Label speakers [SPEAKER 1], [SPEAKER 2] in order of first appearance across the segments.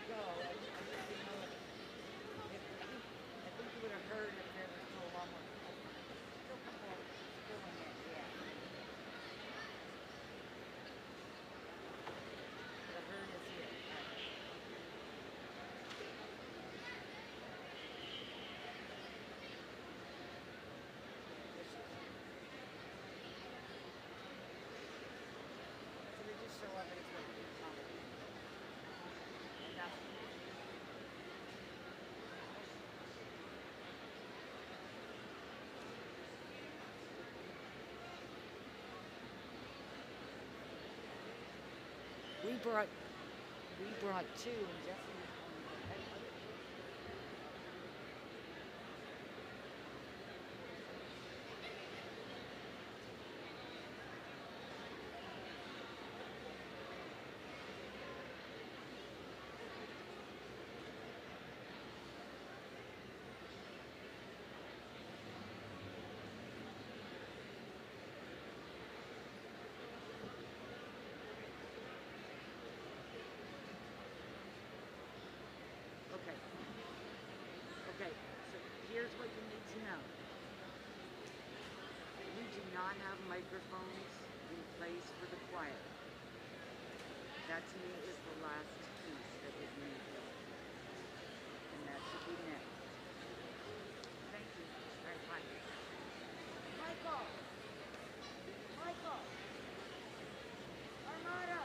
[SPEAKER 1] go. I just didn't know I think you would have heard if there was still a lot more people. Still people filling it, yeah. The herd is here. So they just show up and it's what they come. And that's we brought two and Jesse was going to get Okay. Okay, so here's what you need to know. We do not have microphones in place for the choir. That to me is the last piece that is needed. And that should be next. Thank you. All right, bye. Michael! Michael! Armada!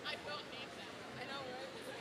[SPEAKER 2] I don't need that. I know, right?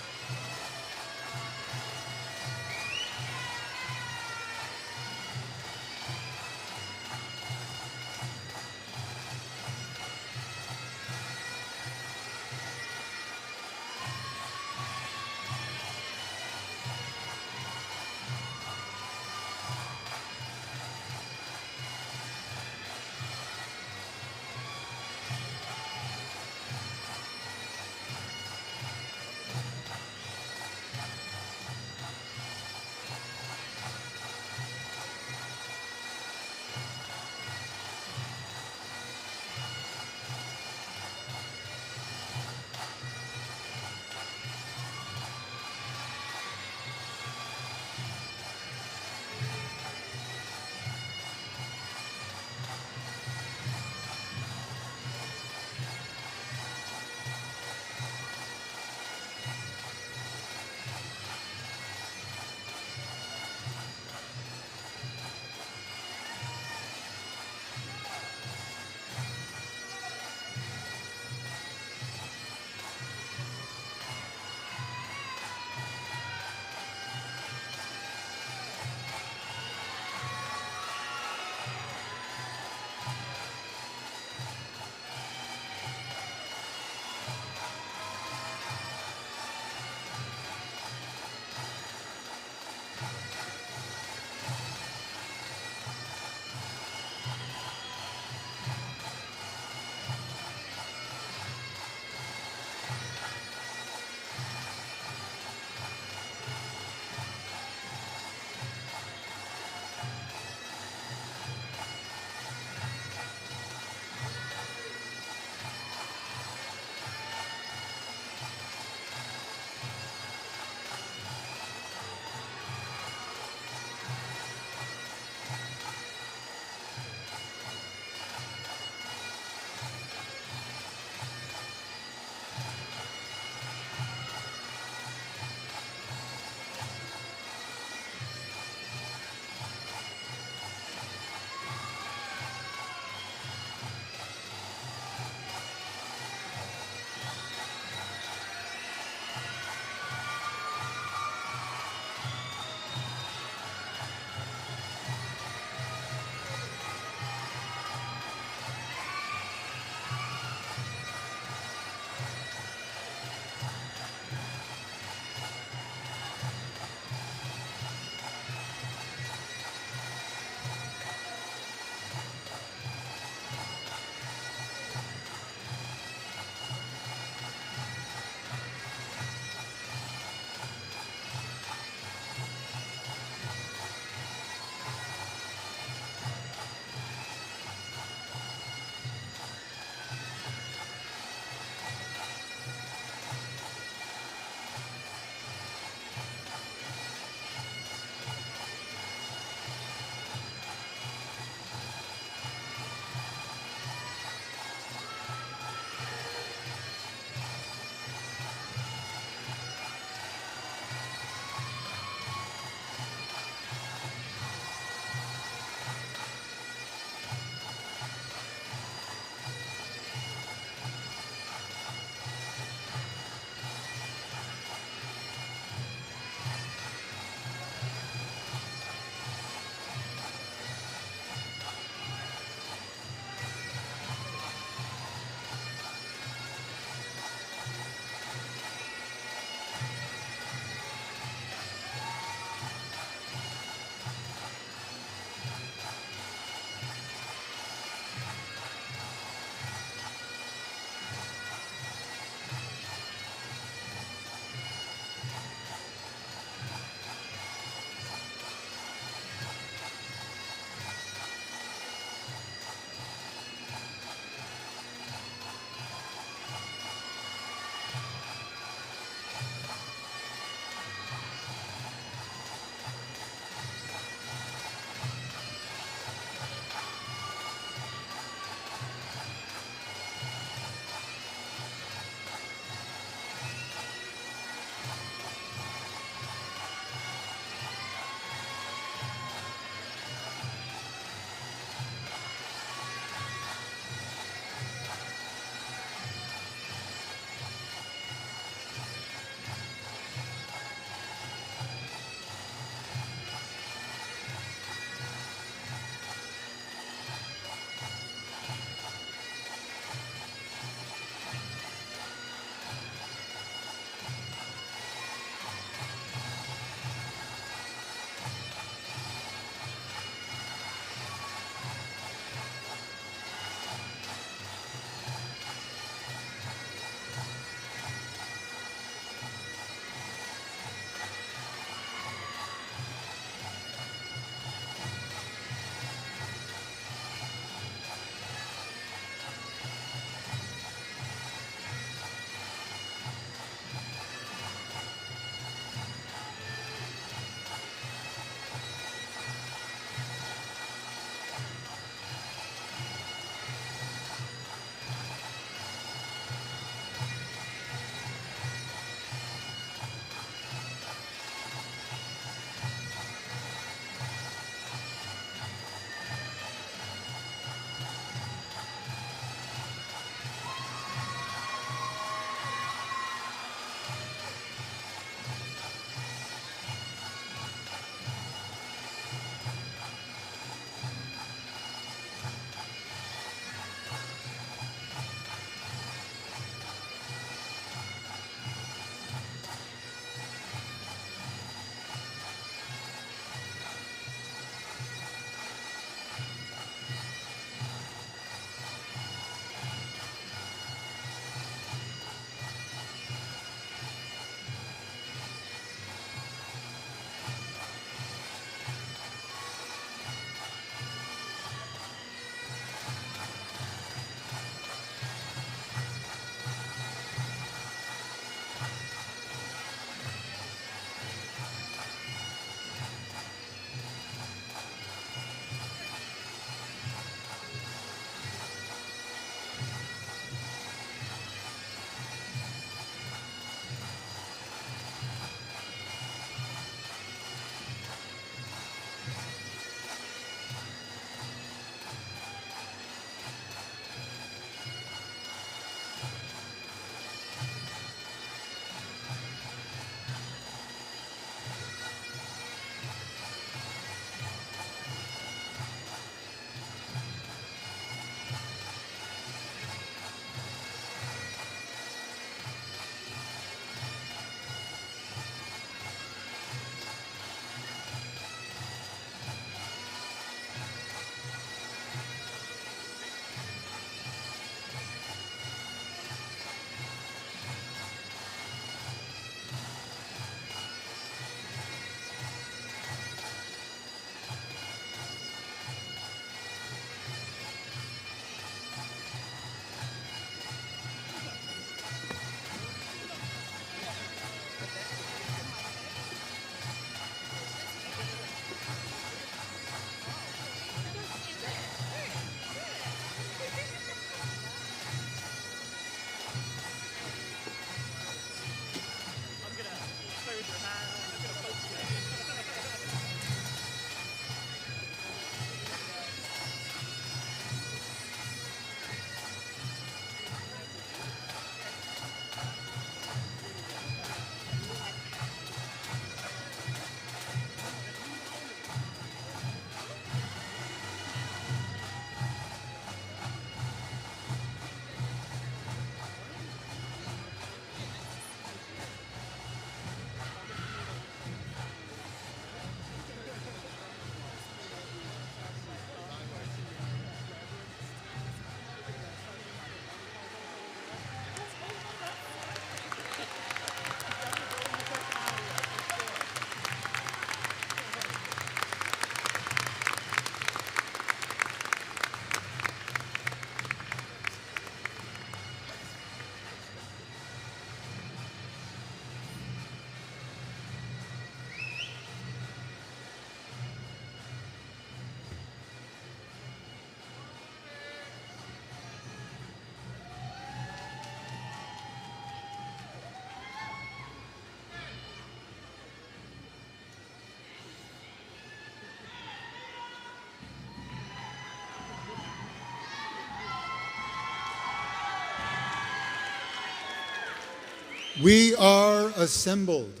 [SPEAKER 3] We are assembled.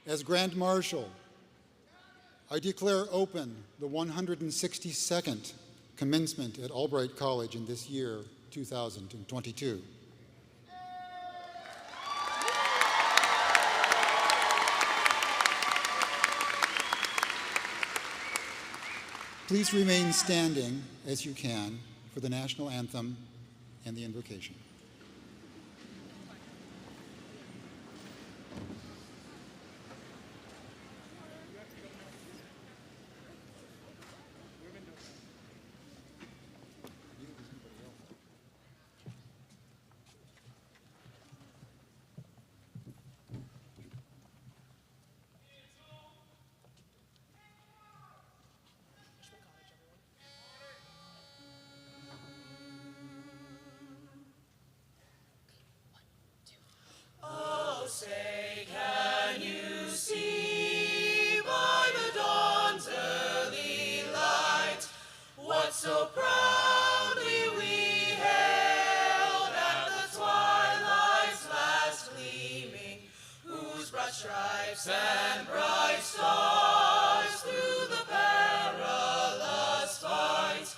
[SPEAKER 3] As Grand Marshal, I declare open the 162nd commencement at Albright College in this year, 2022. Please remain standing as you can for the national anthem and the invocation.
[SPEAKER 4] So proudly we hailed at the twilight's last gleaming, whose broad stripes and bright stars through the perilous fight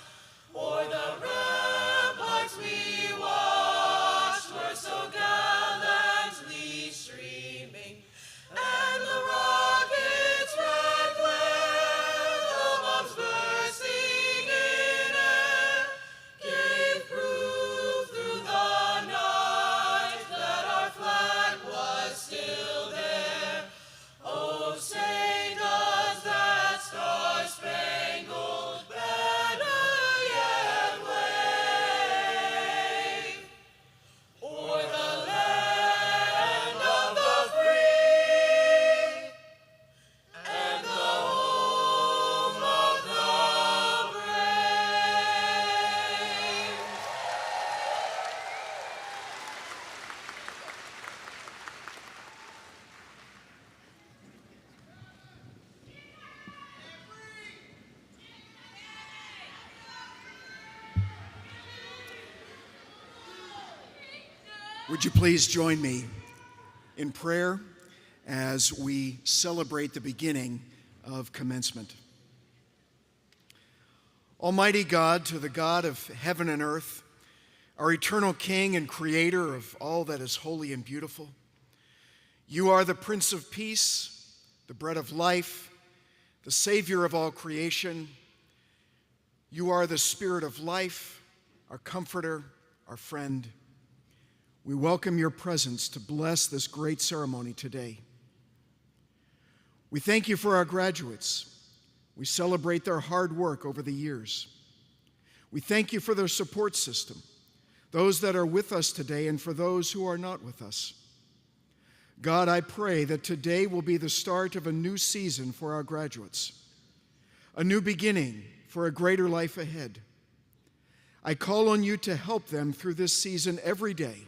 [SPEAKER 4] o'er the ramparts we watched were so gallantly streaming, and the rockets' red glare, the bombs bursting
[SPEAKER 5] Would you please join me in prayer as we celebrate the beginning of commencement? Almighty God, to the God of heaven and earth, our eternal King and creator of all that is holy and beautiful, you are the Prince of Peace, the bread of life, the Savior of all creation. You are the Spirit of life, our comforter, our friend. We welcome your presence to bless this great ceremony today. We thank you for our graduates. We celebrate their hard work over the years. We thank you for their support system, those that are with us today and for those who are not with us. God, I pray that today will be the start of a new season for our graduates, a new beginning for a greater life ahead. I call on you to help them through this season every day,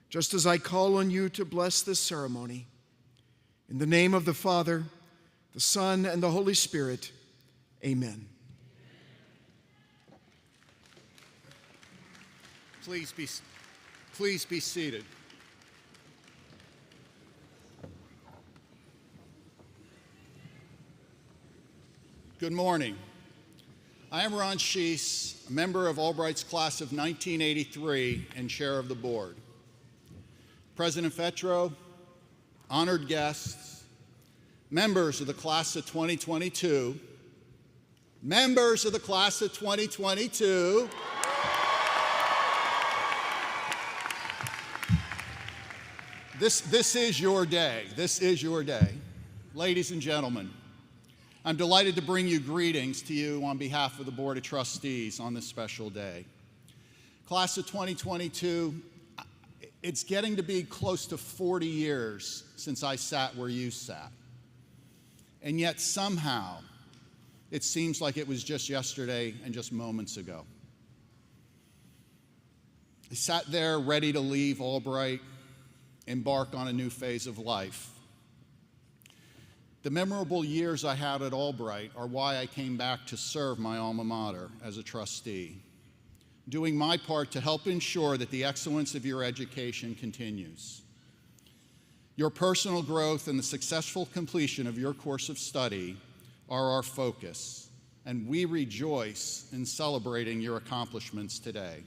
[SPEAKER 5] just as I call on you to bless this ceremony. In the name of the Father, the Son, and the Holy Spirit, amen.
[SPEAKER 6] Please be seated. Good morning. I am Ron Schiess, a member of Albright's class of 1983 and chair of the board. President Fetro, honored guests, members of the class of 2022, members of the class of 2022, this is your day. This is your day. Ladies and gentlemen, I'm delighted to bring you greetings to you on behalf of the Board of Trustees on this special day. Class of 2022, it's getting to be close to 40 years since I sat where you sat. And yet somehow, it seems like it was just yesterday and just moments ago. I sat there ready to leave Albright, embark on a new phase of life. The memorable years I had at Albright are why I came back to serve my alma mater as a trustee. doing my part to help ensure that the excellence of your education continues. Your personal growth and the successful completion of your course of study are our focus, and we rejoice in celebrating your accomplishments today.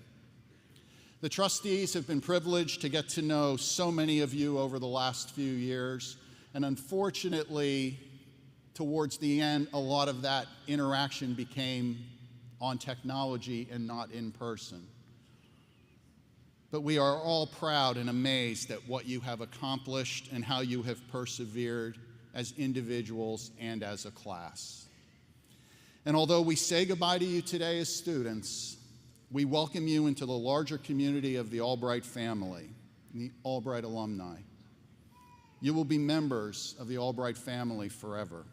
[SPEAKER 6] The trustees have been privileged to get to know so many of you over the last few years, and unfortunately, towards the end, a lot of that interaction became on technology and not in person. But we are all proud and amazed at what you have accomplished and how you have persevered as individuals and as a class. And although we say goodbye to you today as students, we welcome you into the larger community of the Albright family, the Albright alumni. You will be members of the Albright family forever.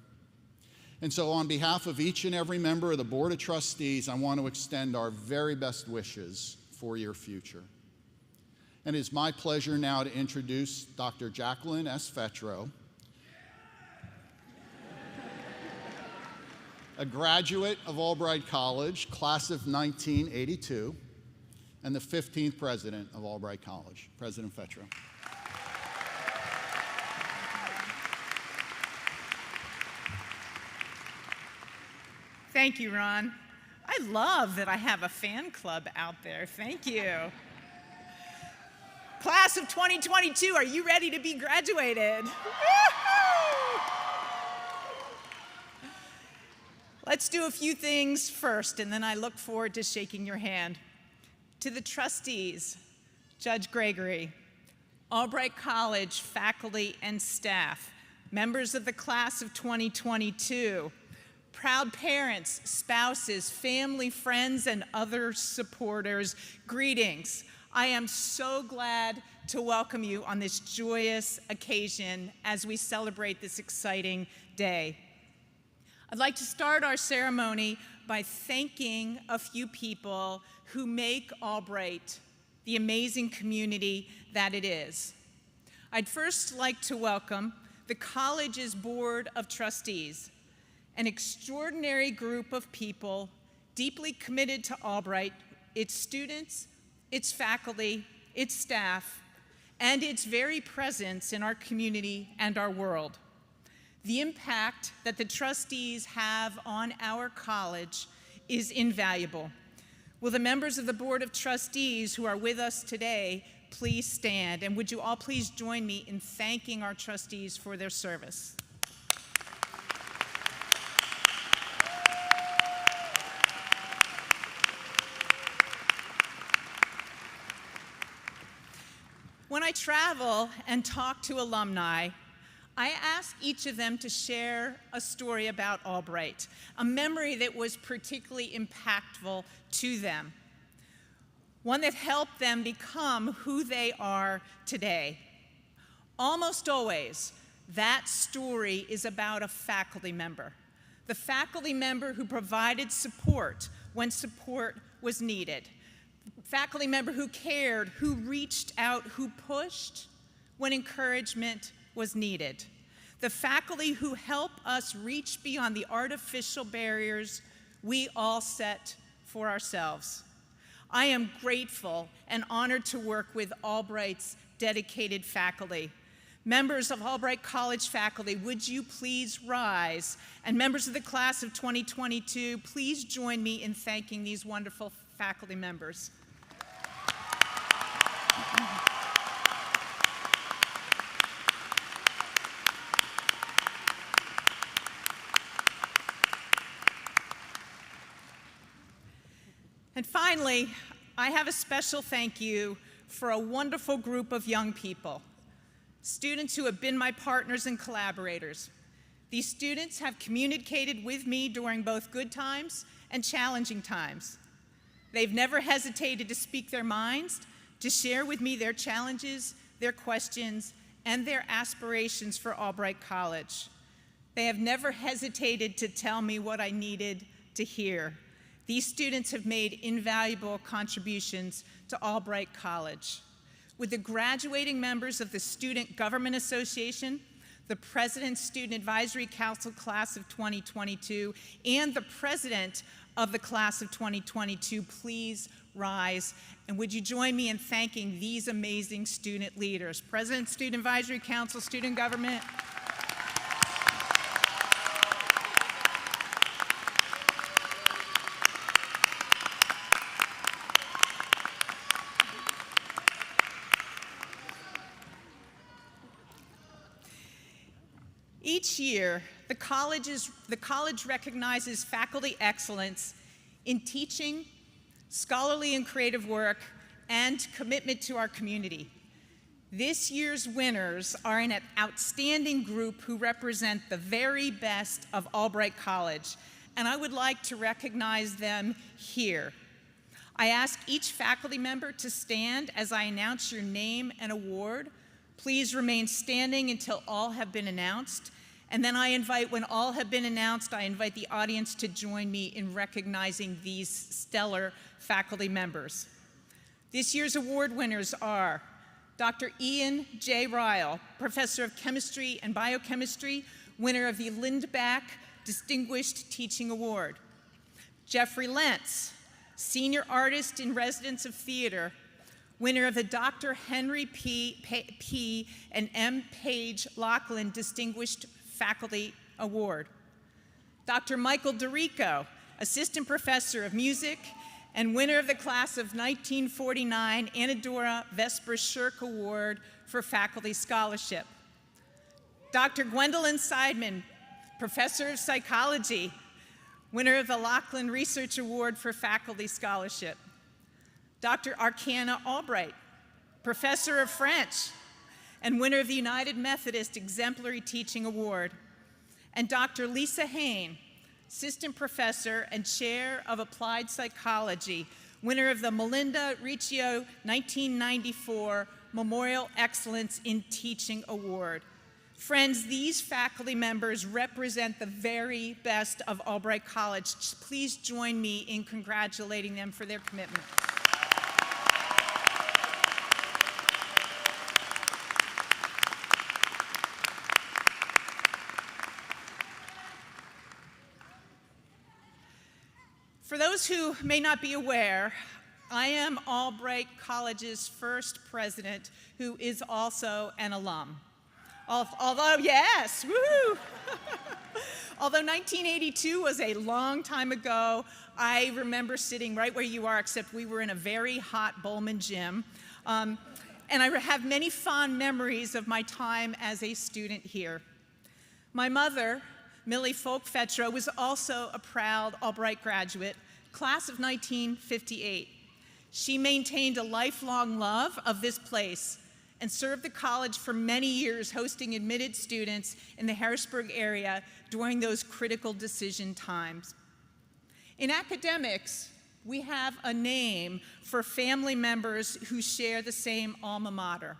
[SPEAKER 6] And so on behalf of each and every member of the Board of Trustees, I want to extend our very best wishes for your future. And it is my pleasure now to introduce Dr. Jacqueline S. Fetro, a graduate of Albright College, class of 1982, and the 15th president of Albright College. President Fetro.
[SPEAKER 7] Thank you, Ron. I love that I have a fan club out there. Thank you. Class of 2022, are you ready to be graduated? Let's do a few things first, and then I look forward to shaking your hand. To the trustees, Judge Gregory, Albright College faculty and staff, members of the class of 2022, proud parents, spouses, family, friends, and other supporters, greetings. I am so glad to welcome you on this joyous occasion as we celebrate this exciting day. I'd like to start our ceremony by thanking a few people who make Albright the amazing community that it is. I'd first like to welcome the college's Board of Trustees, an extraordinary group of people deeply committed to Albright, its students, its faculty, its staff, and its very presence in our community and our world. The impact that the trustees have on our college is invaluable. Will the members of the Board of Trustees who are with us today please stand, and would you all please join me in thanking our trustees for their service. When I travel and talk to alumni, I ask each of them to share a story about Albright, a memory that was particularly impactful to them, one that helped them become who they are today. Almost always, that story is about a faculty member, the faculty member who provided support when support was needed, faculty member who cared, who reached out, who pushed when encouragement was needed. The faculty who help us reach beyond the artificial barriers we all set for ourselves. I am grateful and honored to work with Albright's dedicated faculty. Members of Albright College faculty, would you please rise? And members of the class of 2022, please join me in thanking these wonderful faculty members. And finally, I have a special thank you for a wonderful group of young people, students who have been my partners and collaborators. These students have communicated with me during both good times and challenging times. They've never hesitated to speak their minds, to share with me their challenges, their questions, and their aspirations for Albright College. They have never hesitated to tell me what I needed to hear. These students have made invaluable contributions to Albright College. With the graduating members of the Student Government Association, the President's Student Advisory Council class of 2022, and the President of the class of 2022, please rise. And would you join me in thanking these amazing student leaders? President, Student Advisory Council, Student Government. Each year, the college recognizes faculty excellence in teaching, scholarly and creative work, and commitment to our community. This year's winners are an outstanding group who represent the very best of Albright College, and I would like to recognize them here. I ask each faculty member to stand as I announce your name and award. Please remain standing until all have been announced. And then when all have been announced, I invite the audience to join me in recognizing these stellar faculty members. This year's award winners are Dr. Ian J. Ryle, Professor of Chemistry and Biochemistry, winner of the Lindback Distinguished Teaching Award. Jeffrey Lentz, Senior Artist in Residence of Theater, winner of the Dr. Henry P. and M. Page Laughlin Distinguished Faculty Award. Dr. Michael DeRico, Assistant Professor of Music and winner of the class of 1949 Anadora Vesper Shirk Award for Faculty Scholarship. Dr. Gwendolyn Seidman, Professor of Psychology, winner of the Laughlin Research Award for Faculty Scholarship. Dr. Arcana Albright, Professor of French, and winner of the United Methodist Exemplary Teaching Award. And Dr. Lisa Hain, Assistant Professor and Chair of Applied Psychology, winner of the Melinda Riccio 1994 Memorial Excellence in Teaching Award. Friends, these faculty members represent the very best of Albright College. Please join me in congratulating them for their commitment. For those who may not be aware, I am Albright College's first president who is also an alum. Although, yes, woo! Although 1982 was a long time ago, I remember sitting right where you are, except we were in a very hot Bowman gym. And I have many fond memories of my time as a student here. My mother, Millie Folkfetro, was also a proud Albright graduate, class of 1958. She maintained a lifelong love of this place and served the college for many years, hosting admitted students in the Harrisburg area during those critical decision times. In academics, we have a name for family members who share the same alma mater.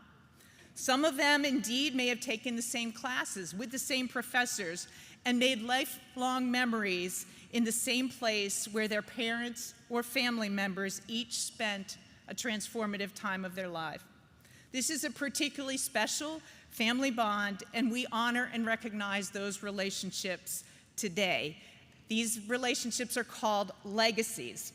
[SPEAKER 7] Some of them indeed may have taken the same classes with the same professors and made lifelong memories in the same place where their parents or family members each spent a transformative time of their life. This is a particularly special family bond, and we honor and recognize those relationships today. These relationships are called legacies.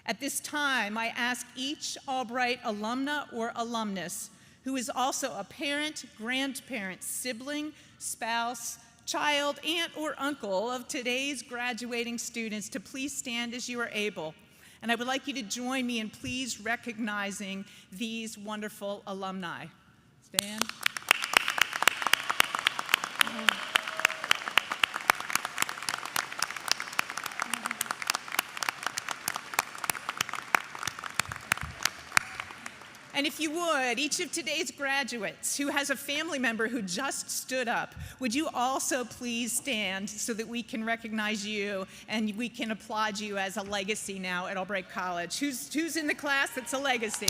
[SPEAKER 7] At this time, I ask each Albright alumna or alumnus who is also a parent, grandparent, sibling, spouse, child, aunt, or uncle of today's graduating students to please stand as you are able. And I would like you to join me in please recognizing these wonderful alumni. Stand. And if you would, each of today's graduates who has a family member who just stood up, would you also please stand so that we can recognize you and we can applaud you as a legacy now at Albright College? Who's in the class that's a legacy?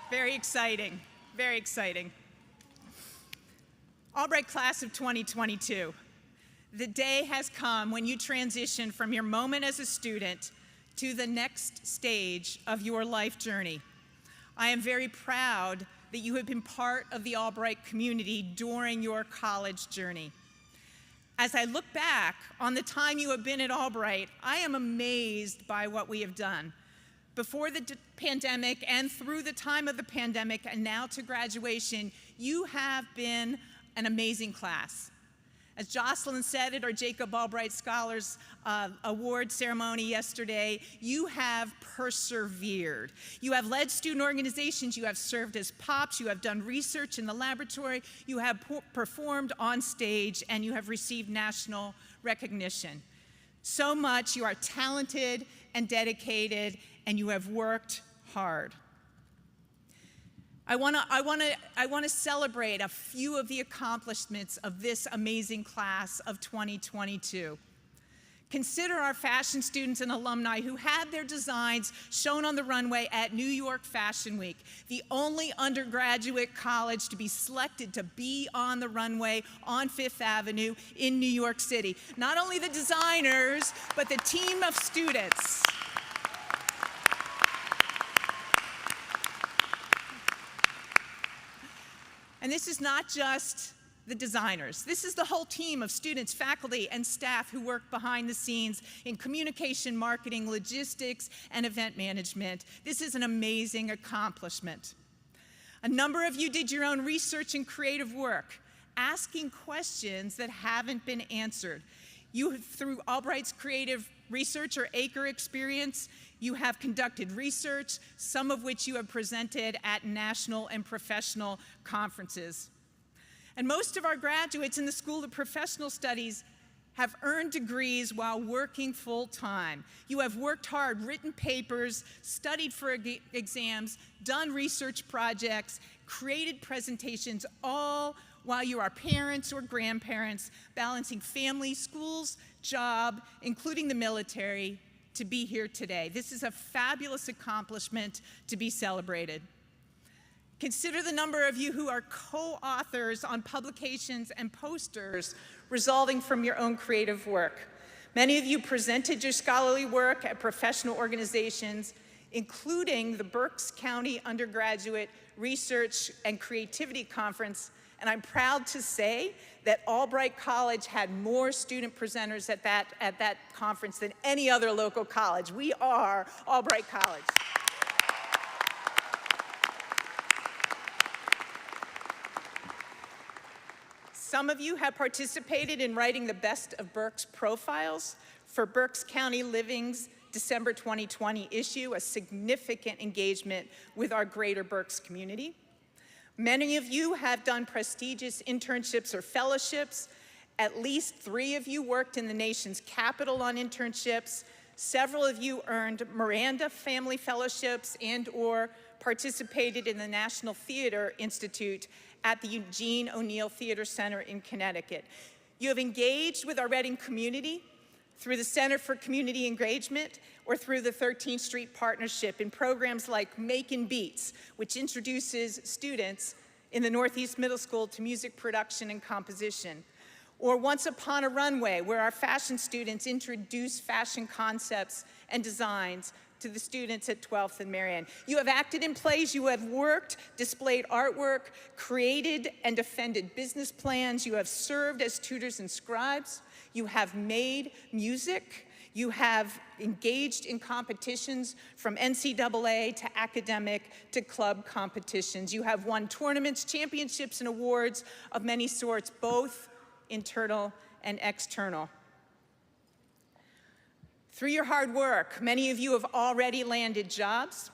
[SPEAKER 7] Very exciting, very exciting. Albright class of 2022, the day has come when you transition from your moment as a student to the next stage of your life journey. I am very proud that you have been part of the Albright community during your college journey. As I look back on the time you have been at Albright, I am amazed by what we have done. Before the pandemic and through the time of the pandemic and now to graduation, you have been an amazing class. As Jocelyn said at our Jacob Albright Scholars Award ceremony yesterday, you have persevered. You have led student organizations, you have served as POPs, you have done research in the laboratory, you have performed on stage, and you have received national recognition. So much, you are talented and dedicated, and you have worked hard. I want to celebrate a few of the accomplishments of this amazing class of 2022. Consider our fashion students and alumni who had their designs shown on the runway at New York Fashion Week, the only undergraduate college to be selected to be on the runway on Fifth Avenue in New York City. Not only the designers, but the team of students. And this is not just the designers. This is the whole team of students, faculty, and staff who work behind the scenes in communication, marketing, logistics, and event management. This is an amazing accomplishment. A number of you did your own research and creative work, asking questions that haven't been answered. You, through Albright's creative research or ACRE experience, you have conducted research, some of which you have presented at national and professional conferences. And most of our graduates in the School of Professional Studies have earned degrees while working full-time. You have worked hard, written papers, studied for exams, done research projects, created presentations, all while you are parents or grandparents, balancing family, schools, job, including the military, to be here today. This is a fabulous accomplishment to be celebrated. Consider the number of you who are co-authors on publications and posters resulting from your own creative work. Many of you presented your scholarly work at professional organizations, including the Berks County Undergraduate Research and Creativity Conference, and I'm proud to say that Albright College had more student presenters at that conference than any other local college. We are Albright College. Some of you have participated in writing the Best of Berks profiles for Berks County Living's December 2020 issue, a significant engagement with our greater Berks community. Many of you have done prestigious internships or fellowships. At least 3 of you worked in the nation's capital on internships. Several of you earned Miranda Family Fellowships and/or participated in the National Theater Institute at the Eugene O'Neill Theater Center in Connecticut. You have engaged with our Reading community through the Center for Community Engagement or through the 13th Street Partnership in programs like Makin' Beats, which introduces students in the Northeast Middle School to music production and composition. Or Once Upon a Runway, where our fashion students introduce fashion concepts and designs to the students at 12th and Marian. You have acted in plays, you have worked, displayed artwork, created and defended business plans, you have served as tutors and scribes, you have made music, you have engaged in competitions from NCAA to academic to club competitions. You have won tournaments, championships, and awards of many sorts, both internal and external. Through your hard work, many of you have already landed jobs.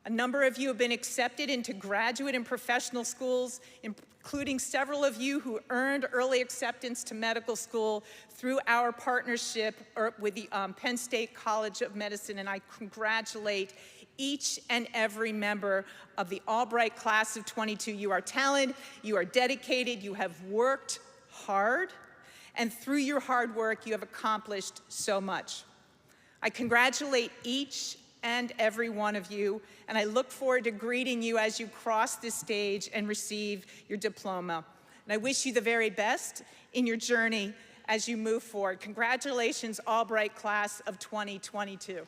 [SPEAKER 7] A number of you have been accepted into graduate and professional schools, including several of you who earned early acceptance to medical school through our partnership with the Penn State College of Medicine, and I congratulate each and every member of the Albright class of 22. You are talented, you are dedicated, you have worked hard, and through your hard work, you have accomplished so much. I congratulate each and every one of you, and I look forward to greeting you as you cross this stage and receive your diploma. And I wish you the very best in your journey as you move forward. Congratulations, Albright class of 2022.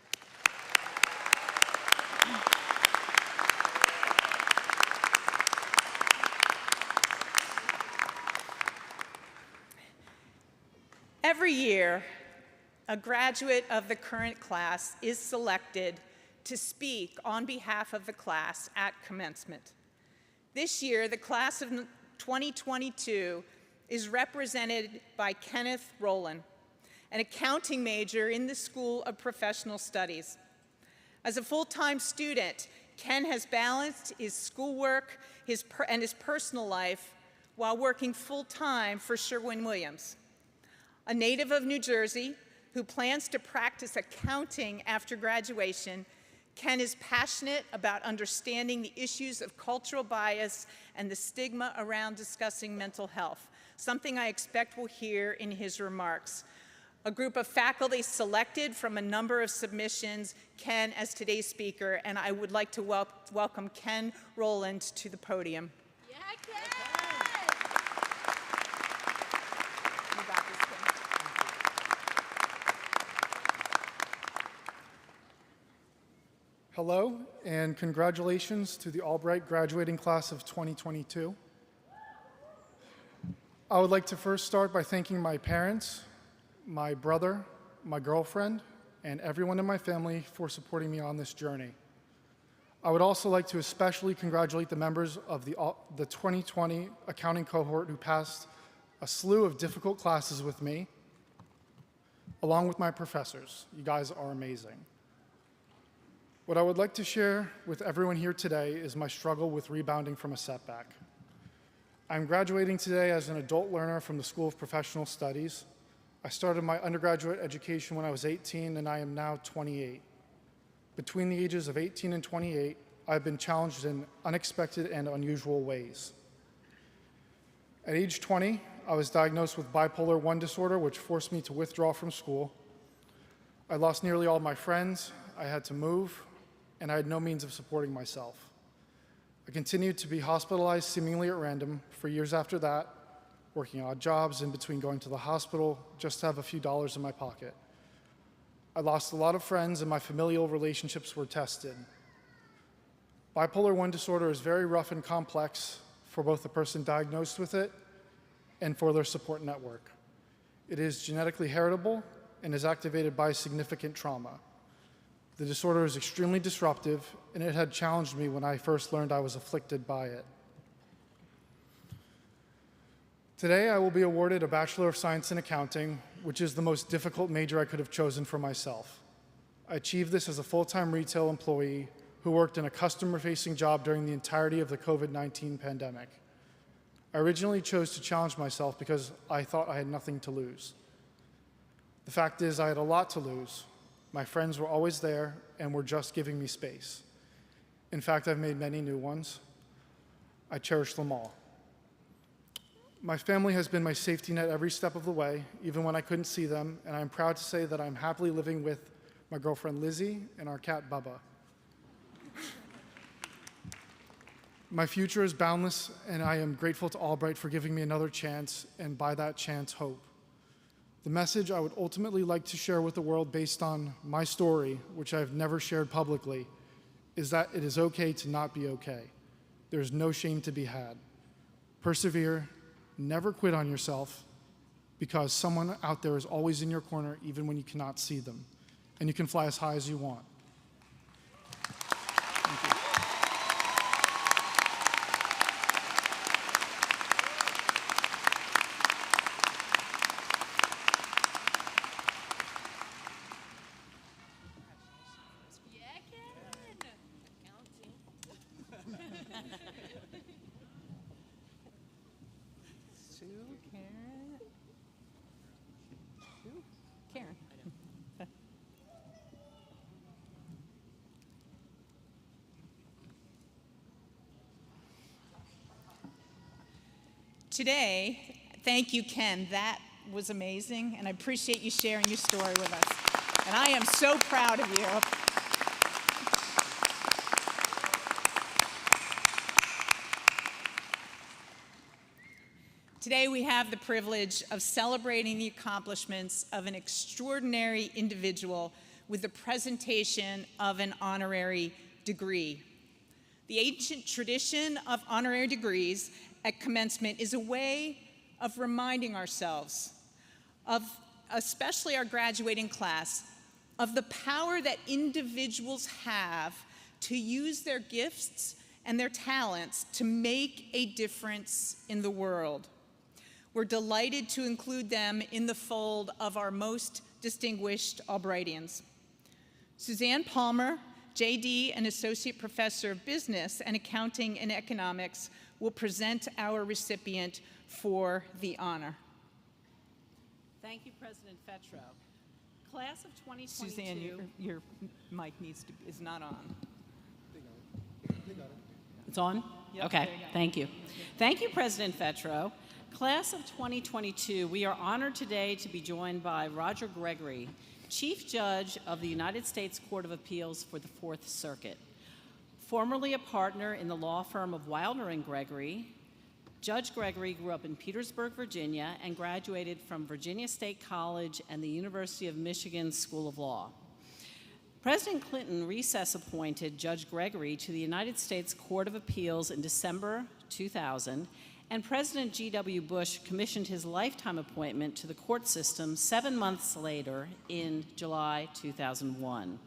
[SPEAKER 7] Every year, a graduate of the current class is selected to speak on behalf of the class at commencement. This year, the class of 2022 is represented by Kenneth Rowland, an accounting major in the School of Professional Studies. As a full-time student, Ken has balanced his schoolwork and his personal life while working full-time for Sherwin-Williams. A native of New Jersey who plans to practice accounting after graduation, Ken is passionate about understanding the issues of cultural bias and the stigma around discussing mental health, something I expect we'll hear in his remarks. A group of faculty selected from a number of submissions Ken as today's speaker, and I would like to welcome Ken Rowland to the podium.
[SPEAKER 2] Yeah, Ken!
[SPEAKER 7] You got this, Ken.
[SPEAKER 8] Hello, and congratulations to the Albright graduating class of 2022. I would like to first start by thanking my parents, my brother, my girlfriend, and everyone in my family for supporting me on this journey. I would also like to especially congratulate the members of the 2020 accounting cohort who passed a slew of difficult classes with me, along with my professors. You guys are amazing. What I would like to share with everyone here today is my struggle with rebounding from a setback. I'm graduating today as an adult learner from the School of Professional Studies. I started my undergraduate education when I was 18, and I am now 28. Between the ages of 18 and 28, I've been challenged in unexpected and unusual ways. At age 20, I was diagnosed with bipolar I disorder, which forced me to withdraw from school. I lost nearly all my friends, I had to move, and I had no means of supporting myself. I continued to be hospitalized seemingly at random for years after that, working odd jobs in between going to the hospital just to have a few dollars in my pocket. I lost a lot of friends and my familial relationships were tested. Bipolar I disorder is very rough and complex for both the person diagnosed with it and for their support network. It is genetically heritable and is activated by significant trauma. The disorder is extremely disruptive, and it had challenged me when I first learned I was afflicted by it. Today, I will be awarded a Bachelor of Science in Accounting, which is the most difficult major I could have chosen for myself. I achieved this as a full-time retail employee who worked in a customer-facing job during the entirety of the COVID-19 pandemic. I originally chose to challenge myself because I thought I had nothing to lose. The fact is, I had a lot to lose. My friends were always there and were just giving me space. In fact, I've made many new ones. I cherish them all. My family has been my safety net every step of the way, even when I couldn't see them, and I'm proud to say that I'm happily living with my girlfriend Lizzie and our cat Bubba. My future is boundless, and I am grateful to Albright for giving me another chance, and by that chance, hope. The message I would ultimately like to share with the world based on my story, which I've never shared publicly, is that it is okay to not be okay. There's no shame to be had. Persevere, never quit on yourself, because someone out there is always in your corner even when you cannot see them, and you can fly as high as you want. Thank you.
[SPEAKER 2] Yeah, Ken! Accounting.
[SPEAKER 7] Sue, Karen. Sue, Karen. Today, thank you, Ken. That was amazing, and I appreciate you sharing your story with us. And I am so proud of you. Today, we have the privilege of celebrating the accomplishments of an extraordinary individual with the presentation of an honorary degree. The ancient tradition of honorary degrees at commencement is a way of reminding ourselves of especially our graduating class, of the power that individuals have to use their gifts and their talents to make a difference in the world. We're delighted to include them in the fold of our most distinguished Albrightians. Suzanne Palmer, JD and Associate Professor of Business and Accounting and Economics, will present our recipient for the honor.
[SPEAKER 9] Thank you, President Fetro. Class of 2022.
[SPEAKER 7] Suzanne, your mic is not on.
[SPEAKER 9] It's on?
[SPEAKER 7] Yep,
[SPEAKER 9] Okay,
[SPEAKER 7] there you go.
[SPEAKER 9] thank you. Thank you, President Fetro. Class of 2022, we are honored today to be joined by Roger Gregory, Chief Judge of the United States Court of Appeals for the Fourth Circuit. Formerly a partner in the law firm of Wilder and Gregory, Judge Gregory grew up in Petersburg, Virginia, and graduated from Virginia State College and the University of Michigan School of Law. President Clinton recess appointed Judge Gregory to the United States Court of Appeals in December 2000, and President G.W. Bush commissioned his lifetime appointment to the court system 7 months later in July 2001.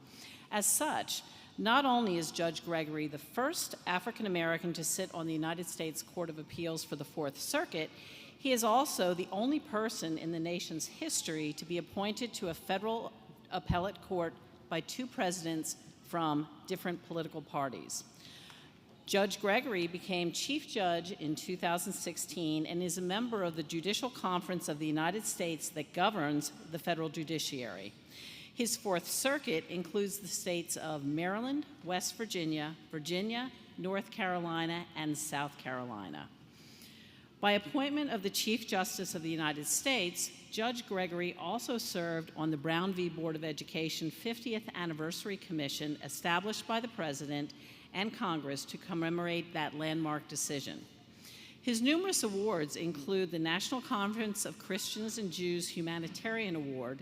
[SPEAKER 9] As such, not only is Judge Gregory the first African American to sit on the United States Court of Appeals for the Fourth Circuit, he is also the only person in the nation's history to be appointed to a federal appellate court by two presidents from different political parties. Judge Gregory became Chief Judge in 2016 and is a member of the Judicial Conference of the United States that governs the federal judiciary. His Fourth Circuit includes the states of Maryland, West Virginia, Virginia, North Carolina, and South Carolina. By appointment of the Chief Justice of the United States, Judge Gregory also served on the Brown v. Board of Education 50th Anniversary Commission established by the President and Congress to commemorate that landmark decision. His numerous awards include the National Conference of Christians and Jews Humanitarian Award,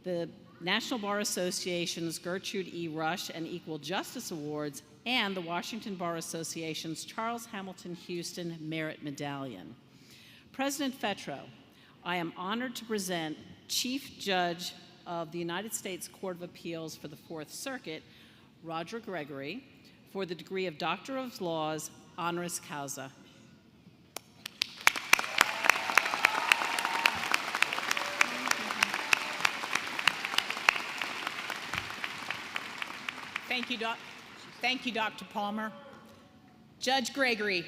[SPEAKER 9] the National Bar Association's Gertrude E. Rush and Equal Justice Awards, and the Washington Bar Association's Charles Hamilton Houston Merit Medallion. President Fetro, I am honored to present Chief Judge of the United States Court of Appeals for the Fourth Circuit, Roger Gregory, for the degree of Doctor of Laws, honoris causa.
[SPEAKER 7] Thank you, Dr. Palmer. Judge Gregory,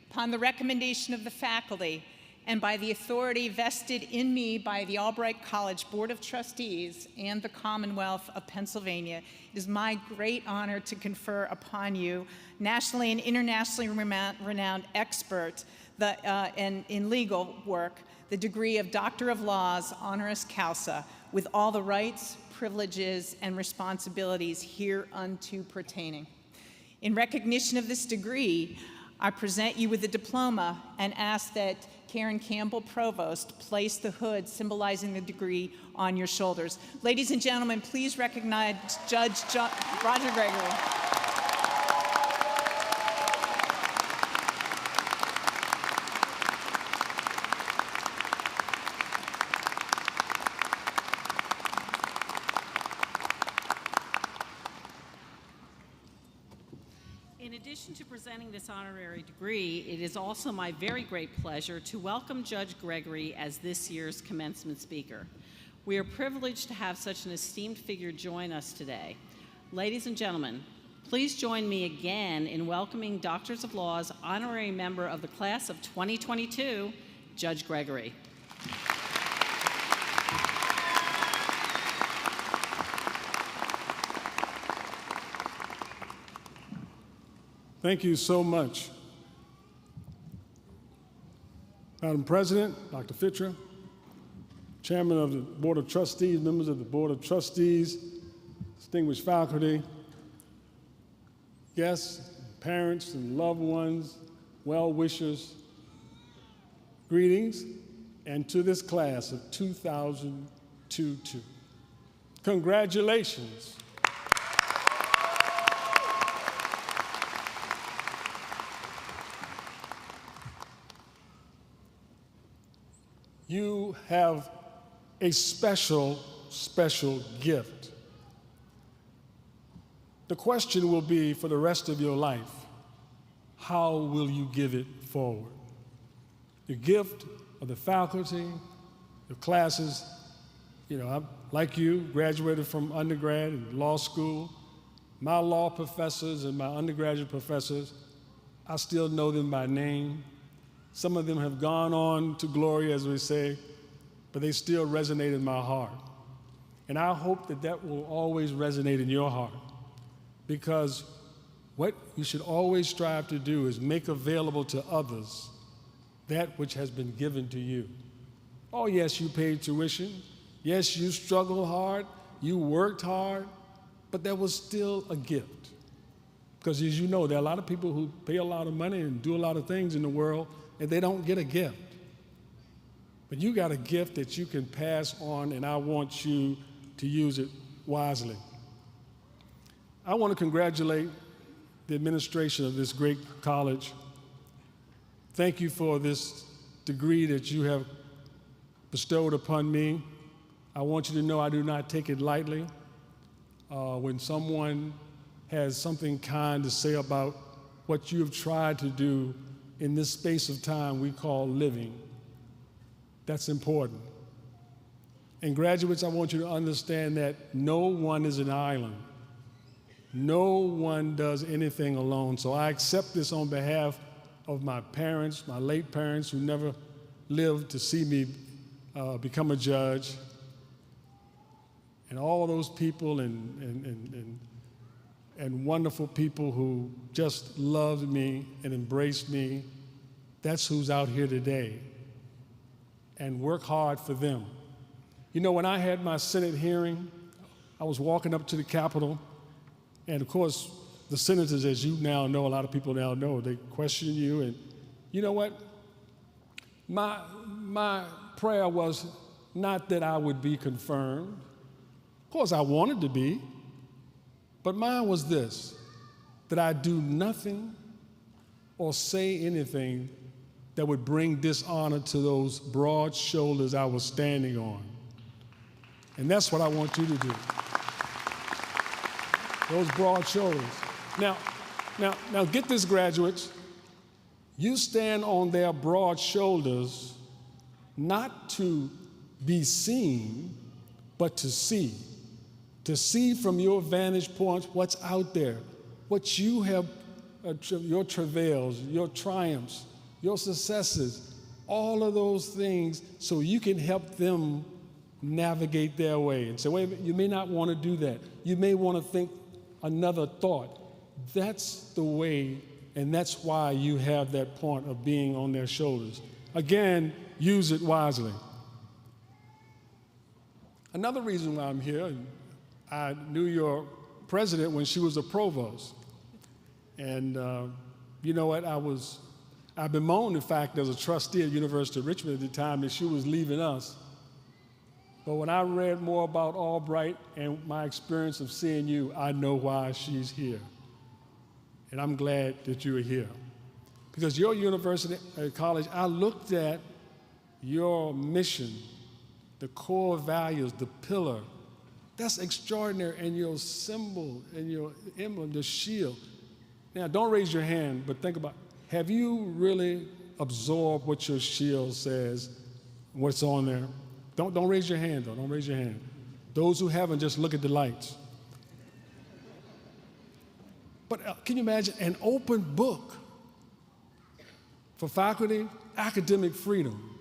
[SPEAKER 7] upon the recommendation of the faculty and by the authority vested in me by the Albright College Board of Trustees and the Commonwealth of Pennsylvania, it is my great honor to confer upon you, nationally and internationally renowned expert in legal work, the degree of Doctor of Laws, honoris causa, with all the rights, privileges, and responsibilities hereunto pertaining. In recognition of this degree, I present you with a diploma and ask that Karen Campbell, Provost, place the hood symbolizing the degree on your shoulders. Ladies and gentlemen, please recognize Judge Roger Gregory.
[SPEAKER 9] In addition to presenting this honorary degree, it is also my very great pleasure to welcome Judge Gregory as this year's commencement speaker. We are privileged to have such an esteemed figure join us today. Ladies and gentlemen, please join me again in welcoming Doctors of Laws honorary member of the class of 2022, Judge Gregory.
[SPEAKER 10] Thank you so much. Madam President, Dr. Fitra, Chairman of the Board of Trustees, members of the Board of Trustees, distinguished faculty, guests, parents, and loved ones, well-wishers, greetings, and to this class of 2022. Congratulations. You have a special, special gift. The question will be for the rest of your life, how will you give it forward? The gift of the faculty, the classes, I'm like you, graduated from undergrad and law school. My law professors and my undergraduate professors, I still know them by name. Some of them have gone on to glory, as we say, but they still resonate in my heart. And I hope that that will always resonate in your heart, because what you should always strive to do is make available to others that which has been given to you. Oh, yes, you paid tuition. Yes, you struggled hard. You worked hard. But there was still a gift. Because as you know, there are a lot of people who pay a lot of money and do a lot of things in the world, and they don't get a gift. But you got a gift that you can pass on, and I want you to use it wisely. I want to congratulate the administration of this great college. Thank you for this degree that you have bestowed upon me. I want you to know I do not take it lightly. When someone has something kind to say about what you have tried to do in this space of time we call living, that's important. And graduates, I want you to understand that no one is an island. No one does anything alone. So I accept this on behalf of my parents, my late parents who never lived to see me become a judge, and all those people and wonderful people who just loved me and embraced me. That's who's out here today. And work hard for them. When I had my Senate hearing, I was walking up to the Capitol, and of course, the senators, as you now know, a lot of people now know, they question you, and you know what? My prayer was not that I would be confirmed. Of course, I wanted to be, but mine was this, that I do nothing or say anything that would bring dishonor to those broad shoulders I was standing on. And that's what I want you to do. Those broad shoulders. Now get this, graduates. You stand on their broad shoulders not to be seen, but to see. To see from your vantage point what's out there, what you have, your travails, your triumphs, your successes, all of those things, so you can help them navigate their way. And say, wait a minute, you may not want to do that. You may want to think another thought. That's the way, and that's why you have that point of being on their shoulders. Again, use it wisely. Another reason why I'm here, I knew your president when she was a provost. And you know what, I bemoaned the fact as a trustee at University of Richmond at the time that she was leaving us. But when I read more about Albright and my experience of seeing you, I know why she's here. And I'm glad that you are here. Because your university, college, I looked at your mission, the core values, the pillar. That's extraordinary. And your symbol and your emblem, the shield. Now, don't raise your hand, but think about, have you really absorbed what your shield says, what's on there? Don't raise your hand, though. Don't raise your hand. Those who haven't, just look at the lights. But can you imagine an open book for faculty? Academic freedom.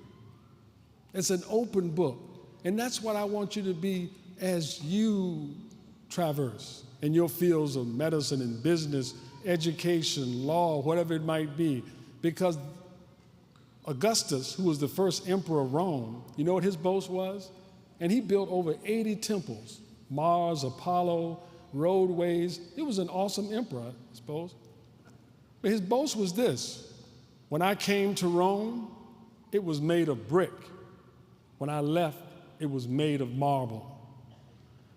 [SPEAKER 10] It's an open book. And that's what I want you to be as you traverse in your fields of medicine and business, education, law, whatever it might be. Because Augustus, who was the first emperor of Rome, you know what his boast was? And he built over 80 temples, Mars, Apollo, roadways. He was an awesome emperor, I suppose. But his boast was this: when I came to Rome, it was made of brick. When I left, it was made of marble.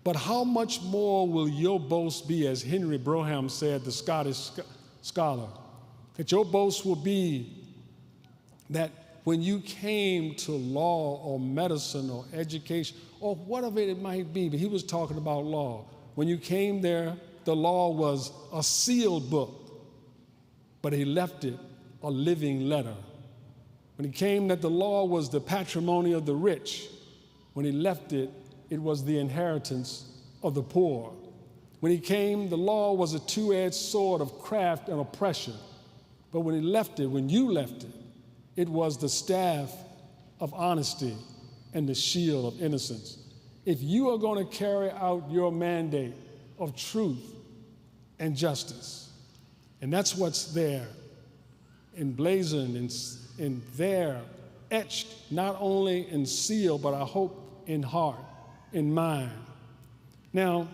[SPEAKER 10] But how much more will your boast be, as Henry Brougham said, the Scottish scholar, that your boast will be that when you came to law or medicine or education or whatever it might be, but he was talking about law. When you came there, the law was a sealed book, but he left it a living letter. When he came that the law was the patrimony of the rich, when he left it, it was the inheritance of the poor. When he came, the law was a two-edged sword of craft and oppression. But when he left it, when you left it, it was the staff of honesty and the shield of innocence. If you are going to carry out your mandate of truth and justice, and that's what's there, emblazoned and there, etched, not only in seal, but I hope in heart, in mind. Now,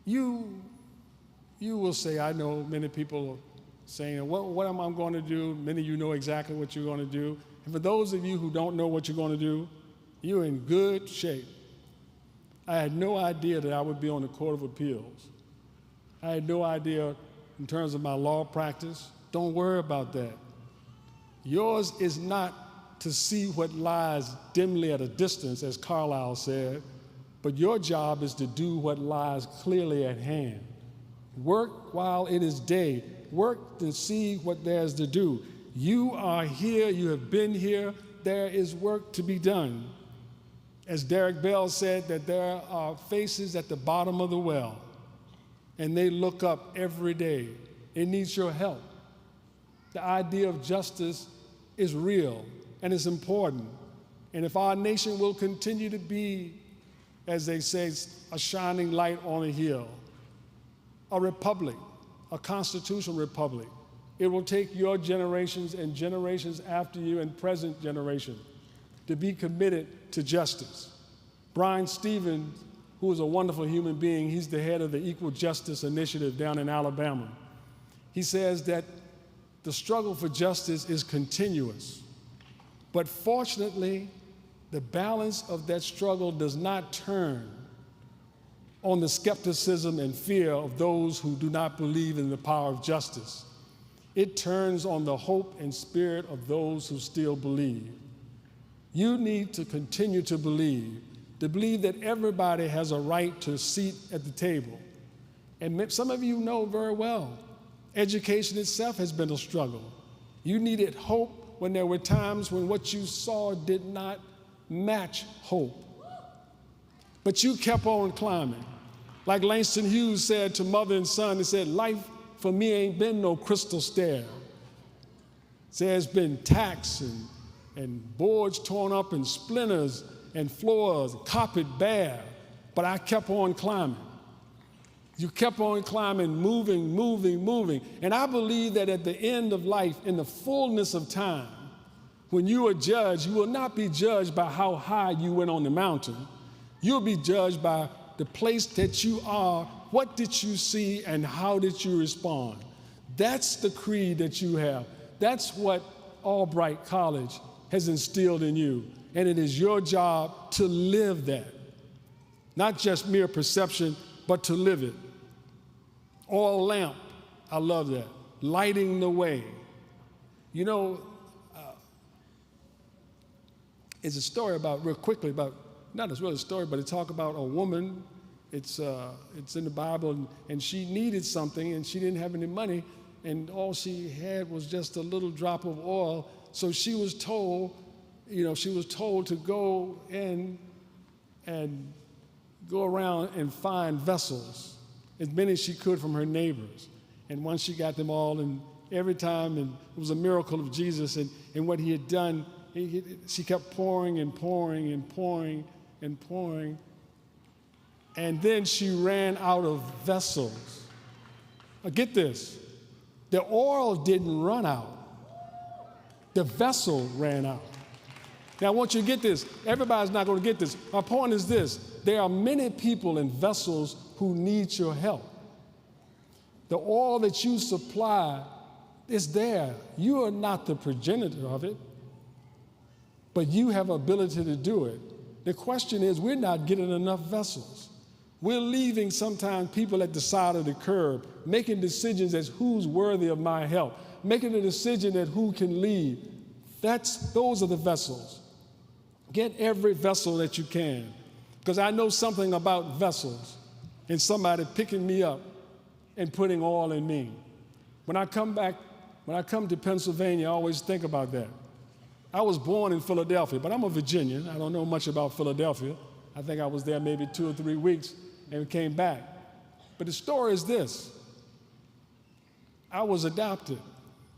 [SPEAKER 10] you will say, I know many people saying, what am I going to do? Many of you know exactly what you're going to do. And for those of you who don't know what you're going to do, you're in good shape. I had no idea that I would be on the Court of Appeals. I had no idea in terms of my law practice. Don't worry about that. Yours is not to see what lies dimly at a distance, as Carlyle said, but your job is to do what lies clearly at hand. Work while it is day. Work to see what there's to do. You are here. You have been here. There is work to be done. As Derek Bell said, that there are faces at the bottom of the well, and they look up every day. It needs your help. The idea of justice is real, and it's important. And if our nation will continue to be, as they say, a shining light on a hill, a republic, a constitutional republic, it will take your generations and generations after you and present generation to be committed to justice. Brian Stevens, who is a wonderful human being, he's the head of the Equal Justice Initiative down in Alabama. He says that the struggle for justice is continuous, but fortunately, the balance of that struggle does not turn on the skepticism and fear of those who do not believe in the power of justice. It turns on the hope and spirit of those who still believe. You need to continue to believe that everybody has a right to a seat at the table. And some of you know very well, education itself has been a struggle. You needed hope when there were times when what you saw did not match hope. But you kept on climbing. Like Langston Hughes said to mother and son, he said, life for me ain't been no crystal stair. There's been tacks and boards torn up and splinters and floors, carpet bare, but I kept on climbing. You kept on climbing, moving. And I believe that at the end of life, in the fullness of time, when you are judged, you will not be judged by how high you went on the mountain. You'll be judged by the place that you are, what did you see, and how did you respond. That's the creed that you have. That's what Albright College has instilled in you. And it is your job to live that. Not just mere perception, but to live it. Oil lamp, I love that. Lighting the way. You know, it's a story about, real quickly, about, not as really a story, but it talks about a woman. It's in the Bible, and she needed something, and she didn't have any money, and all she had was just a little drop of oil. So she was told, to go in and go around and find vessels, as many as she could from her neighbors. And once she got them all, and every time, and it was a miracle of Jesus, and what he had done, she kept pouring and pouring and pouring and pouring. And then she ran out of vessels. Now get this, the oil didn't run out. The vessel ran out. Now I want you to get this. Everybody's not going to get this. My point is this. There are many people in vessels who need your help. The oil that you supply is there. You are not the progenitor of it, but you have ability to do it. The question is, we're not getting enough vessels. We're leaving sometimes people at the side of the curb, making decisions as who's worthy of my help, making a decision at who can lead. Those are the vessels. Get every vessel that you can, because I know something about vessels and somebody picking me up and putting oil in me. When I come to Pennsylvania, I always think about that. I was born in Philadelphia, but I'm a Virginian. I don't know much about Philadelphia. I think I was there maybe 2 or 3 weeks and came back. But the story is this. I was adopted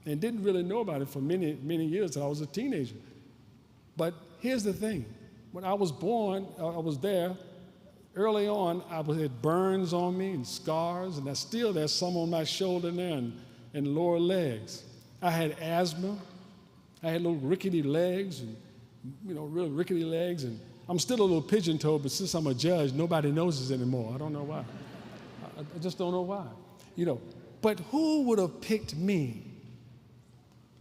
[SPEAKER 10] and didn't really know about it for many, many years until I was a teenager. But here's the thing. When I was born, I was there. Early on, I had burns on me and scars, and there's some on my shoulder now and lower legs. I had asthma. I had little rickety legs, and real rickety legs, and I'm still a little pigeon-toed, but since I'm a judge, nobody knows this anymore. I don't know why. I just don't know why. But who would have picked me?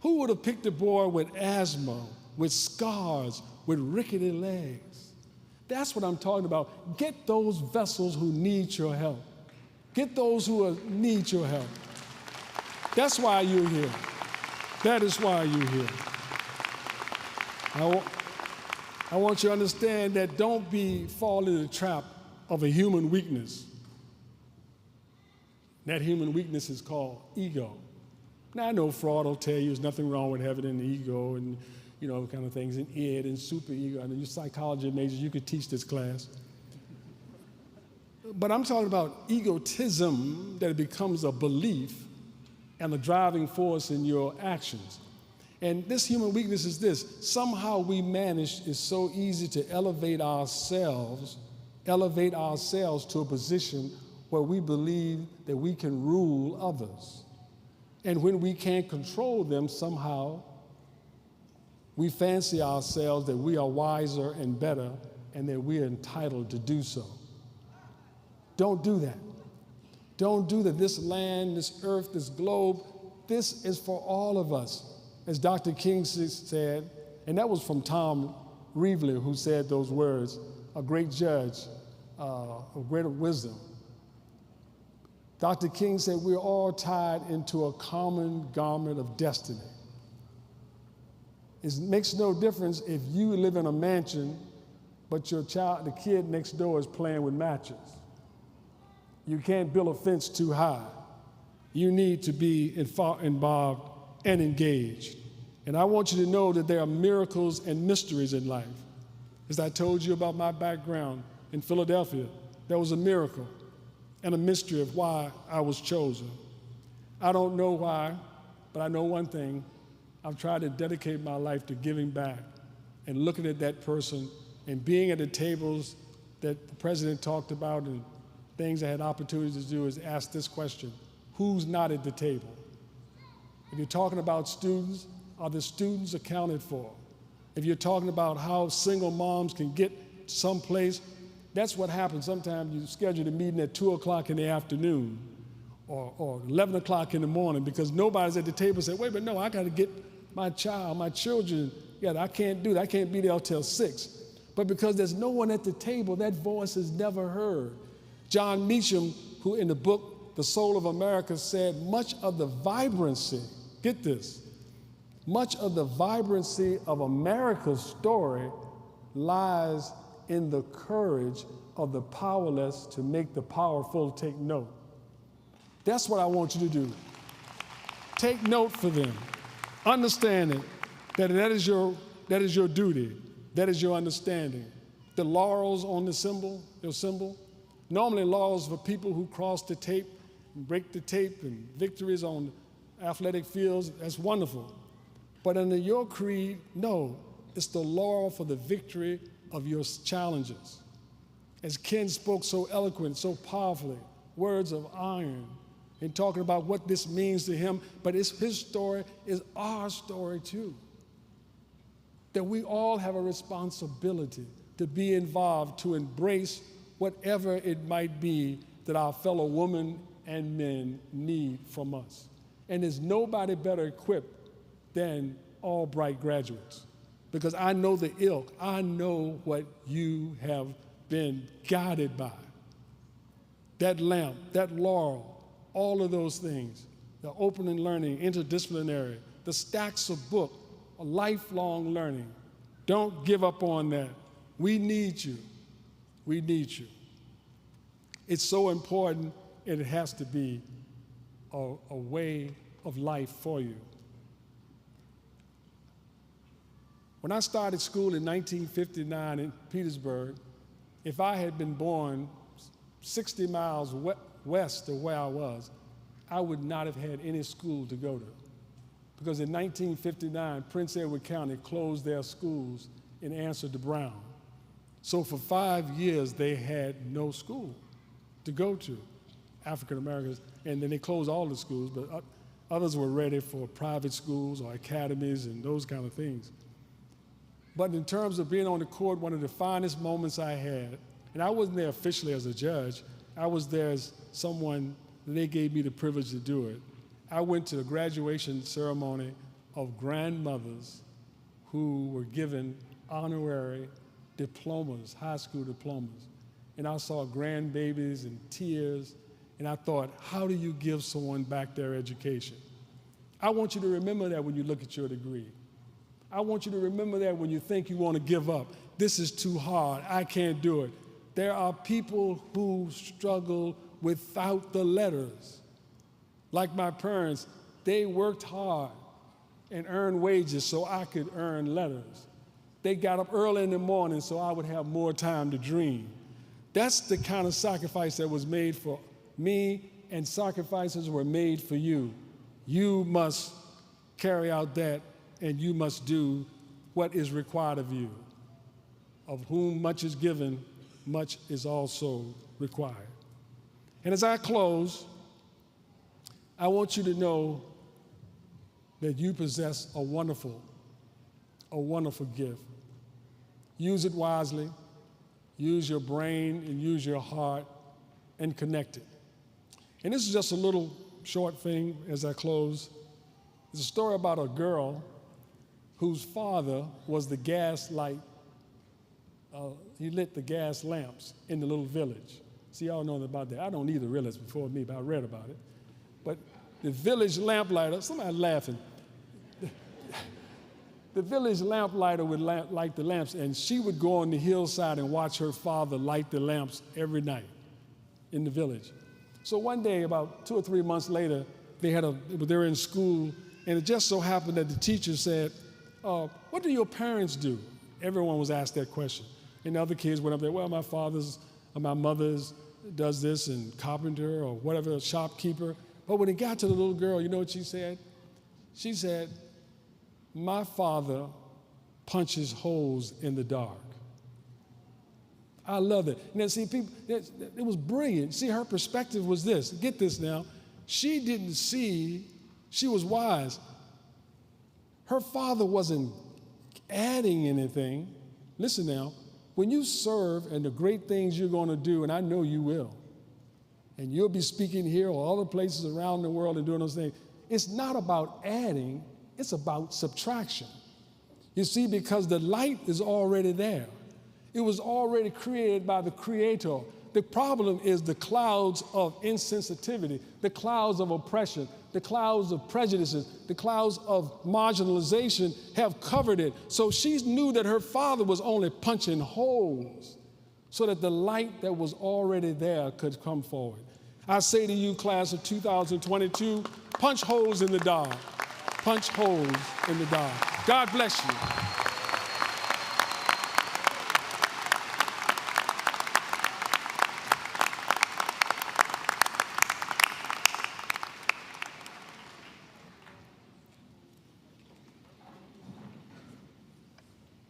[SPEAKER 10] Who would have picked a boy with asthma, with scars, with rickety legs? That's what I'm talking about. Get those vessels who need your help. Get those who need your help. That's why you're here. That is why you're here. I want you to understand that don't fall into the trap of a human weakness. That human weakness is called ego. Now, I know Freud will tell you there's nothing wrong with having an ego and, kind of things, and id and super ego. I know you psychology majors, you could teach this class. But I'm talking about egotism, that it becomes a belief and a driving force in your actions. And this human weakness is this. Somehow we manage, it's so easy to elevate ourselves to a position where we believe that we can rule others. And when we can't control them, somehow we fancy ourselves that we are wiser and better and that we are entitled to do so. Don't do that. Don't do that. This land, this earth, this globe, this is for all of us. As Dr. King said, and that was from Tom Reevely, who said those words, a great judge of greater wisdom. Dr. King said, we're all tied into a common garment of destiny. It makes no difference if you live in a mansion, but the kid next door is playing with matches. You can't build a fence too high. You need to be involved and engaged. And I want you to know that there are miracles and mysteries in life. As I told you about my background in Philadelphia, there was a miracle and a mystery of why I was chosen. I don't know why, but I know one thing. I've tried to dedicate my life to giving back and looking at that person and being at the tables that the president talked about and things I had opportunities to do is ask this question: who's not at the table? If you're talking about students, are the students accounted for? If you're talking about how single moms can get someplace, that's what happens. Sometimes you schedule a meeting at 2 o'clock in the afternoon or 11 o'clock in the morning because nobody's at the table and say, wait, but no, I got to get my children. Yeah, I can't do that. I can't be there till 6. But because there's no one at the table, that voice is never heard. John Meacham, who in the book, The Soul of America, said much of the vibrancy, get this, much of the vibrancy of America's story lies in the courage of the powerless to make the powerful take note. That's what I want you to do. Take note for them. Understand it, that is your duty. That is your understanding. The laurels on the symbol, your symbol, normally laurels for people who cross the tape, break the tape, and victories on athletic fields, that's wonderful. But under your creed, no, it's the laurel for the victory of your challenges. As Ken spoke so eloquent, so powerfully, words of iron, in talking about what this means to him, but it's his story is our story too. That we all have a responsibility to be involved, to embrace whatever it might be that our fellow women and men need from us. And there's nobody better equipped than Albright graduates, because I know the ilk. I know what you have been guided by. that lamp, that laurel, all of those things, the opening learning, interdisciplinary, the stacks of book, a lifelong learning. Don't give up on that. We need you. We need you. It's so important, and it has to be a way of life for you. When I started school in 1959 in Petersburg, if I had been born 60 miles west of where I was, I would not have had any school to go to. Because in 1959, Prince Edward County closed their schools in answer to Brown. So for 5 years, they had no school to go to, African Americans, and then they closed all the schools, but others were ready for private schools or academies and those kind of things. But in terms of being on the court, one of the finest moments I had, and I wasn't there officially as a judge, I was there as someone, and they gave me the privilege to do it. I went to the graduation ceremony of grandmothers who were given honorary diplomas, high school diplomas. And I saw grandbabies and tears, and I thought, how do you give someone back their education? I want you to remember that when you look at your degree. I want you to remember that when you think you want to give up. This is too hard. I can't do it. There are people who struggle without the letters. Like my parents, they worked hard and earned wages so I could earn letters. They got up early in the morning so I would have more time to dream. That's the kind of sacrifice that was made for me, and sacrifices were made for you. You must carry out that, and you must do what is required of you. Of whom much is given, much is also required. And as I close, I want you to know that you possess a wonderful gift. Use it wisely. Use your brain and use your heart and connect it. And this is just a little short thing as I close. It's a story about a girl whose father was the gas light. He lit the gas lamps in the little village. See, y'all know about that. I don't either realize before me, but I read about it. But the village lamplighter, somebody laughing. The village lamplighter would light the lamps, and she would go on the hillside and watch her father light the lamps every night in the village. So one day, about 2 or 3 months later, they were in school, and it just so happened that the teacher said, what do your parents do? Everyone was asked that question. And the other kids went up there, well, my father's or my mother's does this, and carpenter or whatever, shopkeeper. But when it got to the little girl, you know what she said? She said, my father punches holes in the dark. I love it. Now, see, people, it was brilliant. See, her perspective was this. Get this now. She didn't see, she was wise. Her father wasn't adding anything. Listen now, when you serve and the great things you're going to do, and I know you will, and you'll be speaking here or other places around the world and doing those things, it's not about adding, it's about subtraction. You see, because the light is already there. It was already created by the Creator. The problem is the clouds of insensitivity, the clouds of oppression, the clouds of prejudices, the clouds of marginalization have covered it. So she knew that her father was only punching holes so that the light that was already there could come forward. I say to you, class of 2022, punch holes in the dark. Punch holes in the dark. God bless you.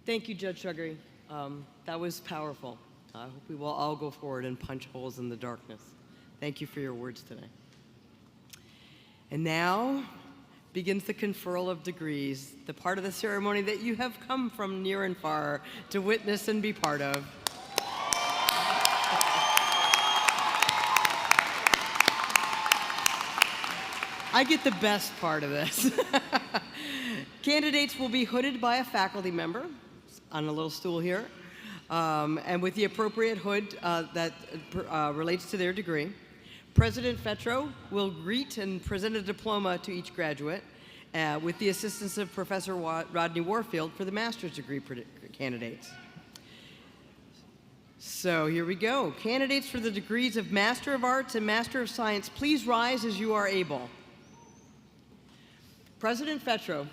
[SPEAKER 11] Thank you, Judge Gregory. That was powerful. I hope we will all go forward and punch holes in the darkness. Thank you for your words today. And now begins the conferral of degrees, the part of the ceremony that you have come from near and far to witness and be part of. I get the best part of this. Candidates will be hooded by a faculty member on a little stool here, and with the appropriate hood that relates to their degree. President Fetro will greet and present a diploma to each graduate with the assistance of Professor Rodney Warfield for the master's degree candidates. So here we go. Candidates for the degrees of Master of Arts and Master of Science, please rise as you are able. President Fetro,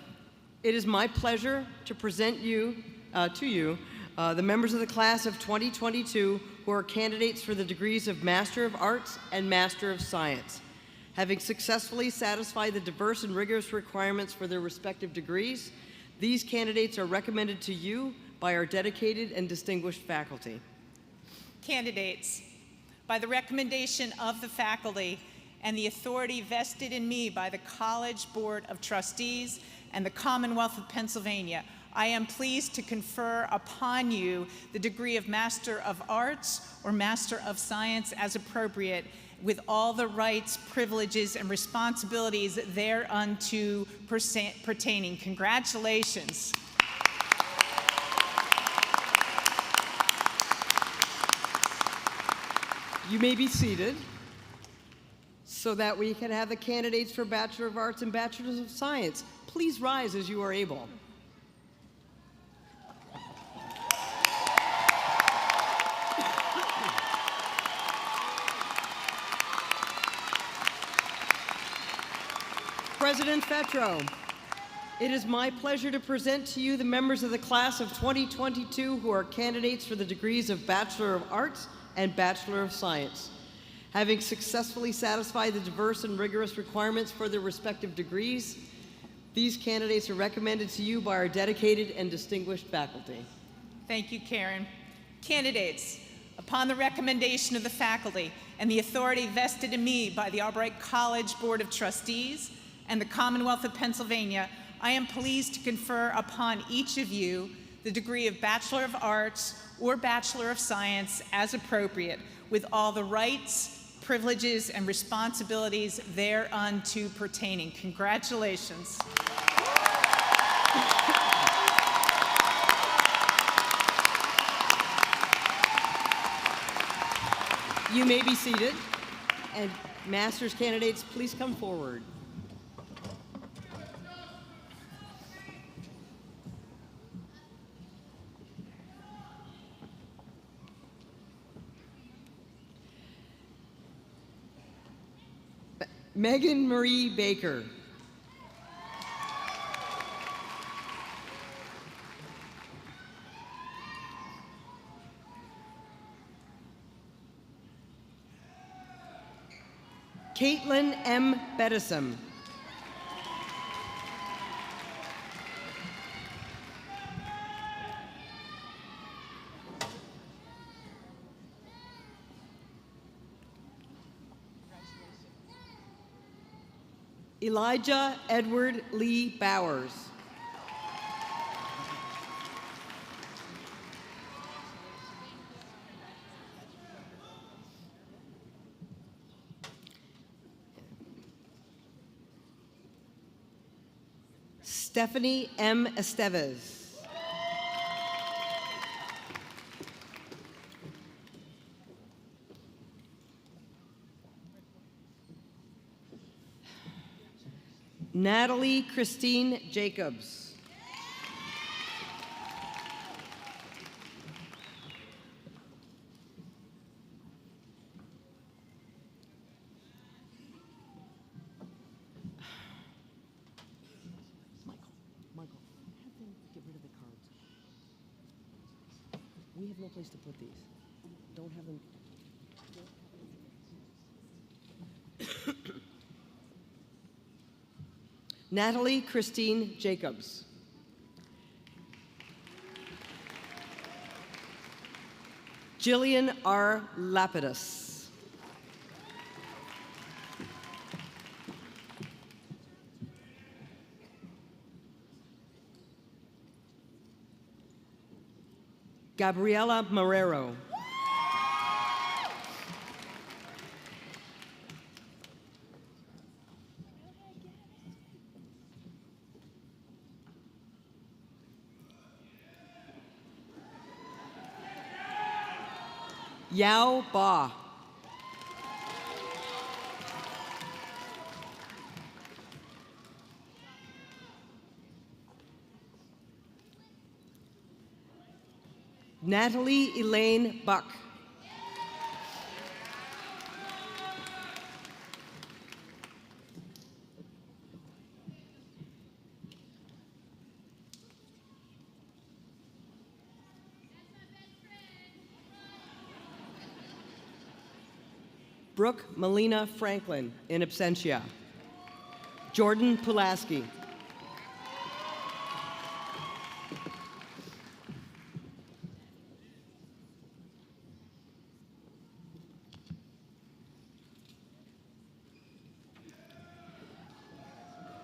[SPEAKER 11] it is my pleasure to present to you the members of the class of 2022 who are candidates for the degrees of Master of Arts and Master of Science. Having successfully satisfied the diverse and rigorous requirements for their respective degrees, these candidates are recommended to you by our dedicated and distinguished faculty.
[SPEAKER 7] Candidates, by the recommendation of the faculty and the authority vested in me by the College Board of Trustees and the Commonwealth of Pennsylvania, I am pleased to confer upon you the degree of Master of Arts or Master of Science as appropriate, with all the rights, privileges, and responsibilities thereunto pertaining. Congratulations.
[SPEAKER 11] You may be seated so that we can have the candidates for Bachelor of Arts and Bachelors of Science. Please rise as you are able. President Fetro, it is my pleasure to present to you the members of the class of 2022 who are candidates for the degrees of Bachelor of Arts and Bachelor of Science. Having successfully satisfied the diverse and rigorous requirements for their respective degrees, these candidates are recommended to you by our dedicated and distinguished faculty.
[SPEAKER 7] Thank you, Karen. Candidates, upon the recommendation of the faculty and the authority vested in me by the Albright College Board of Trustees and the Commonwealth of Pennsylvania, I am pleased to confer upon each of you the degree of Bachelor of Arts or Bachelor of Science as appropriate, with all the rights, privileges, and responsibilities thereunto pertaining. Congratulations.
[SPEAKER 11] You may be seated, and master's candidates, please come forward. Megan Marie Baker. Caitlin M. Bedison. Elijah Edward Lee Bowers. Stephanie M. Estevez. Natalie Christine Jacobs. Michael, have them get rid of the cards. We have no place to put these. Don't have them. Natalie Christine Jacobs. Jillian R. Lapidus. Gabriela Marrero. Yao Ba. Natalie Elaine Buck. Brooke Melina Franklin, in absentia. Jordan Pulaski.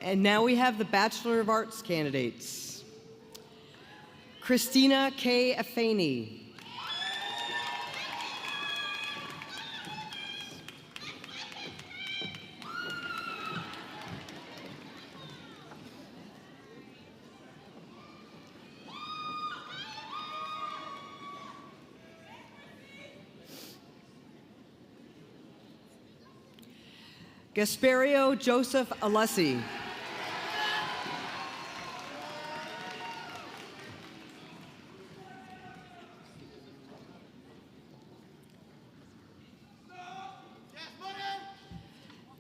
[SPEAKER 11] And now we have the Bachelor of Arts candidates. Christina K. Afeni. Gasperio Joseph Alessi.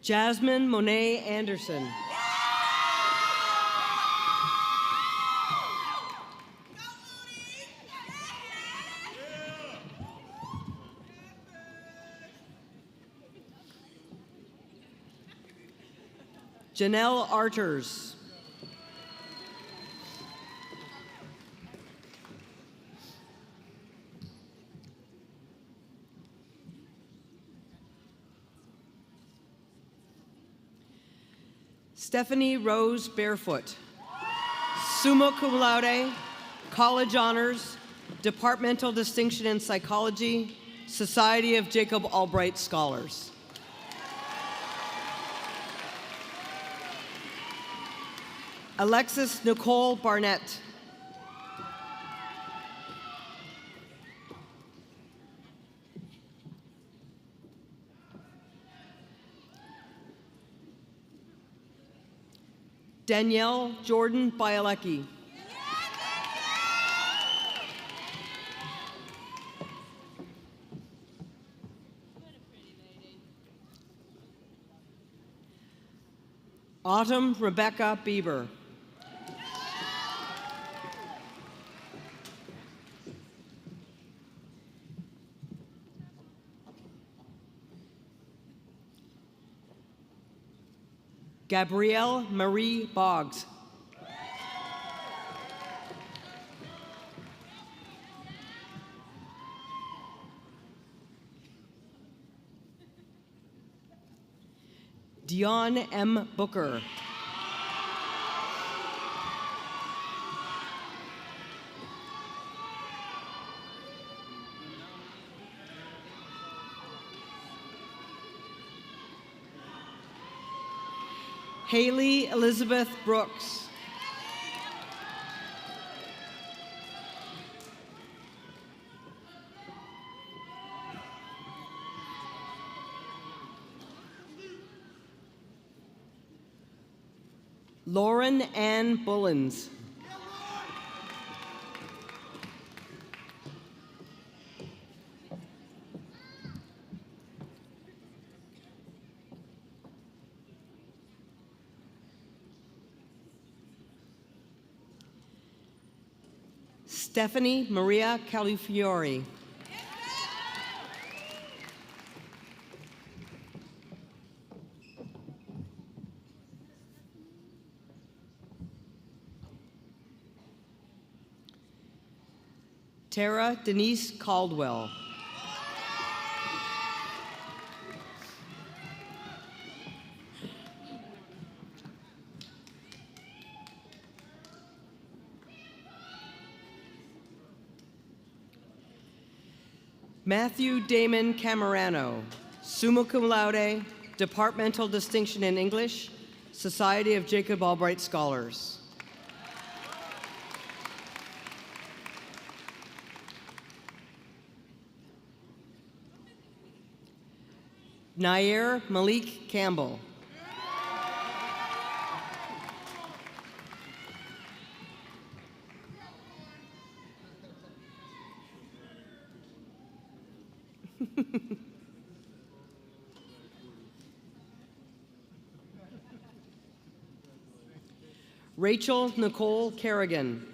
[SPEAKER 11] Jasmine Monet Anderson. Janelle Arters. Stephanie Rose Barefoot. Summa cum laude, college honors, departmental distinction in psychology, Society of Jacob Albright Scholars. Alexis Nicole Barnett. Danielle Jordan Bielecki. Autumn Rebecca Bieber. Gabrielle Marie Boggs. Dion M. Booker. Haley Elizabeth Brooks. Lauren Ann Bullens. Stephanie Maria Califiore. Tara Denise Caldwell. Matthew Damon Camerano, summa cum laude, departmental distinction in English, Society of Jacob Albright Scholars. Nair Malik Campbell. Rachel Nicole Kerrigan.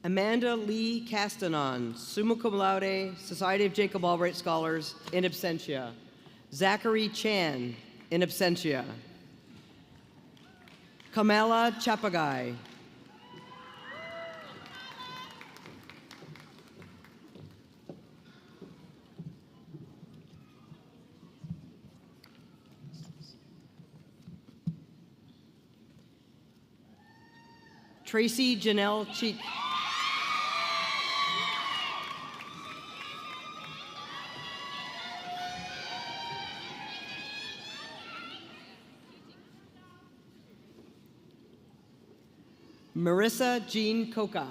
[SPEAKER 11] Amanda Lee Castanon, summa cum laude, Society of Jacob Albright Scholars, in absentia. Zachary Chan, in absentia. Kamala Chapagai. Tracy Janelle Cheek. Marissa Jean Coca.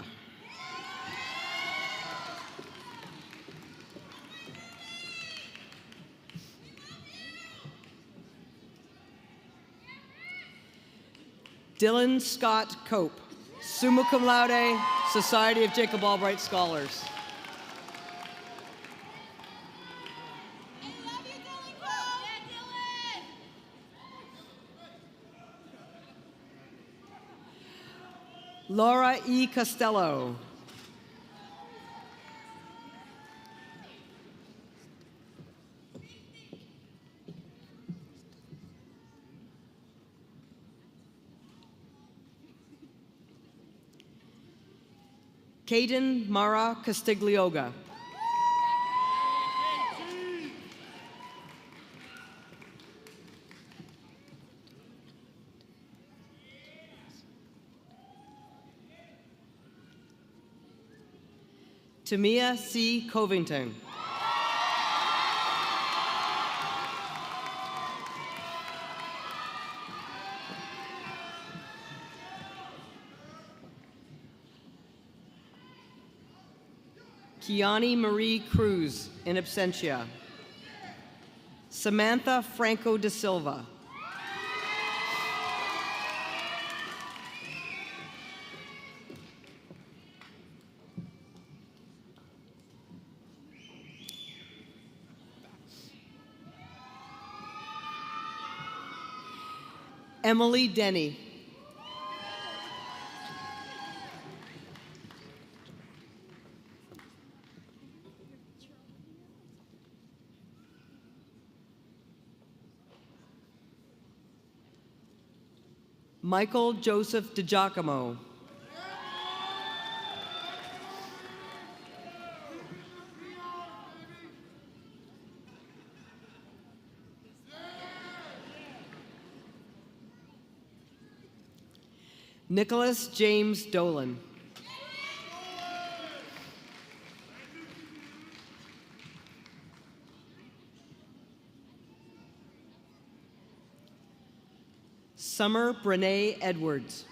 [SPEAKER 11] Dylan Scott Cope, summa cum laude, Society of Jacob Albright Scholars. Laura E. Costello. Caden Mara Castiglioga. Tamia C. Covington. Kiani Marie Cruz, in absentia. Samantha Franco da Silva. Emily Denny. Michael Joseph DiGiacomo. Nicholas James Dolan. Summer Brene Edwards.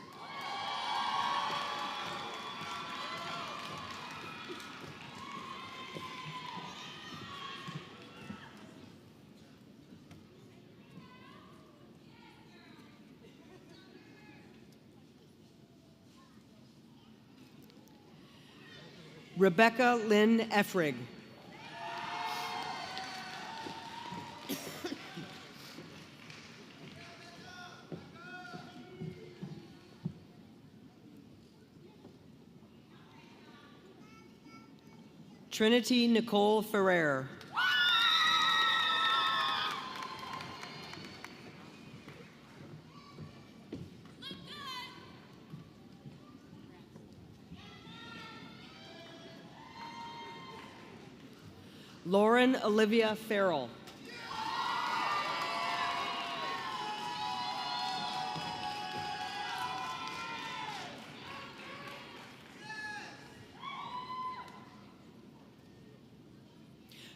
[SPEAKER 11] Rebecca Lynn Effrig. Trinity Nicole Ferrer. Lauren Olivia Farrell.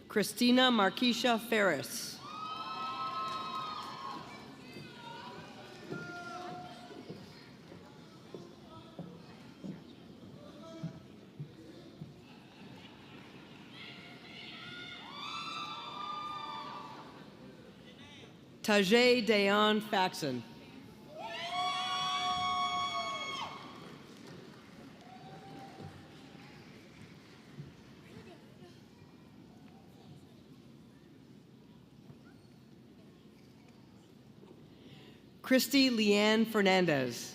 [SPEAKER 11] Christina Marquisha Ferris. Tajay Dayon Faxon. Christy Leanne Fernandez.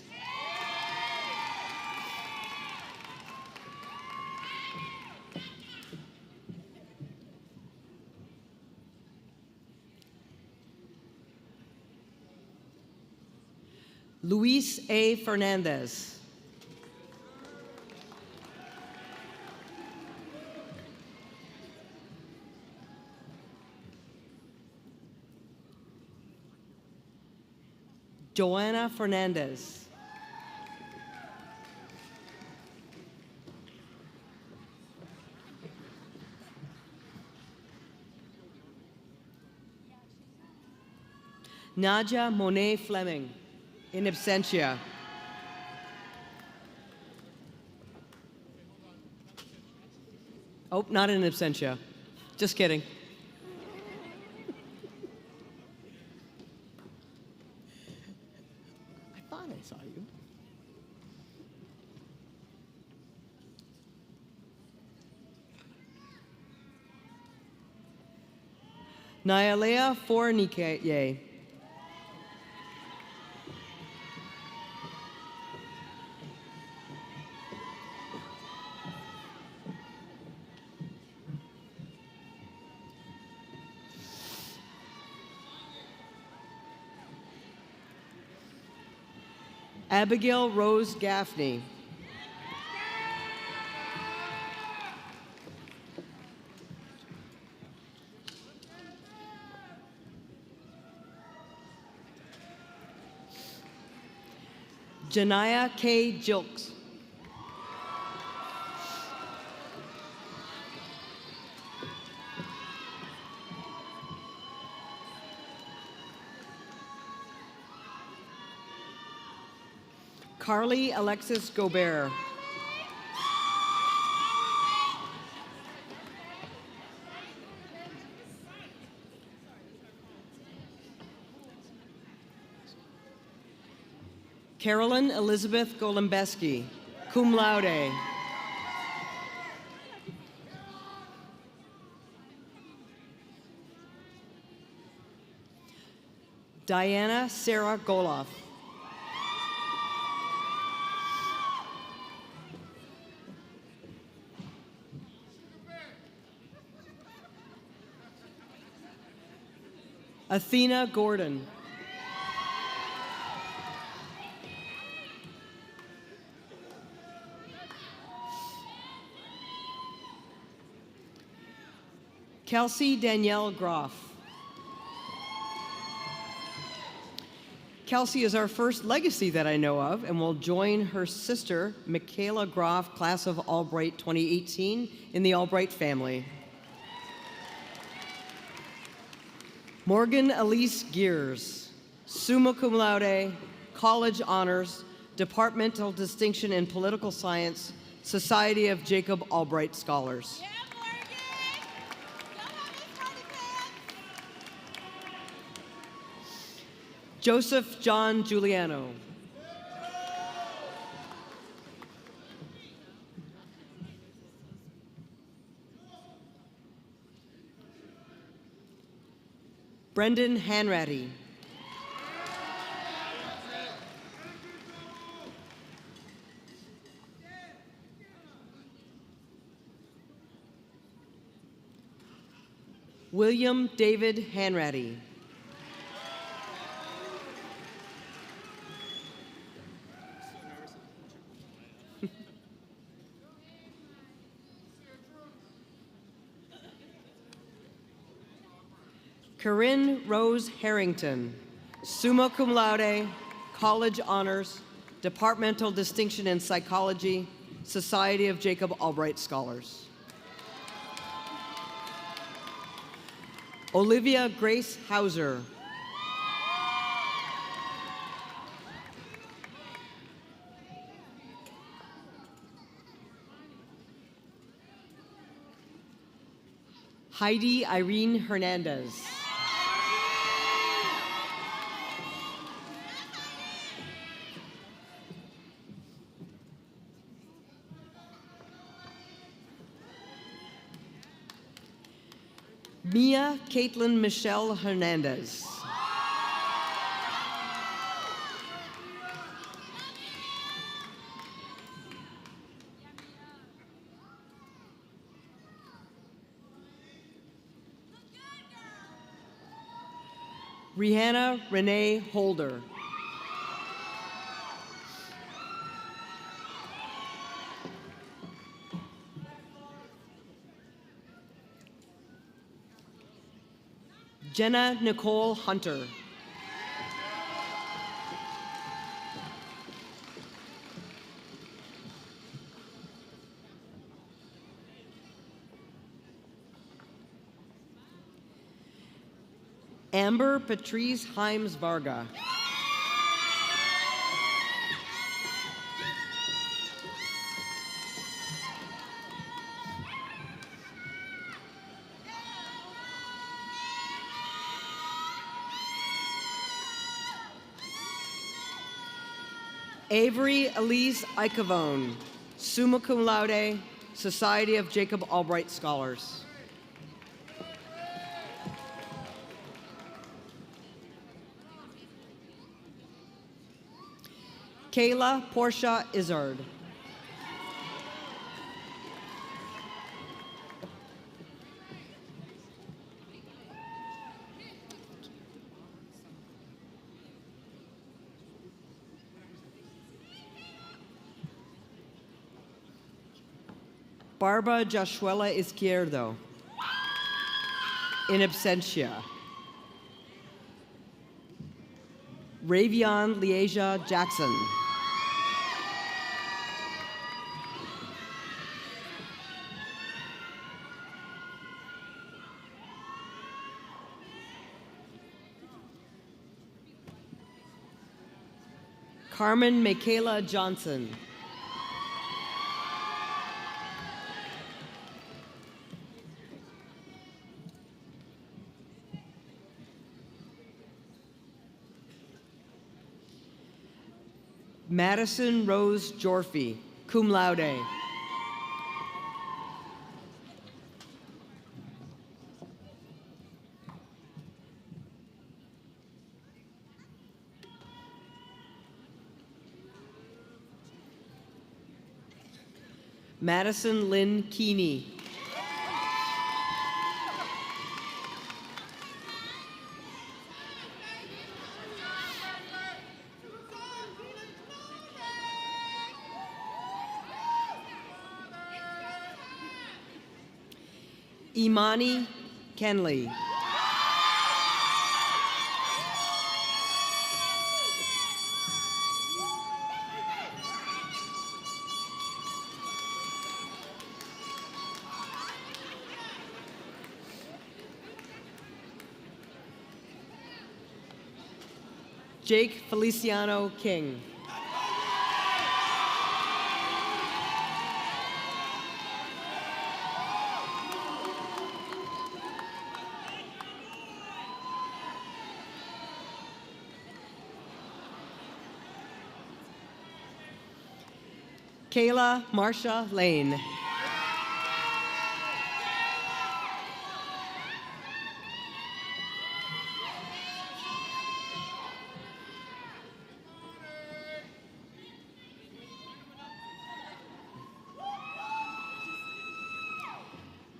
[SPEAKER 11] Luis A. Fernandez. Joanna Fernandez. Nadia Monet Fleming, in absentia. Oh, not in absentia. Just kidding. I thought I saw you. Nyalea Fournier. Abigail Rose Gaffney. Janaya K. Jilks. Carly Alexis Gobert. Carolyn Elizabeth Golembeski, cum laude. Diana Sarah Goloff. Athena Gordon. Kelsey Danielle Groff. Kelsey is our first legacy that I know of and will join her sister, Michaela Groff, class of Albright 2018, in the Albright family. Morgan Elise Gears, summa cum laude, college honors, departmental distinction in political science, Society of Jacob Albright Scholars. Joseph John Giuliano. Brendan Hanratty. William David Hanratty. Corinne Rose Harrington, summa cum laude, college honors, departmental distinction in psychology, Society of Jacob Albright Scholars. Olivia Grace Hauser. Heidi Irene Hernandez. Mia Caitlin Michelle Hernandez. Rihanna Renee Holder. Jenna Nicole Hunter. Amber Patrice Himes Varga. Avery Elise Icavone, summa cum laude, Society of Jacob Albright Scholars. Kayla Portia Izzard. Barbara Joshuela Izquierdo. In absentia. Ravion Liasia Jackson. Carmen Michaela Johnson. Madison Rose Jorfy, cum laude. Madison Lynn Keeney. Imani Kenley. Jake Feliciano King. Kayla Marsha Lane.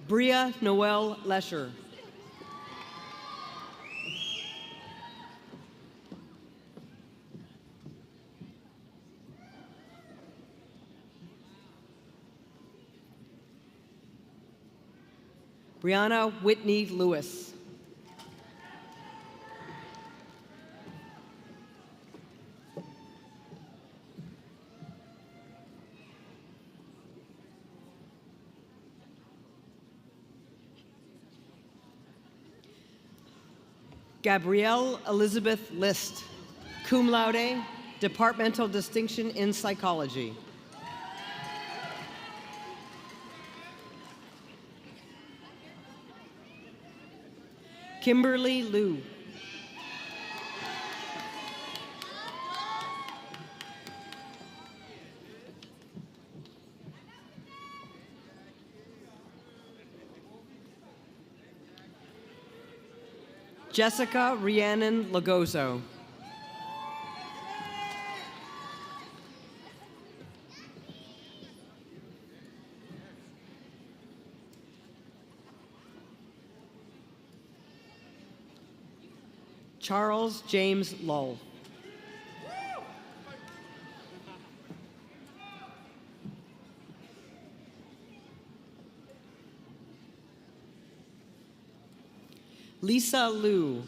[SPEAKER 11] Bria Noel Lesher. Brianna Whitney Lewis. Gabrielle Elizabeth List, cum laude, departmental distinction in psychology. Kimberly Liu. Jessica Rhiannon Lagozo. Charles James Lull. Lisa Liu,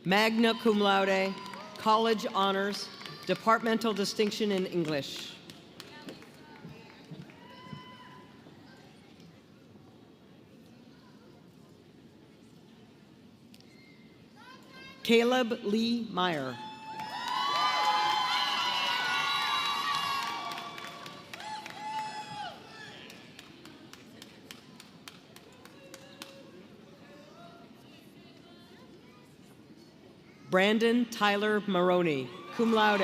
[SPEAKER 11] magna cum laude, college honors, departmental distinction in English. Caleb Lee Meyer. Brandon Tyler Maroney, cum laude.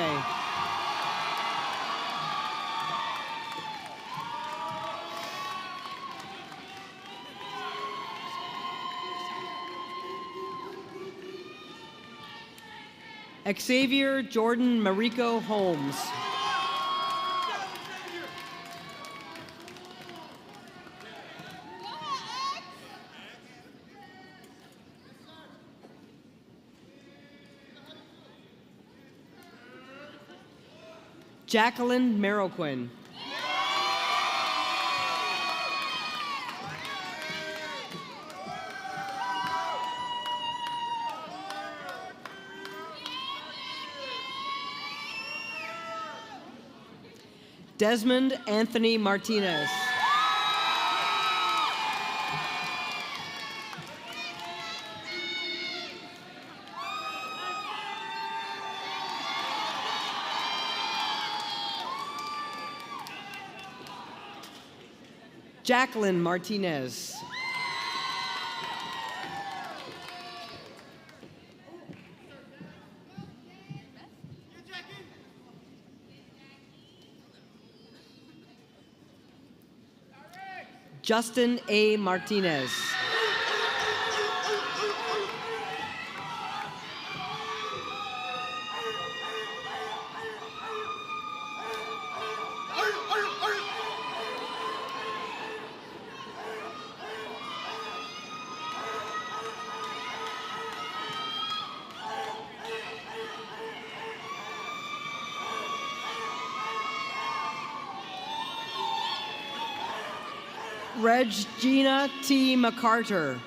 [SPEAKER 11] Xavier Jordan Mariko Holmes. Jacqueline Merroquin. Desmond Anthony Martinez. Jacqueline Martinez. Justin A. Martinez. Regina T. McCarter.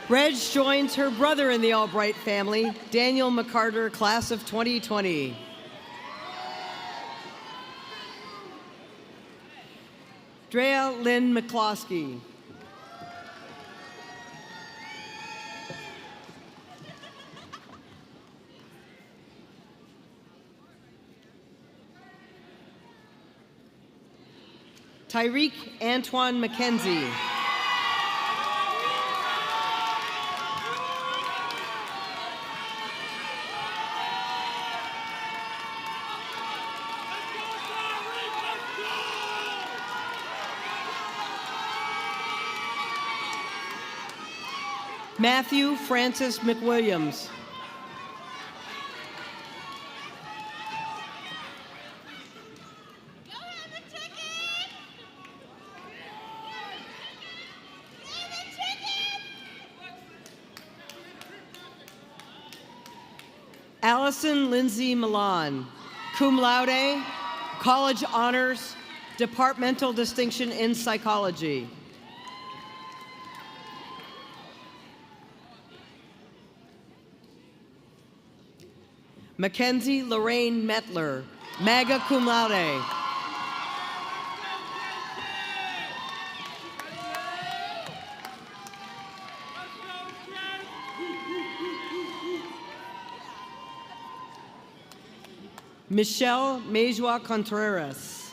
[SPEAKER 11] Reg joins her brother in the Albright family, Daniel McCarter, class of 2020. Drea Lynn McCloskey. Tyreek Antoine McKenzie. Matthew Francis McWilliams. Allison Lindsay Milan, cum laude, college honors, departmental distinction in psychology. Mackenzie Lorraine Metler, magna cum laude. Michelle Mejua Contreras.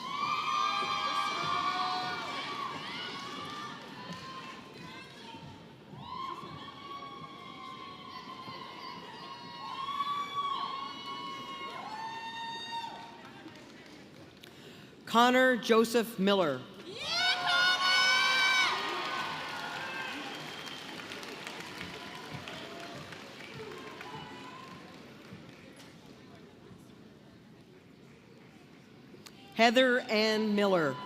[SPEAKER 11] Connor Joseph Miller. Heather Ann Miller.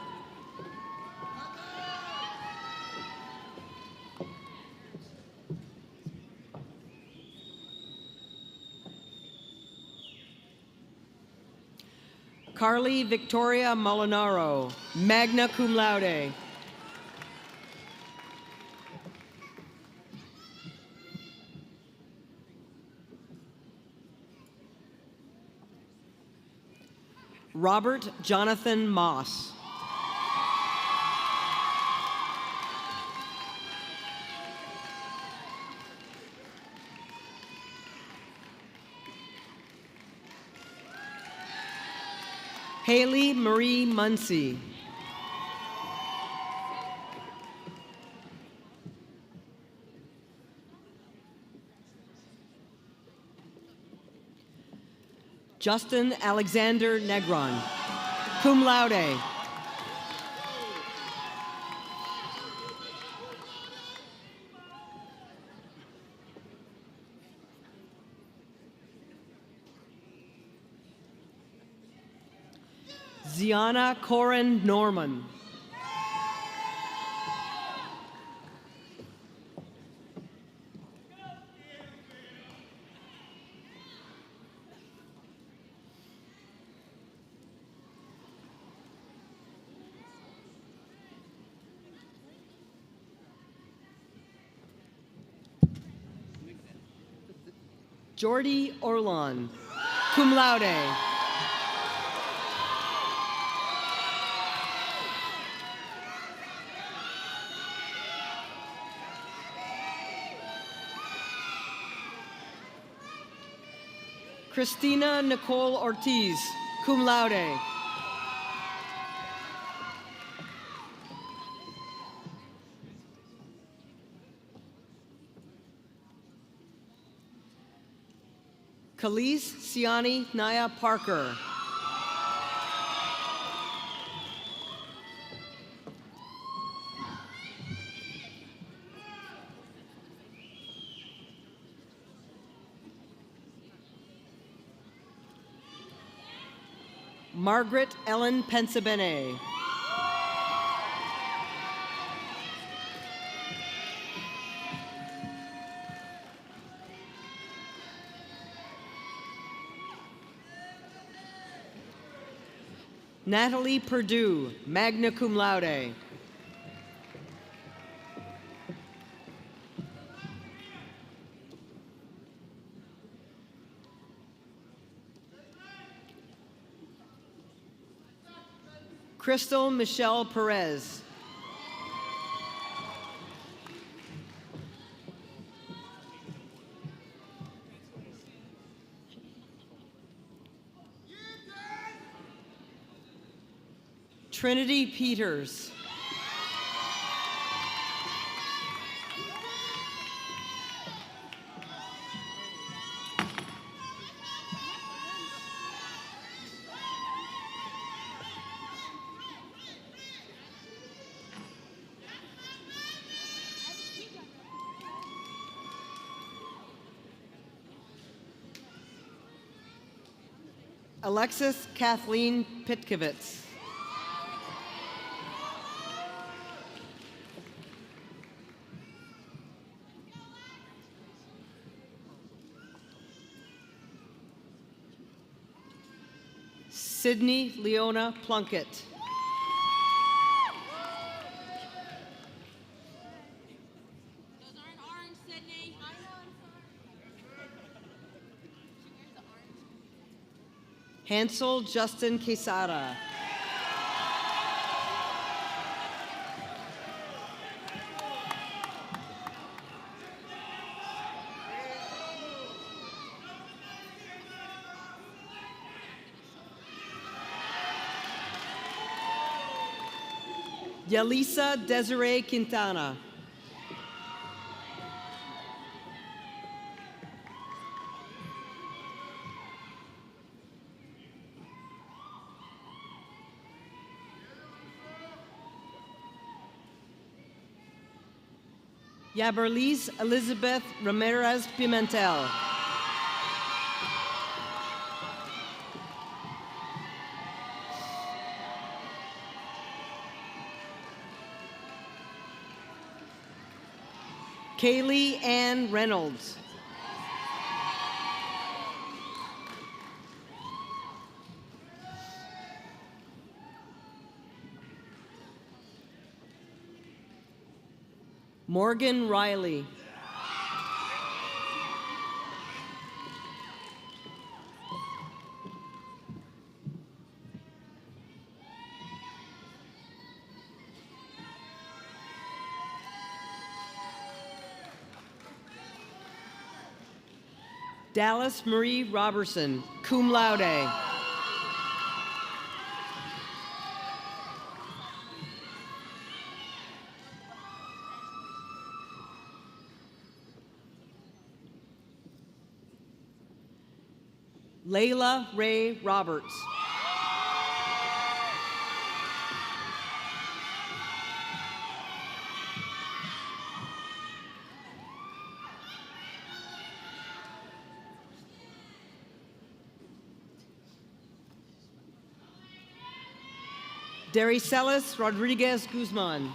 [SPEAKER 11] Carly Victoria Molinaro, magna cum laude. Robert Jonathan Moss. Haley Marie Muncy. Justin Alexander Negron, cum laude. Ziana Corin Norman. Jordi Orlon, cum laude. Christina Nicole Ortiz, cum laude. Khalees Siani Naya Parker. Margaret Ellen Pensabene. Natalie Perdue, magna cum laude. Crystal Michelle Perez. Trinity Peters. Alexis Kathleen Pitkovitz. Sydney Leona Plunkett.
[SPEAKER 2] Those aren't orange, Sydney. I know, I'm sorry.
[SPEAKER 11] Hansel Justin Quesada. Yalisa Desiree Quintana. Yaberlis Elizabeth Ramirez Pimentel. Kaylee Ann Reynolds. Morgan Riley. Dallas Marie Robertson, cum laude. Layla Ray Roberts. Daricelis Rodriguez Guzman.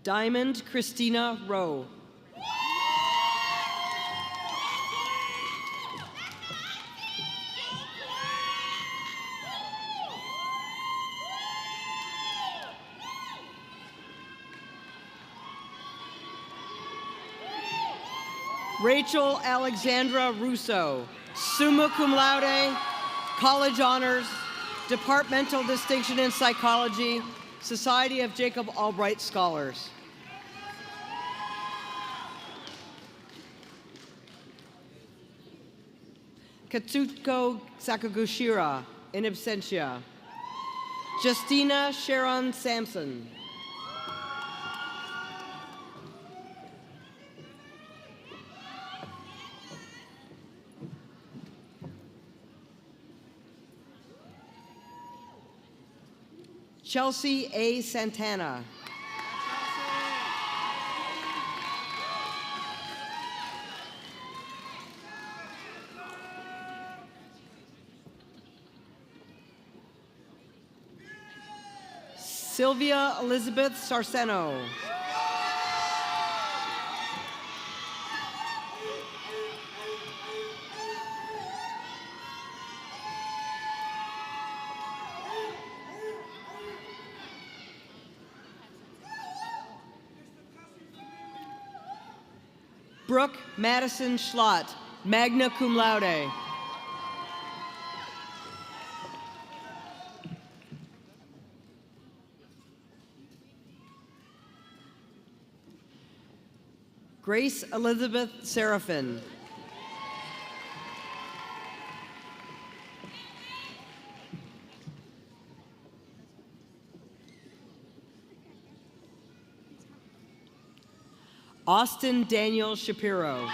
[SPEAKER 11] Diamond Christina Rowe. Rachel Alexandra Russo, summa cum laude, college honors, departmental distinction in psychology, Society of Jacob Albright Scholars. Katsuko Sakagushira, in absentia. Justina Sharon Sampson. Chelsea A. Santana. Sylvia Elizabeth Sarceno. Brooke Madison Schlott, magna cum laude. Grace Elizabeth Seraphin. Austin Daniel Shapiro.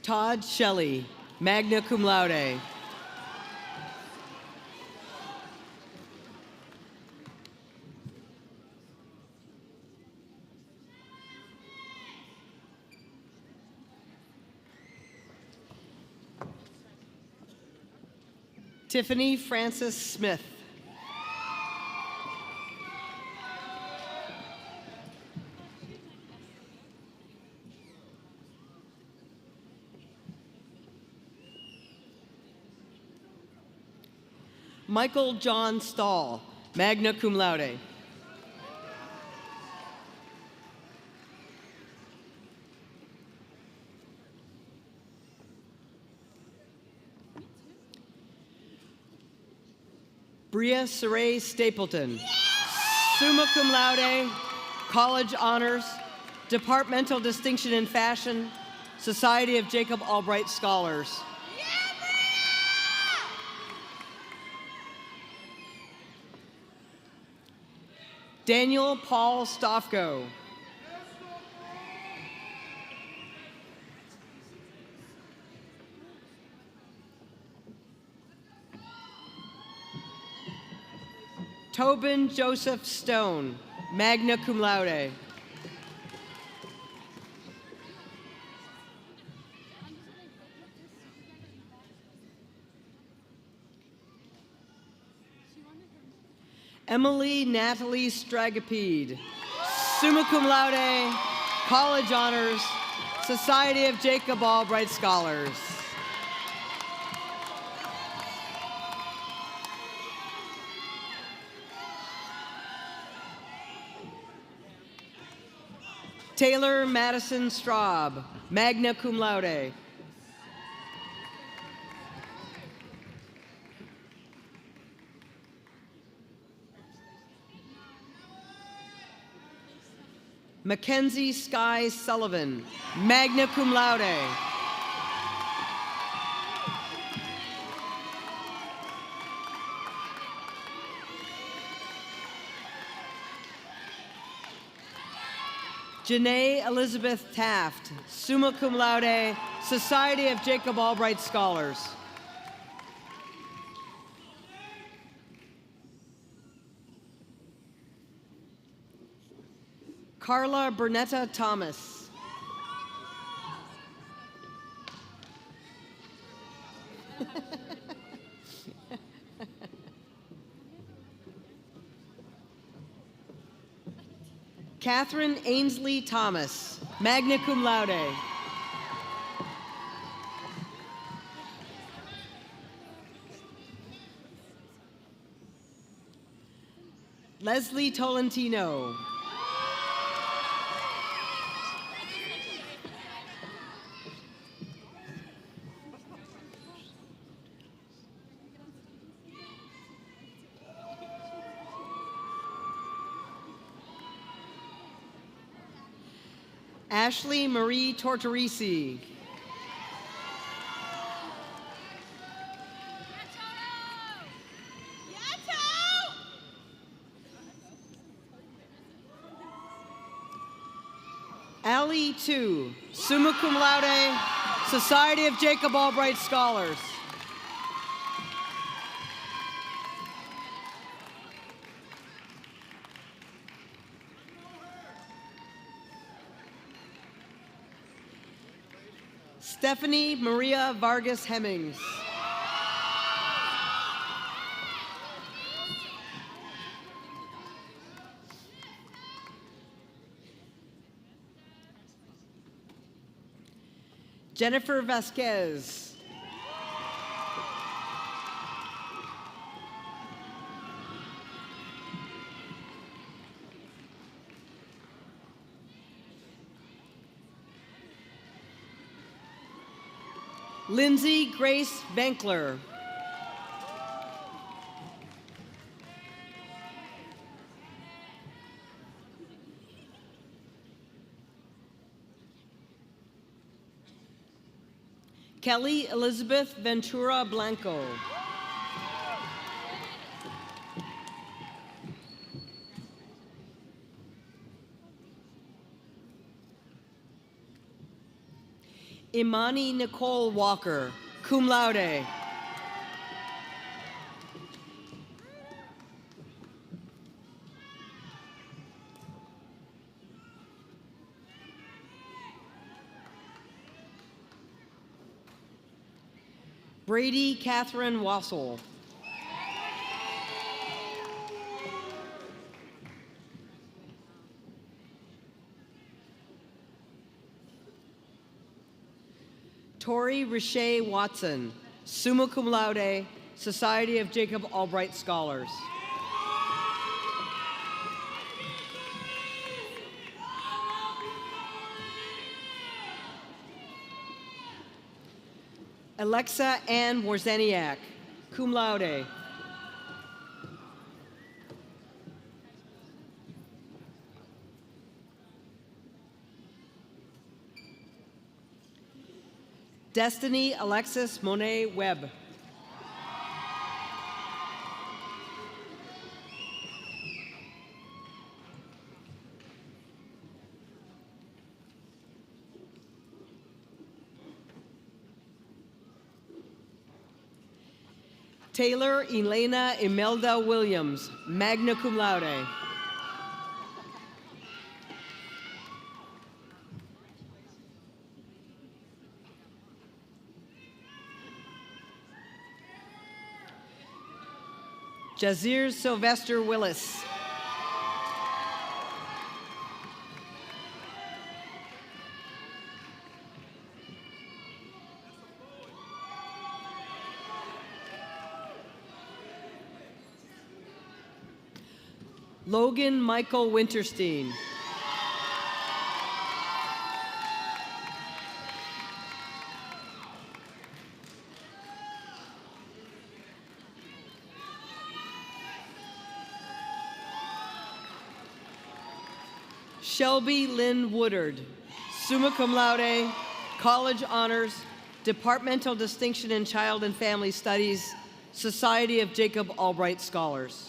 [SPEAKER 11] Todd Shelley, magna cum laude. Tiffany Frances Smith. Michael John Stahl, magna cum laude. Bria Saray Stapleton, summa cum laude, college honors, departmental distinction in fashion, Society of Jacob Albright Scholars. Daniel Paul Stofko. Tobin Joseph Stone, magna cum laude. Emily Natalie Stragopede, summa cum laude, college honors, Society of Jacob Albright Scholars. Taylor Madison Straub, magna cum laude. Mackenzie Sky Sullivan, magna cum laude. Janae Elizabeth Taft, summa cum laude, Society of Jacob Albright Scholars. Carla Bernetta Thomas. Catherine Ainsley Thomas, magna cum laude. Leslie Tolentino. Ashley Marie Tortorisi. Allie Tu, summa cum laude, Society of Jacob Albright Scholars. Stephanie Maria Vargas Hemmings. Jennifer Vasquez. Lindsay Grace Benkler. Kelly Elizabeth Ventura Blanco. Imani Nicole Walker, cum laude. Brady Catherine Wassel. Tori Riche Watson, summa cum laude, Society of Jacob Albright Scholars. Alexa Ann Warzeniak, cum laude. Destiny Alexis Monet Webb. Taylor Elena Imelda Williams, magna cum laude. Jazir Sylvester Willis. Logan Michael Winterstein. Shelby Lynn Woodard, summa cum laude, college honors, departmental distinction in child and family studies, Society of Jacob Albright Scholars.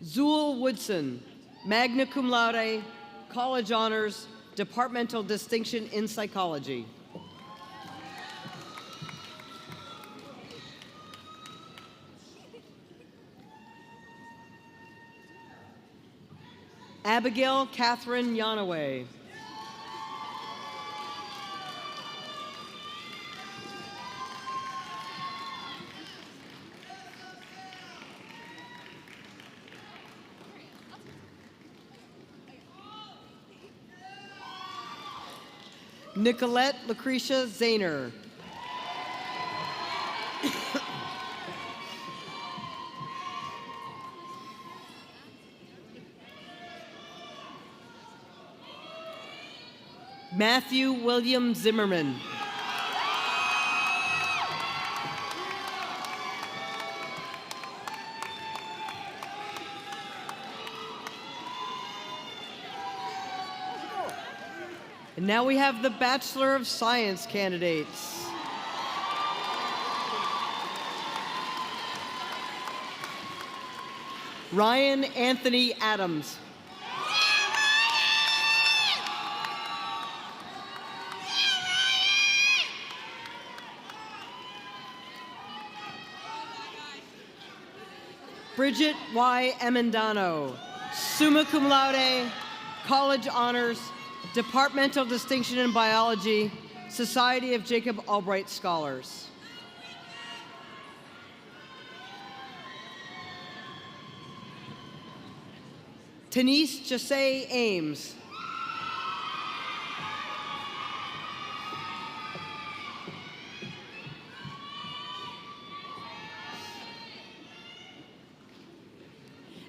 [SPEAKER 11] Zool Woodson, magna cum laude, college honors, departmental distinction in psychology. Abigail Catherine Yanaway. Nicolette Lucretia Zahner. Matthew William Zimmerman. And now we have the Bachelor of Science candidates. Ryan Anthony Adams. Bridget Y. Emendano, summa cum laude, college honors, departmental distinction in biology, Society of Jacob Albright Scholars. Denise Jose Ames.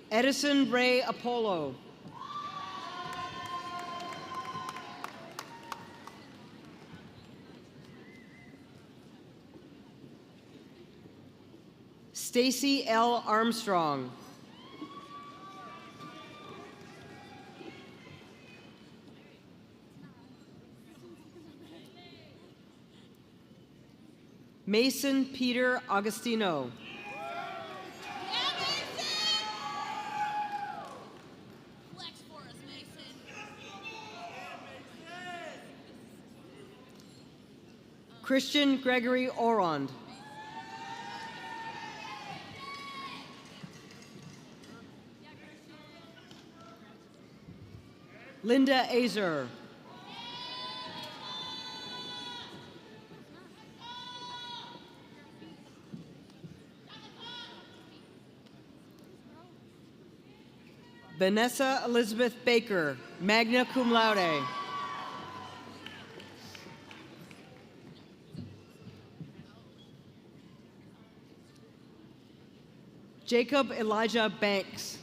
[SPEAKER 11] Edison Ray Apollo. Stacy L. Armstrong. Mason Peter Augustino. Christian Gregory Orond. Linda Azer. Vanessa Elizabeth Baker, magna cum laude. Jacob Elijah Banks.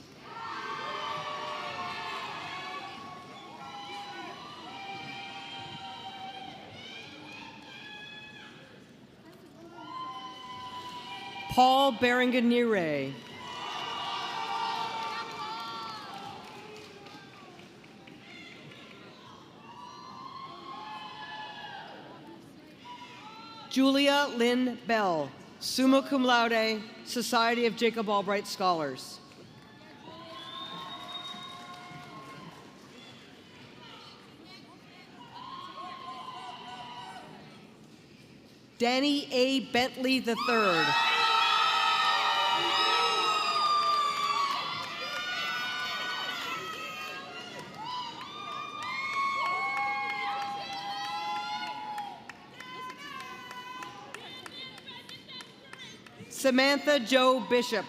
[SPEAKER 11] Paul Berenganire. Julia Lynn Bell, summa cum laude, Society of Jacob Albright Scholars. Danny A. Bentley III. Samantha Jo Bishop.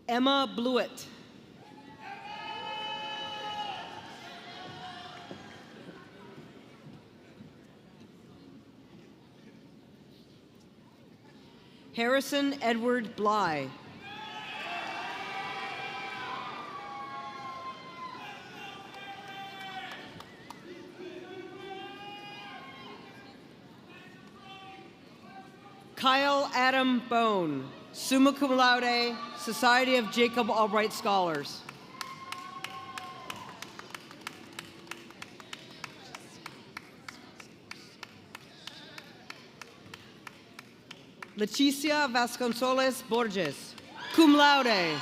[SPEAKER 11] Emma Blewett. Harrison Edward Bly. Kyle Adam Bone, summa cum laude, Society of Jacob Albright Scholars. Leticia Vasconcelos Borges, cum laude.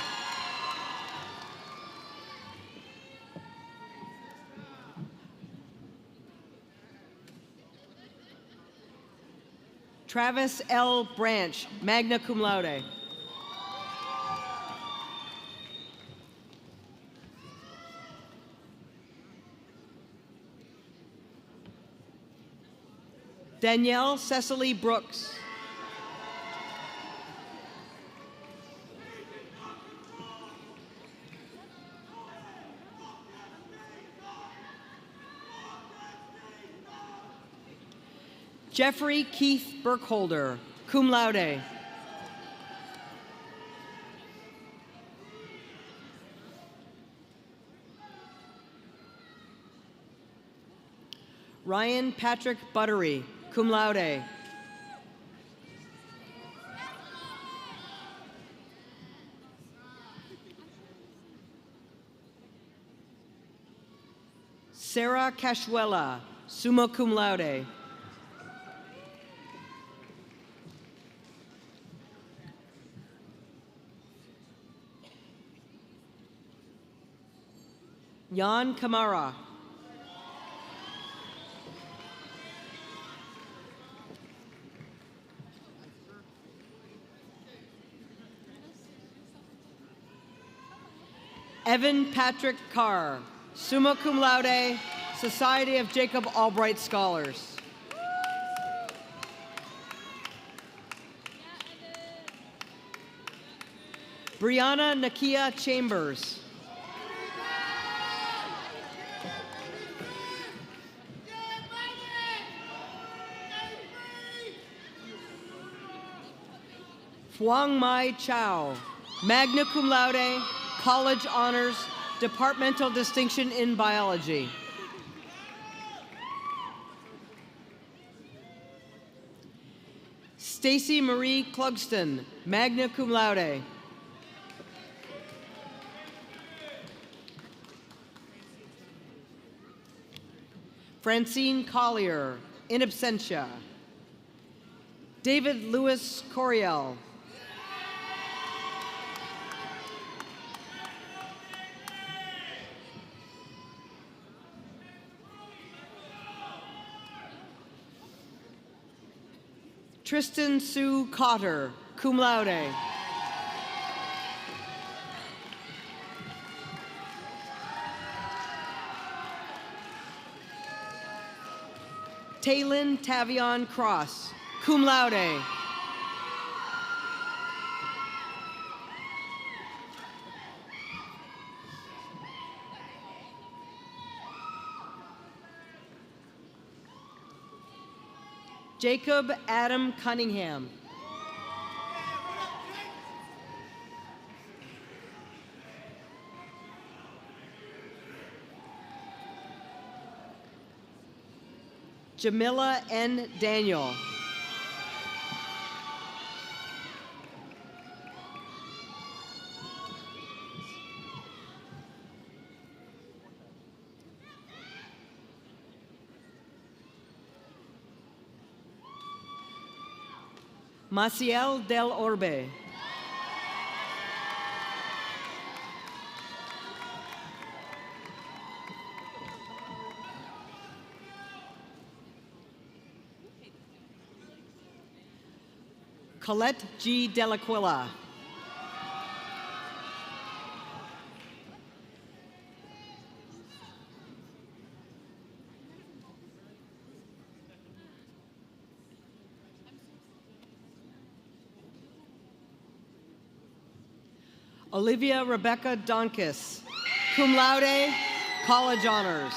[SPEAKER 11] Travis L. Branch, magna cum laude. Danielle Cecily Brooks. Jeffrey Keith Burkholder, cum laude. Ryan Patrick Buttery, cum laude. Sarah Cashwella, summa cum laude. Jan Kamara. Evan Patrick Carr, summa cum laude, Society of Jacob Albright Scholars. Brianna Nakia Chambers. Huang Mai Chow, magna cum laude, college honors, departmental distinction in biology. Stacy Marie Clugston, magna cum laude. Francine Collier, in absentia. David Lewis Coriel. Tristan Sue Cotter, cum laude. Taylin Tavion Cross, cum laude. Jacob Adam Cunningham. Jamila N. Daniel. Maciel del Orbe. Colette G. Delaquila. Olivia Rebecca Donkis, cum laude, college honors.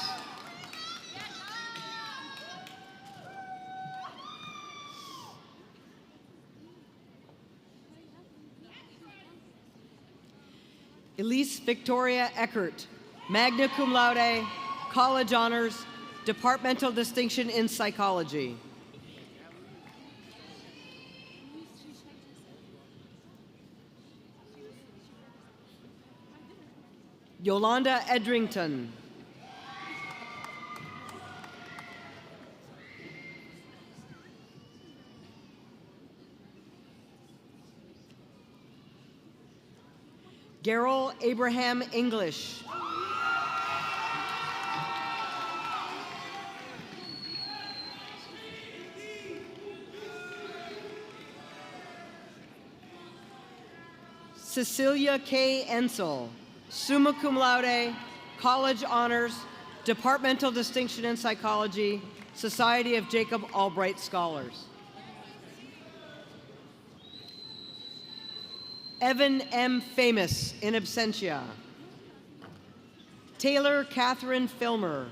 [SPEAKER 11] Elise Victoria Eckert, magna cum laude, college honors, departmental distinction in psychology. Yolanda Edrington. Gerald Abraham English. Cecilia K. Ensel, summa cum laude, college honors, departmental distinction in psychology, Society of Jacob Albright Scholars. Evan M. Famous, in absentia. Taylor Catherine Filmer.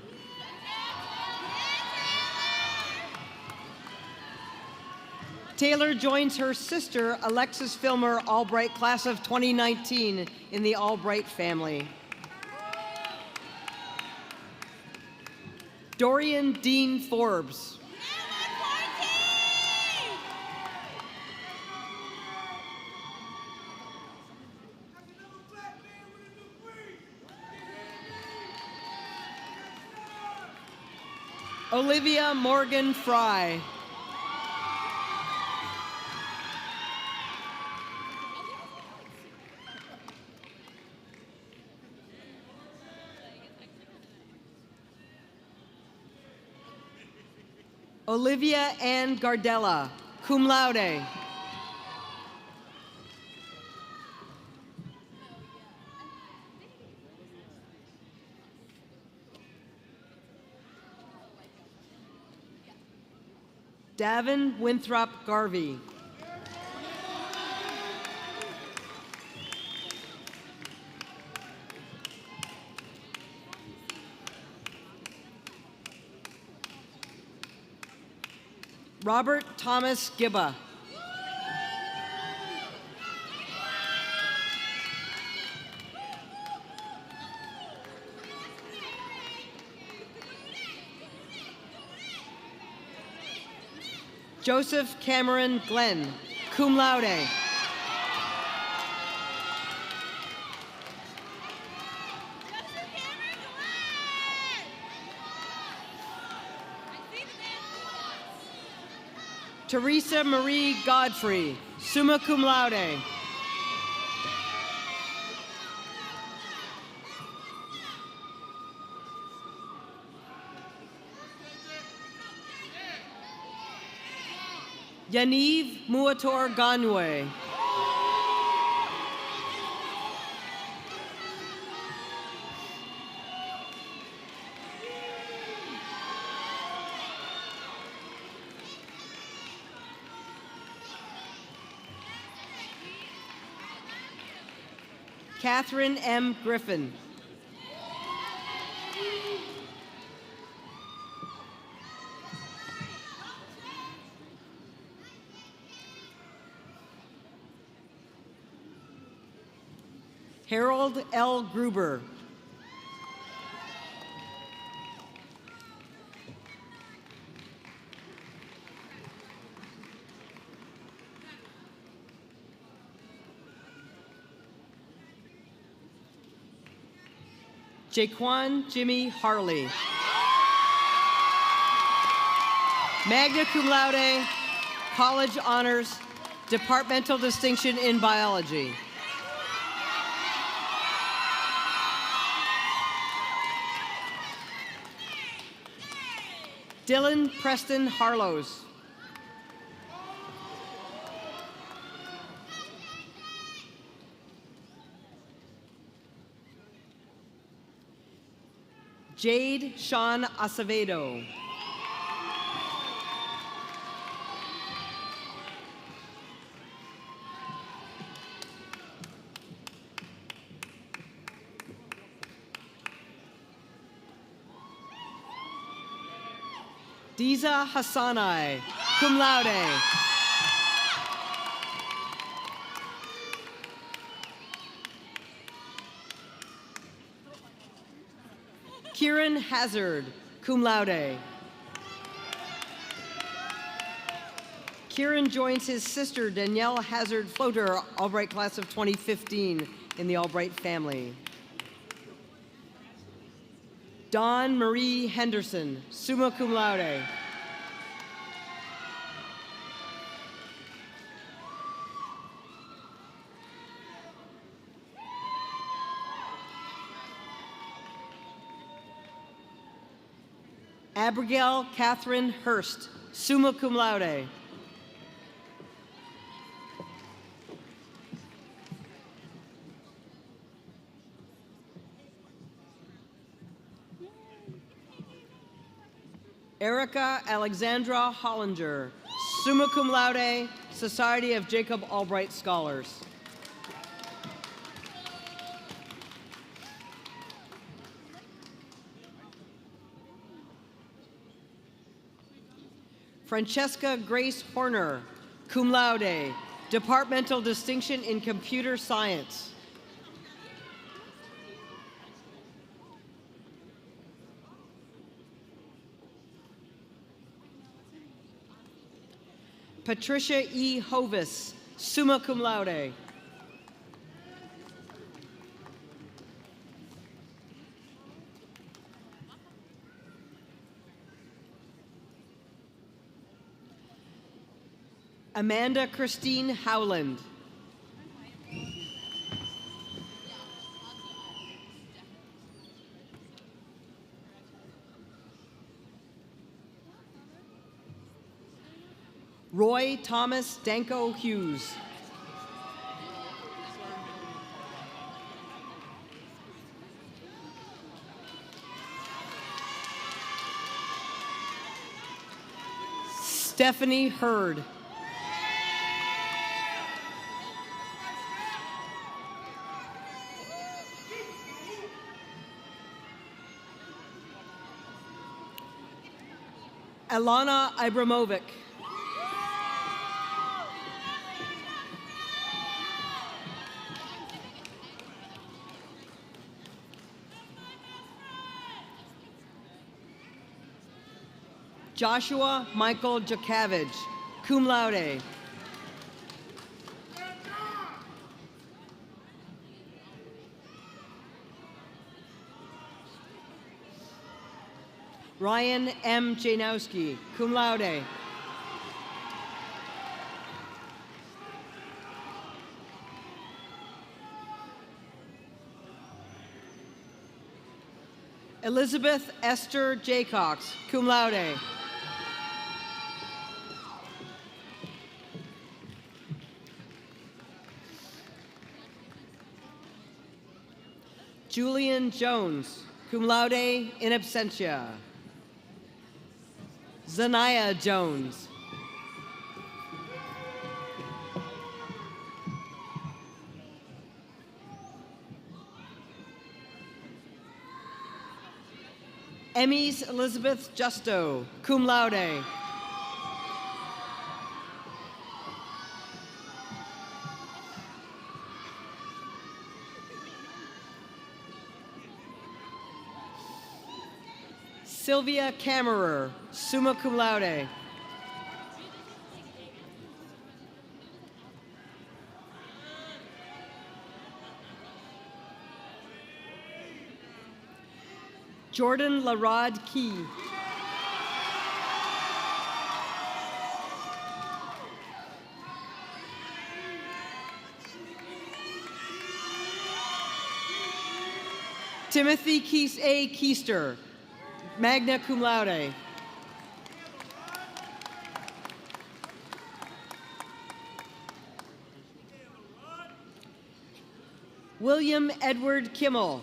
[SPEAKER 11] Taylor joins her sister, Alexis Filmer Albright, class of 2019, in the Albright family. Dorian Dean Forbes. Olivia Morgan Fry. Olivia Ann Gardella, cum laude. Davin Winthrop Garvey. Robert Thomas Gibba. Joseph Cameron Glenn, cum laude. Teresa Marie Godfrey, summa cum laude. Yaniv Muator Ganwe. Catherine M. Griffin. Harold L. Gruber. Jaquan Jimmy Harley. Magna cum laude, college honors, departmental distinction in biology. Dylan Preston Harlows. Jade Sean Acevedo. Diza Hassanai, cum laude. Kieran Hazard, cum laude. Kieran joins his sister Danielle Hazard Floater, Albright class of 2015 in the Albright family. Dawn Marie Henderson, summa cum laude. Abigail Catherine Hurst, summa cum laude. Erica Alexandra Hollinger, summa cum laude, Society of Jacob Albright Scholars. Francesca Grace Horner, cum laude, departmental distinction in computer science. Patricia E. Hovis, summa cum laude. Amanda Christine Howland. Roy Thomas Danko Hughes. Stephanie Hurd. Alana Ibramovic. Joshua Michael Jakavich, cum laude. Ryan M. Janowski, cum laude. Elizabeth Esther Jaycox, cum laude. Julian Jones, cum laude in absentia. Zanaya Jones. Emmys Elizabeth Justo, cum laude. Sylvia Kammerer, summa cum laude. Jordan Larod Key. Timothy A. Keister, magna cum laude. William Edward Kimmel.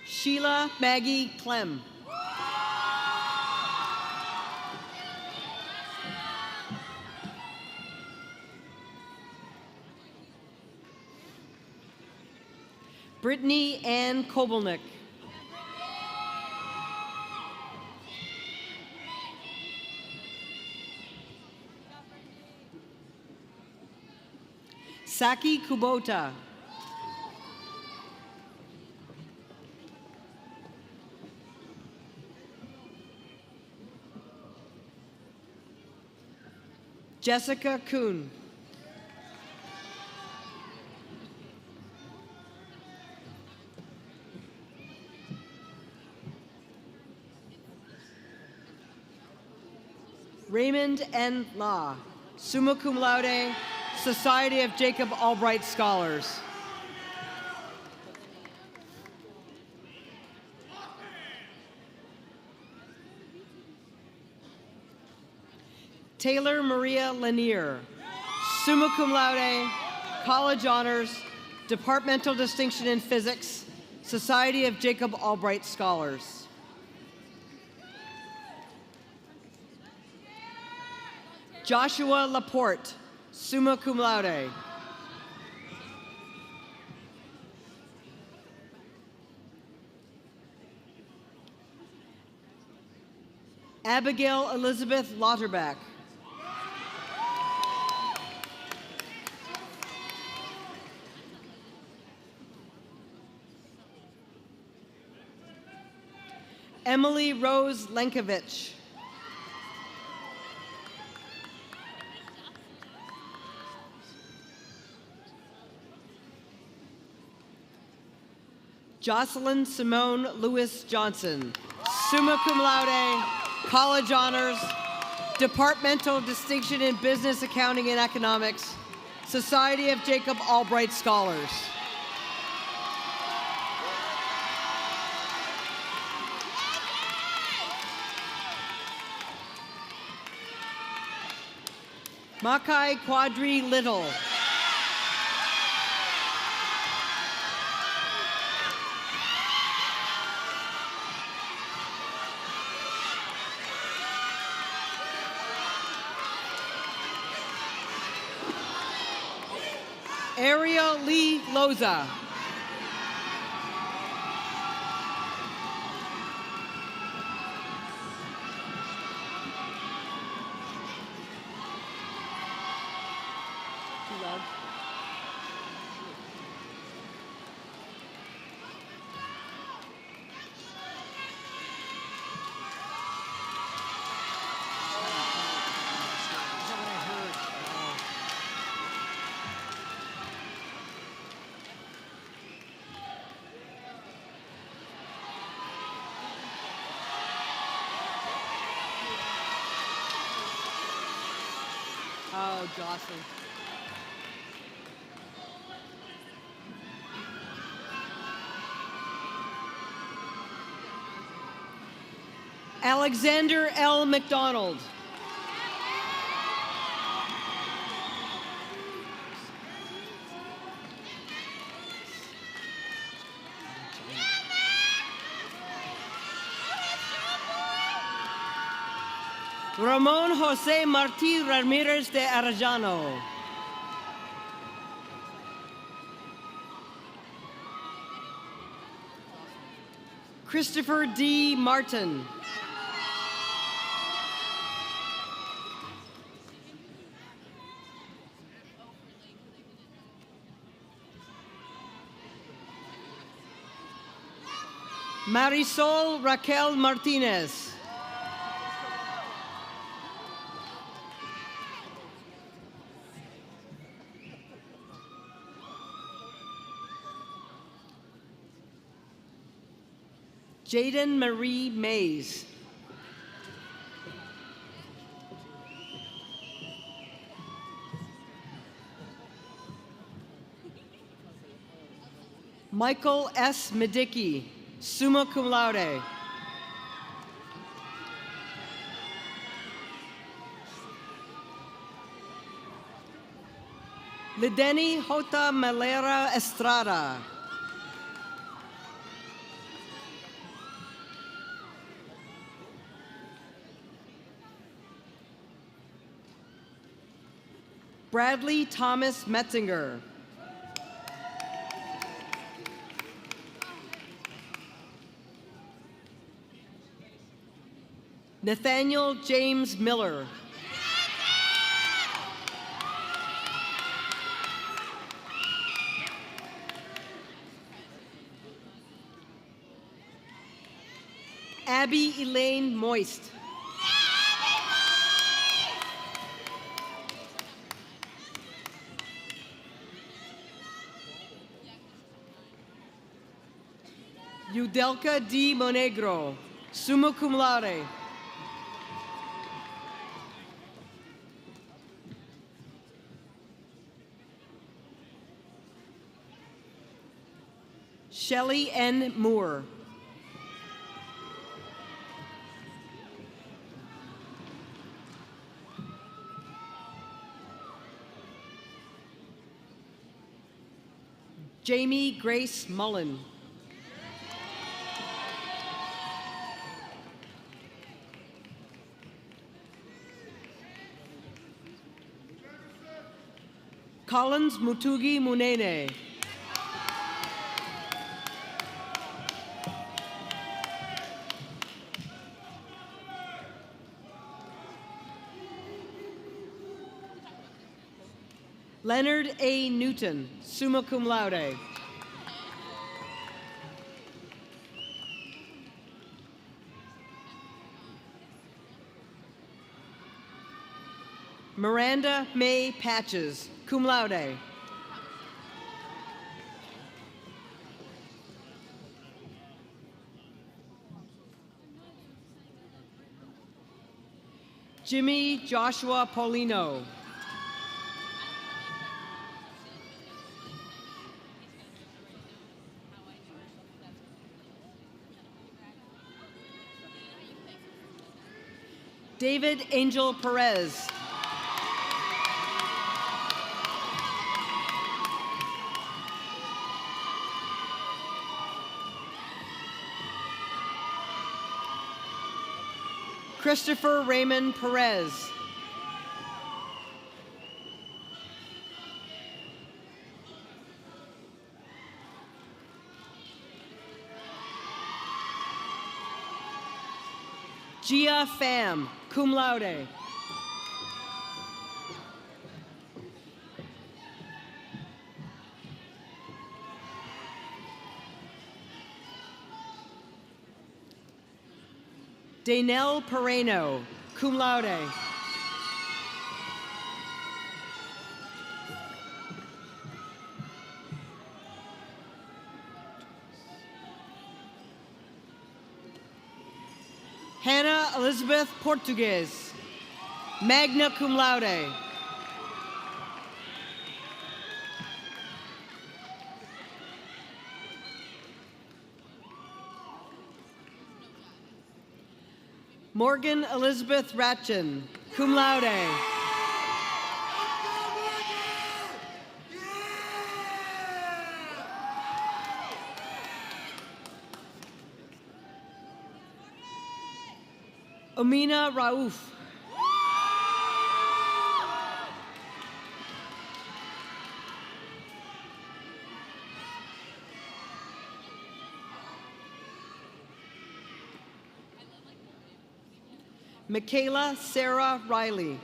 [SPEAKER 11] Sheila Maggie Clem. Brittany Ann Kobelnick. Saki Kubota. Jessica Kuhn. Raymond N. Law, summa cum laude, Society of Jacob Albright Scholars. Taylor Maria Lanier, summa cum laude, College Honors, Departmental Distinction in Physics, Society of Jacob Albright Scholars. Joshua Laporte, summa cum laude. Abigail Elizabeth Lauterbach. Emily Rose Lenkovich. Jocelyn Simone Lewis Johnson, summa cum laude, College Honors, Departmental Distinction in Business, Accounting, and Economics, Society of Jacob Albright Scholars. Makai Quadri Little. Ariel Lee Loza. Too loud. Oh, Jocelyn. Alexander L. McDonald. Ramon Jose Martí Ramirez de Arellano. Christopher D. Martin. Marisol Raquel Martinez. Jaden Marie Mays. Michael S. Medicki, summa cum laude. Lideni Jota Malera Estrada. Bradley Thomas Metzinger. Nathaniel James Miller. Abby Elaine Moist. Yudelka D. Monegro, summa cum laude. Shelley N. Moore. Jamie Grace Mullen. Collins Mutugi Munene. Leonard A. Newton, summa cum laude. Miranda May Patches, cum laude. Jimmy Joshua Paulino. David Angel Perez. Christopher Raymond Perez. Gia Pham, cum laude. Danelle Pereno, cum laude. Hannah Elizabeth Portugues, magna cum laude. Morgan Elizabeth Ratchin, cum laude. Omina Rauf. Michaela Sarah Riley.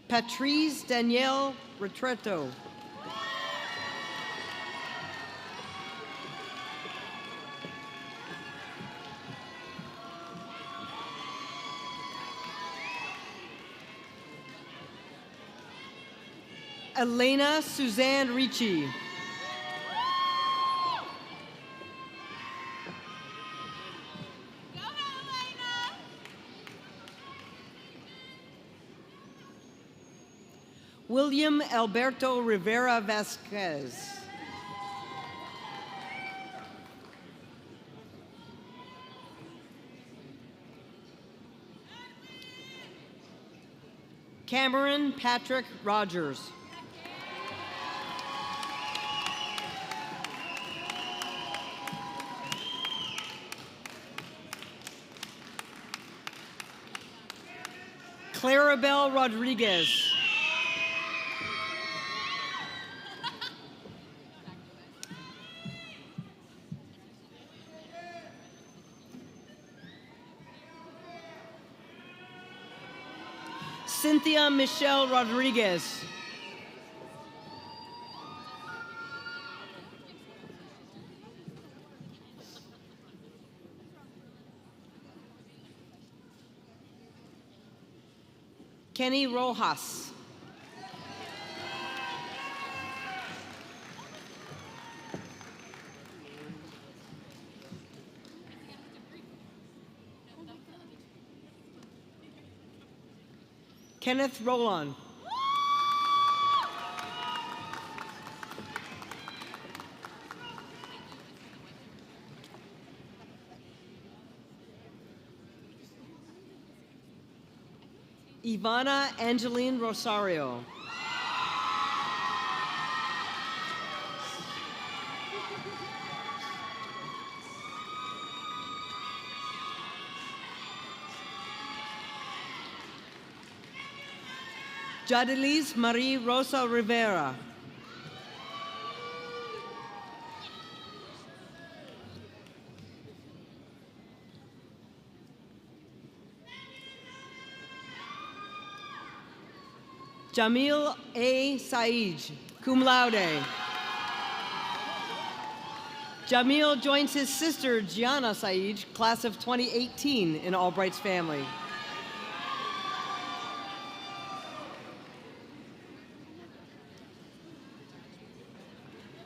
[SPEAKER 11] Patrice Danielle Retreto. Elena Suzanne Ricci. William Alberto Rivera Vasquez. Cameron Patrick Rogers. Clarabelle Rodriguez. Cynthia Michelle Rodriguez. Kenny Rojas. Kenneth Roland. Ivana Angeline Rosario. Jadeliz Marie Rosa Rivera. Jamil A. Saij, cum laude. Jamil joins his sister Gianna Saij, class of 2018 in Albright's family.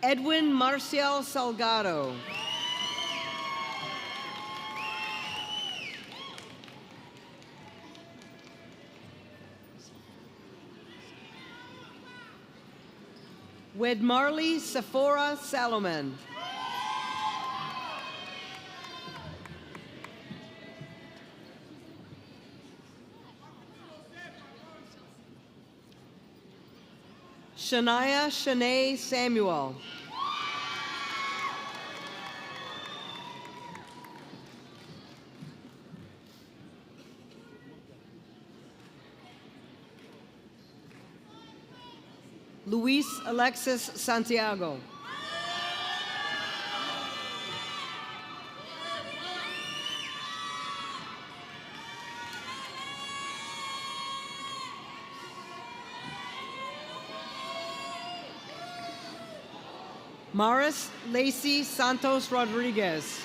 [SPEAKER 11] Edwin Marcial Salgado. Wedmarley Sephora Salomon. Shania Shanae Samuel. Luis Alexis Santiago. Maris Lacey Santos Rodriguez.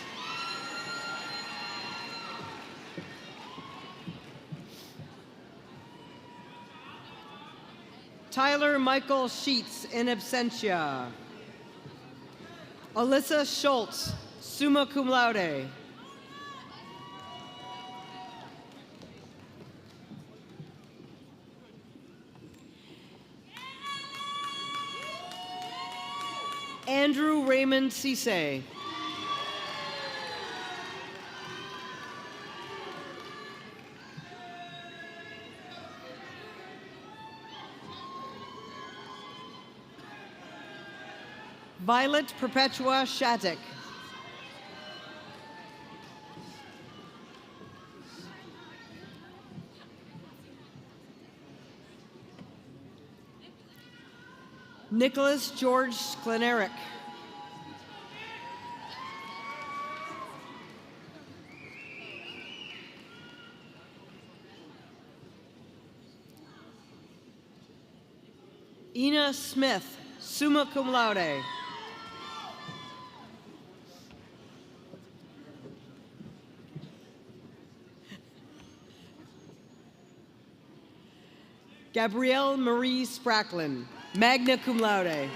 [SPEAKER 11] Tyler Michael Sheets in absentia. Alyssa Schultz, summa cum laude. Andrew Raymond Cisse. Violet Perpetua Shattuck. Nicholas George Sklenerick. Ina Smith, summa cum laude. Gabrielle Marie Spracklin, magna cum laude.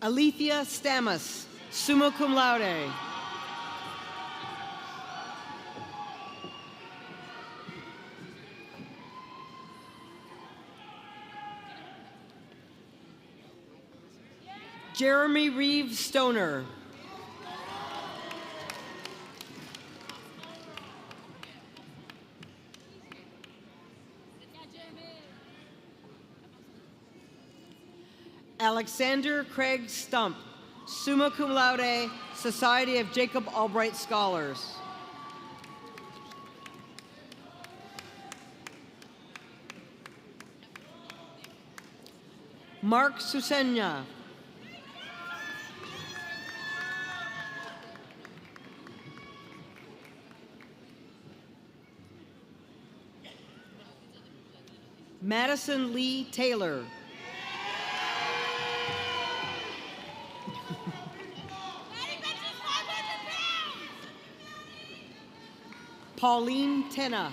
[SPEAKER 11] Alethea Stamus, summa cum laude. Jeremy Reeves Stoner. Alexander Craig Stump, summa cum laude, Society of Jacob Albright Scholars. Mark Susenya. Madison Lee Taylor. Pauline Tenna.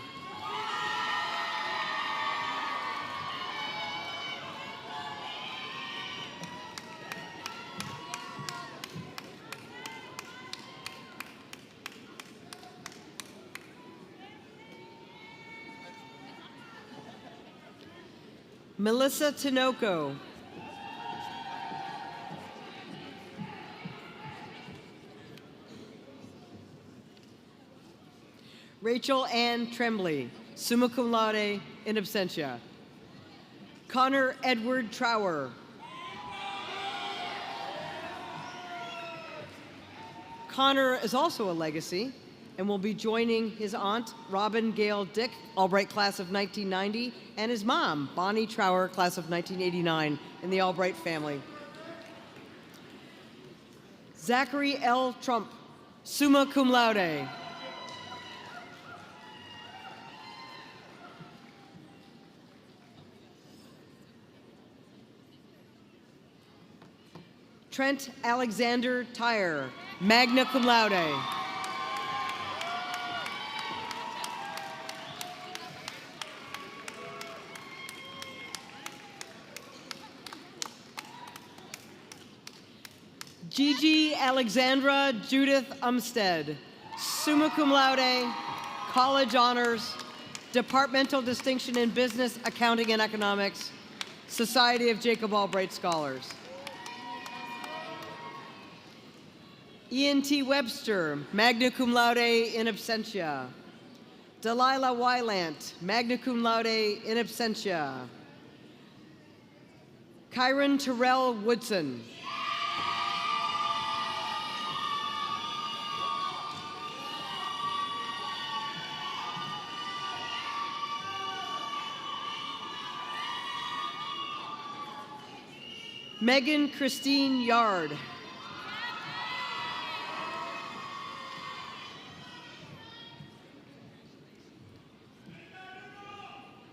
[SPEAKER 11] Melissa Tinoco. Rachel Ann Tremblay, summa cum laude, in absentia. Connor Edward Trower. Connor is also a legacy and will be joining his aunt, Robin Gale Dick, Albright class of 1990, and his mom, Bonnie Trower, class of 1989, in the Albright family. Zachary L. Trump, summa cum laude. Trent Alexander Tyre, magna cum laude. Gigi Alexandra Judith Umstead, summa cum laude, college honors, departmental distinction in business, accounting, and economics, Society of Jacob Albright Scholars. Ian T. Webster, magna cum laude, in absentia. Delilah Wylant, magna cum laude, in absentia. Kyron Terrell Woodson. Megan Christine Yard.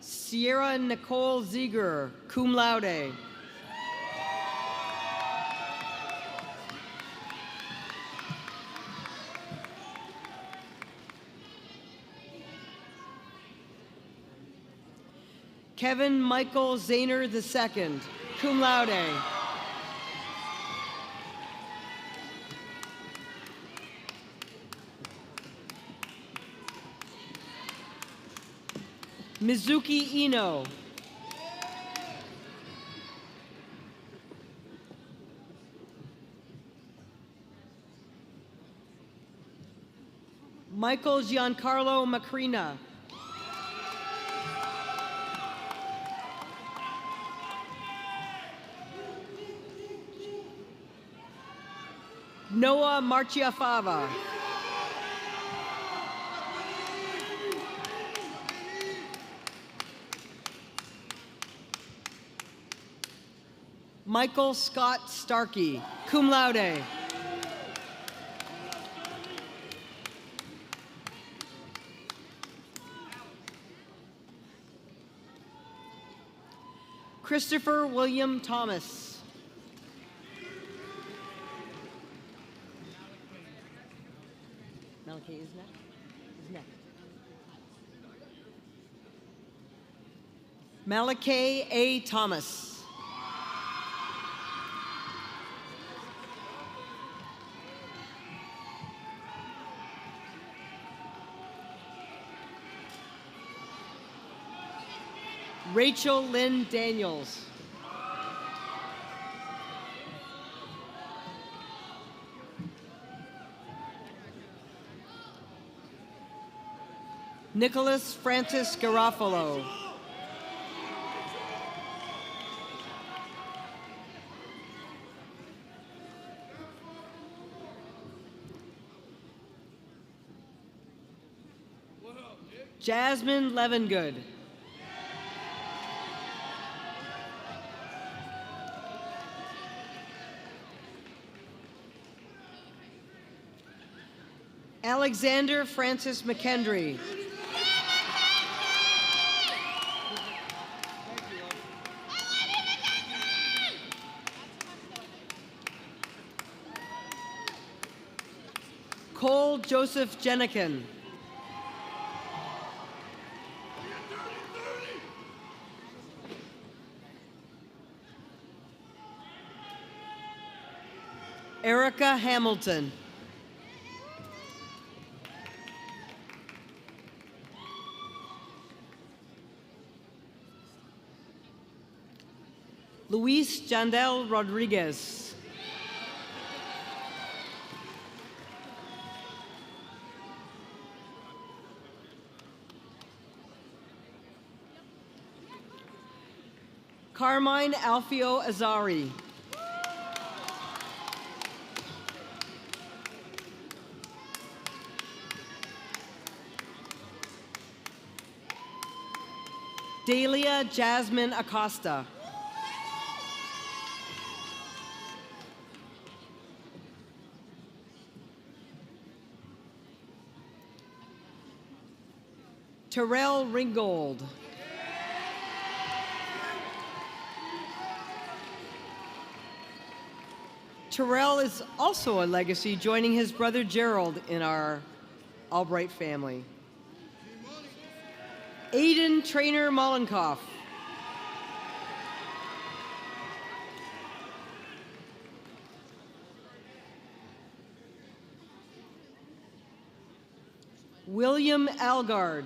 [SPEAKER 11] Sierra Nicole Ziegler, cum laude. Kevin Michael Zahner II, cum laude. Mizuki Ino. Michael Giancarlo Macrina. Noah Marchiafava. Michael Scott Starkey, cum laude. Christopher William Thomas. Malachi is next. Is next. Malachi A. Thomas. Rachel Lynn Daniels. Nicholas Francis Garofalo. Jasmine Levengood. Alexander Francis McKendry. Cole Joseph Jenikin. Erica Hamilton. Luis Jandel Rodriguez. Carmine Alfio Azari. Dalia Jasmine Acosta. Terrell Ringgold. Terrell is also a legacy, joining his brother Gerald in our Albright family. Aiden Trainer Mollenkoff. William Algard.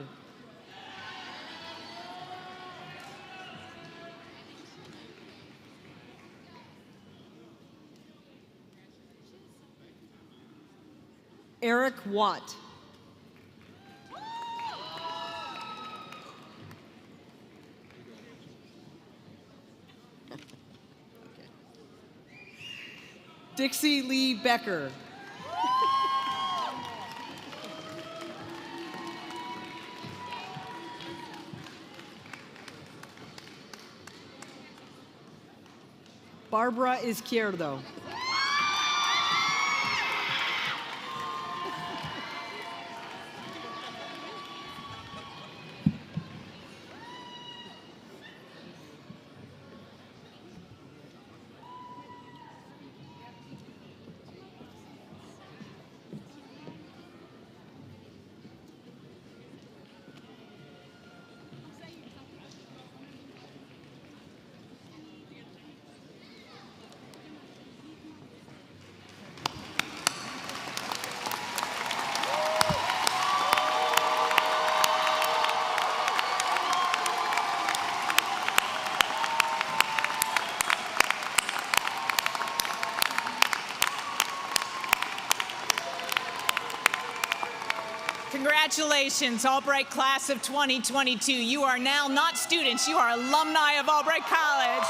[SPEAKER 11] Eric Watt. Dixie Lee Becker. Barbara Izquierdo.
[SPEAKER 7] Congratulations, Albright class of 2022. You are now not students, you are alumni of Albright College.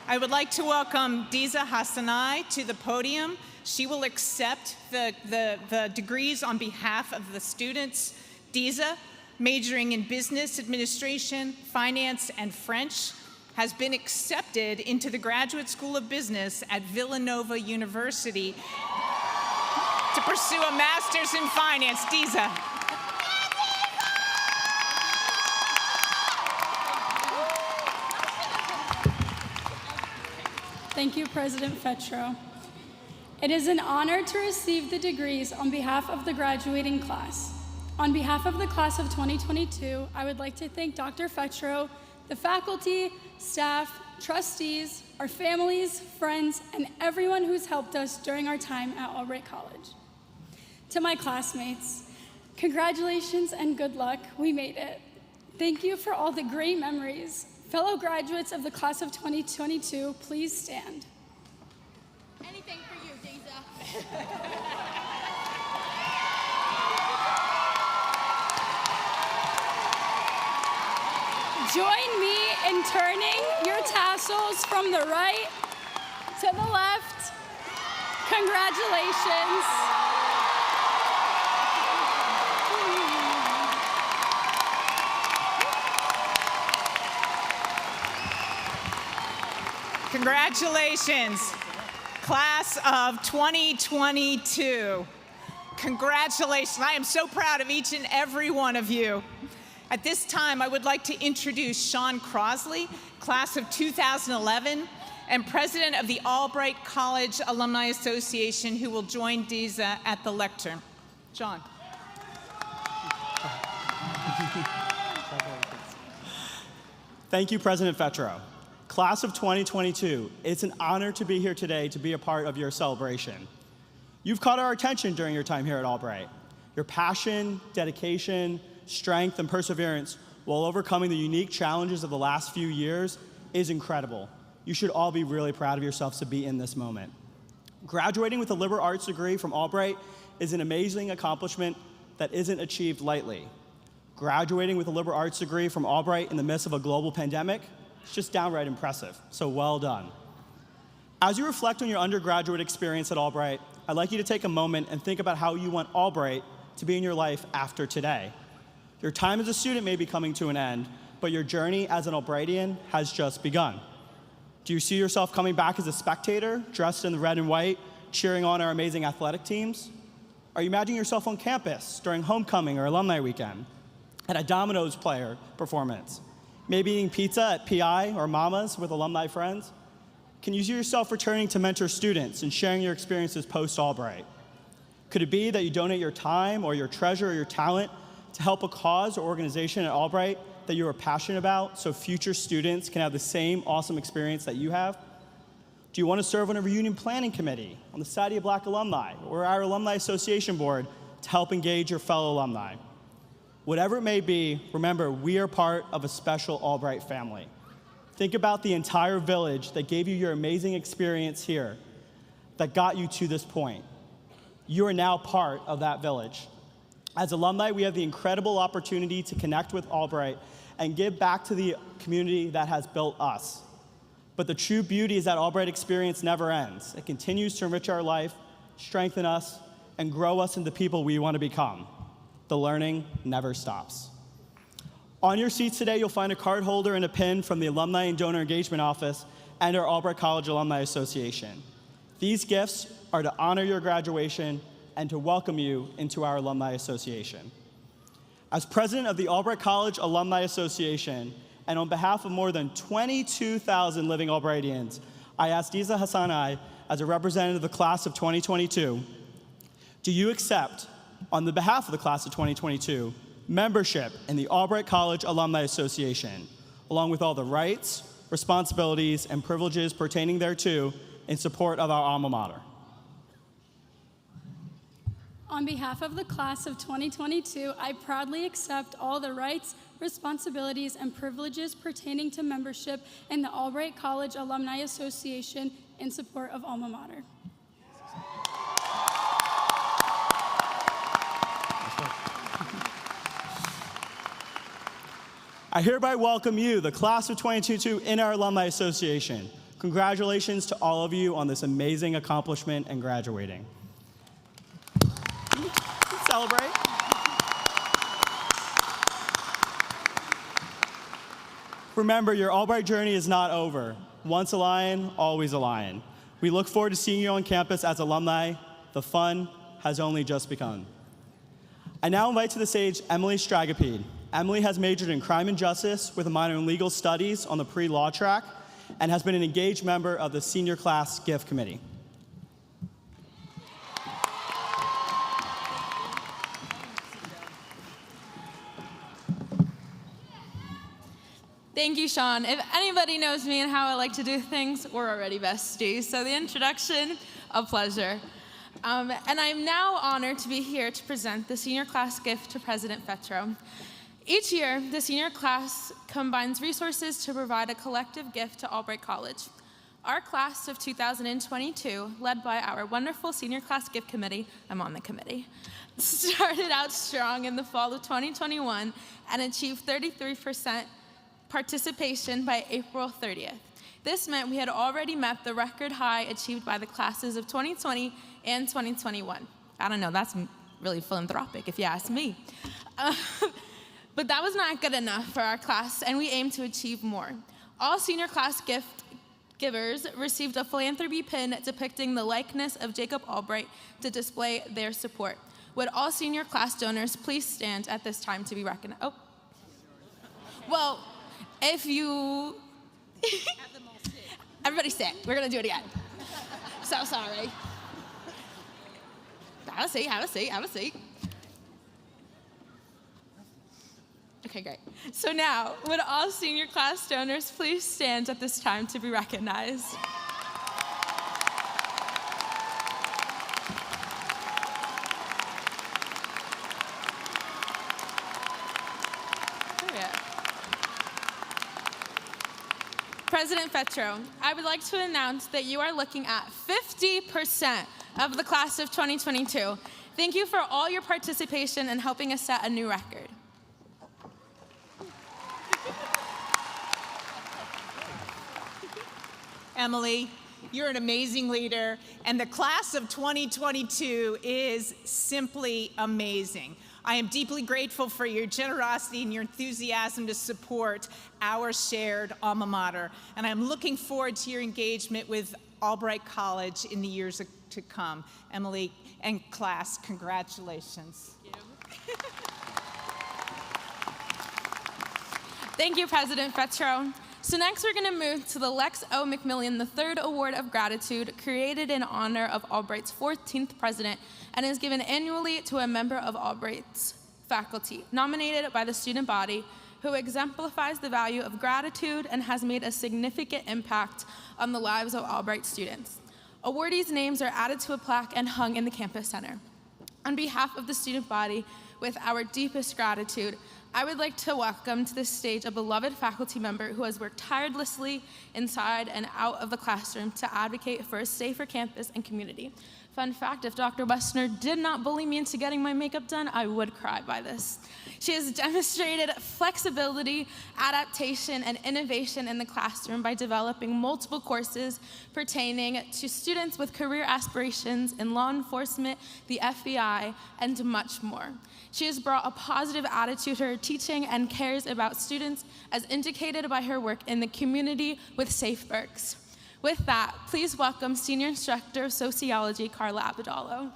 [SPEAKER 7] I would like to welcome Diza Hassanai to the podium. She will accept the degrees on behalf of the students. Diza, majoring in business administration, finance, and French, has been accepted into the Graduate School of Business at Villanova University to pursue a master's in finance. Diza.
[SPEAKER 12] Thank you, President Fetro. It is an honor to receive the degrees on behalf of the graduating class. On behalf of the class of 2022, I would like to thank Dr. Fetro, the faculty, staff, trustees, our families, friends, and everyone who's helped us during our time at Albright College. To my classmates, congratulations and good luck, we made it. Thank you for all the great memories. Fellow graduates of the class of 2022, please stand.
[SPEAKER 2] Anything for you, Deeza.
[SPEAKER 12] Join me in turning your tassels from the right to the left. Congratulations.
[SPEAKER 7] Congratulations, class of 2022. Congratulations. I am so proud of each and every one of you. At this time, I would like to introduce Sean Crosley, class of 2011, and president of the Albright College Alumni Association, who will join Deeza at the lectern. Sean.
[SPEAKER 13] Thank you, President Fetro. Class of 2022, it's an honor to be here today to be a part of your celebration. You've caught our attention during your time here at Albright. Your passion, dedication, strength, and perseverance while overcoming the unique challenges of the last few years is incredible. You should all be really proud of yourselves to be in this moment. Graduating with a liberal arts degree from Albright is an amazing accomplishment that isn't achieved lightly. Graduating with a liberal arts degree from Albright in the midst of a global pandemic is just downright impressive, so well done. As you reflect on your undergraduate experience at Albright, I'd like you to take a moment and think about how you want Albright to be in your life after today. Your time as a student may be coming to an end, but your journey as an Albrightian has just begun. Do you see yourself coming back as a spectator, dressed in the red and white, cheering on our amazing athletic teams? Are you imagining yourself on campus during homecoming or alumni weekend, at a Domino's player performance, maybe eating pizza at PI or Mama's with alumni friends? Can you see yourself returning to mentor students and sharing your experiences post-Albright? Could it be that you donate your time or your treasure or your talent to help a cause or organization at Albright that you are passionate about so future students can have the same awesome experience that you have? Do you want to serve on a reunion planning committee, on the Society of Black Alumni, or our Alumni Association board to help engage your fellow alumni? Whatever it may be, remember, we are part of a special Albright family. Think about the entire village that gave you your amazing experience here, that got you to this point. You are now part of that village. As alumni, we have the incredible opportunity to connect with Albright and give back to the community that has built us. But the true beauty is that Albright experience never ends. It continues to enrich our life, strengthen us, and grow us into the people we want to become. The learning never stops. On your seats today, you'll find a card holder and a pin from the Alumni and Donor Engagement Office and our Albright College Alumni Association. These gifts are to honor your graduation and to welcome you into our Alumni Association. As president of the Albright College Alumni Association, and on behalf of more than 22,000 living Albrightians, I ask Deeza Hassanai, as a representative of the class of 2022, do you accept, on the behalf of the class of 2022, membership in the Albright College Alumni Association, along with all the rights, responsibilities, and privileges pertaining thereto in support of our alma mater?
[SPEAKER 12] On behalf of the class of 2022, I proudly accept all the rights, responsibilities, and privileges pertaining to membership in the Albright College Alumni Association in support of alma mater.
[SPEAKER 13] I hereby welcome you, the class of 2022, in our Alumni Association. Congratulations to all of you on this amazing accomplishment and graduating. Celebrate. Remember, your Albright journey is not over. Once a lion, always a lion. We look forward to seeing you on campus as alumni. The fun has only just begun. I now invite to the stage Emily Stragopede. Emily has majored in crime and justice with a minor in legal studies on the pre-law track and has been an engaged member of the senior class gift committee.
[SPEAKER 2] Thank you, Sean. If anybody knows me and how I like to do things, we're already besties. So the introduction, a pleasure. And I'm now honored to be here to present the senior class gift to President Fetro. Each year, the senior class combines resources to provide a collective gift to Albright College. Our class of 2022, led by our wonderful senior class gift committee, I'm on the committee, started out strong in the fall of 2021 and achieved 33% participation by April 30th. This meant we had already met the record high achieved by the classes of 2020 and 2021. I don't know, that's really philanthropic if you ask me. But that was not good enough for our class, and we aim to achieve more. All senior class gift givers received a philanthropy pin depicting the likeness of Jacob Albright to display their support. Would all senior class donors please stand at this time to be recognized? Oh. Well, if you... Everybody sit. We're going to do it again. So sorry. Have a seat, have a seat, have a seat. Okay, great. So now, would all senior class donors please stand at this time to be recognized? President Fetro, I would like to announce that you are looking at 50% of the class of 2022. Thank you for all your participation in helping us set a new record.
[SPEAKER 7] Emily, you're an amazing leader, and the class of 2022 is simply amazing. I am deeply grateful for your generosity and your enthusiasm to support our shared alma mater, and I'm looking forward to your engagement with Albright College in the years to come. Emily and class, congratulations.
[SPEAKER 2] Thank you, President Fetro. So next we're going to move to the Lex O. McMillan III Award of Gratitude, created in honor of Albright's 14th president and is given annually to a member of Albright's faculty, nominated by the student body, who exemplifies the value of gratitude and has made a significant impact on the lives of Albright students. Awardees' names are added to a plaque and hung in the campus center. On behalf of the student body, with our deepest gratitude, I would like to welcome to the stage a beloved faculty member who has worked tirelessly inside and out of the classroom to advocate for a safer campus and community. Fun fact, if Dr. Westner did not bully me into getting my makeup done, I would cry by this. She has demonstrated flexibility, adaptation, and innovation in the classroom by developing multiple courses pertaining to students with career aspirations in law enforcement, the FBI, and much more. She has brought a positive attitude to her teaching and cares about students, as indicated by her work in the community with Safe Berks. With that, please welcome Senior Instructor of Sociology, Carla Abadalo.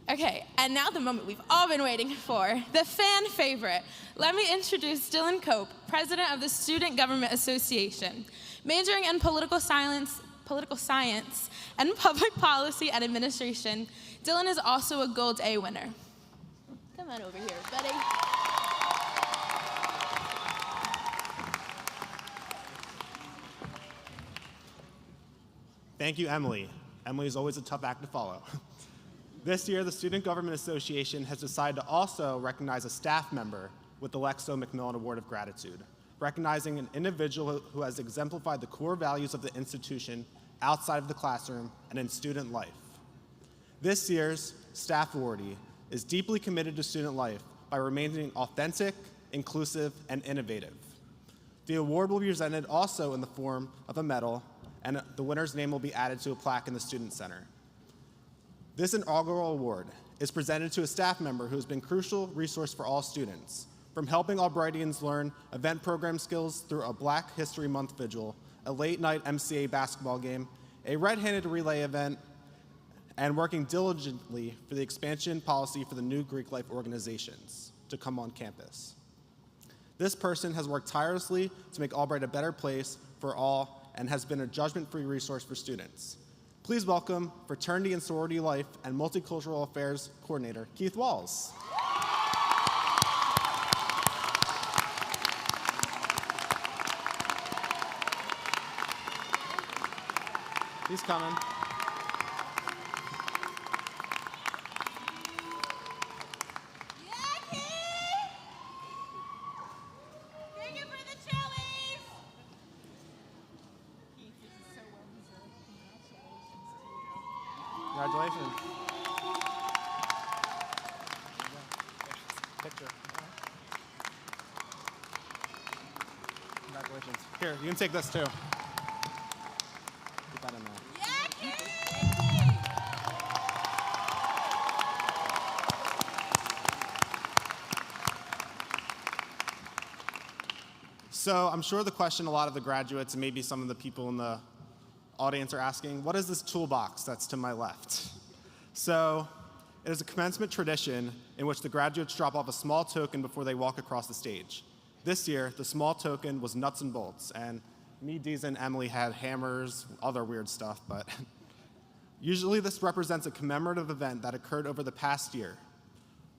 [SPEAKER 2] Okay, and now the moment we've all been waiting for, the fan favorite. Let me introduce Dylan Cope, president of the Student Government Association. Majoring in political science and public policy and administration, Dylan is also a Gold A winner. Come on over here, buddy.
[SPEAKER 14] Thank you, Emily. Emily is always a tough act to follow. This year, the Student Government Association has decided to also recognize a staff member with the Lex O. McMillan Award of Gratitude, recognizing an individual who has exemplified the core values of the institution outside of the classroom and in student life. This year's staff awardee is deeply committed to student life by remaining authentic, inclusive, and innovative. The award will be presented also in the form of a medal, and the winner's name will be added to a plaque in the Student Center. This inaugural award is presented to a staff member who has been a crucial resource for all students, from helping Albrightians learn event program skills through a Black History Month vigil, a late-night MCA basketball game, a red-handed relay event, and working diligently for the expansion policy for the new Greek life organizations to come on campus. This person has worked tirelessly to make Albright a better place for all and has been a judgment-free resource for students. Please welcome Fraternity and Sorority Life and Multicultural Affairs Coordinator, Keith Walls. He's coming. Congratulations. Picture. Congratulations. Here, you can take this too. Put that in there. So I'm sure the question a lot of the graduates and maybe some of the people in the audience are asking, what is this toolbox that's to my left? So it is a commencement tradition in which the graduates drop off a small token before they walk across the stage. This year, the small token was nuts and bolts, and me, Deeza, and Emily had hammers, other weird stuff, but usually this represents a commemorative event that occurred over the past year.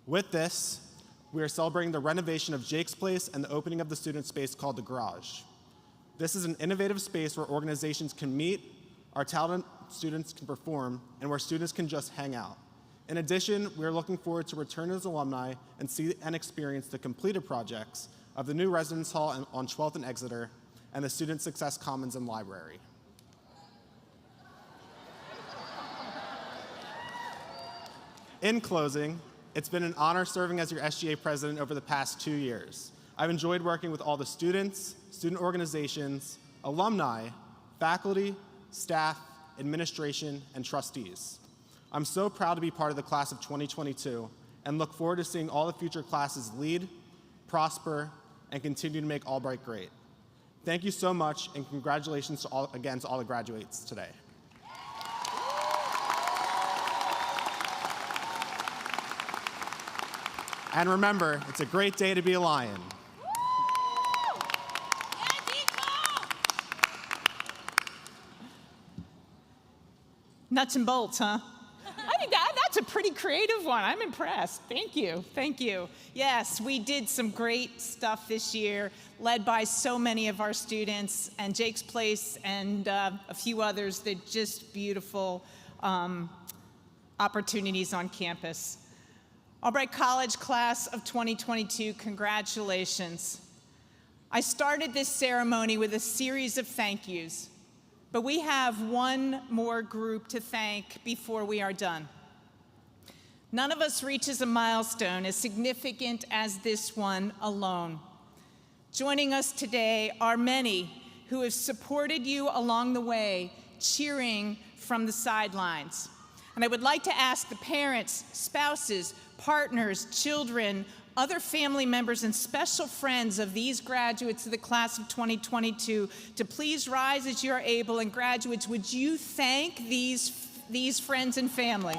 [SPEAKER 14] With this, we are celebrating the renovation of Jake's Place and the opening of the student space called the Garage. This is an innovative space where organizations can meet, our talented students can perform, and where students can just hang out. In addition, we are looking forward to return as alumni and see and experience the completed projects of the new Residence Hall on 12th and Exeter and the Student Success Commons and Library. In closing, it's been an honor serving as your SGA president over the past 2 years. I've enjoyed working with all the students, student organizations, alumni, faculty, staff, administration, and trustees. I'm so proud to be part of the class of 2022 and look forward to seeing all the future classes lead, prosper, and continue to make Albright great. Thank you so much, and congratulations to all the graduates today. And remember, it's a great day to be a Lion.
[SPEAKER 7] Nuts and bolts, huh? I think that's a pretty creative one. I'm impressed. Thank you. Thank you. Yes, we did some great stuff this year, led by so many of our students, and Jake's Place and a few others. They're just beautiful opportunities on campus. Albright College class of 2022, congratulations. I started this ceremony with a series of thank yous, but we have one more group to thank before we are done. None of us reaches a milestone as significant as this one alone. Joining us today are many who have supported you along the way, cheering from the sidelines. And I would like to ask the parents, spouses, partners, children, other family members, and special friends of these graduates of the class of 2022 to please rise as you are able. And graduates, would you thank these friends and family?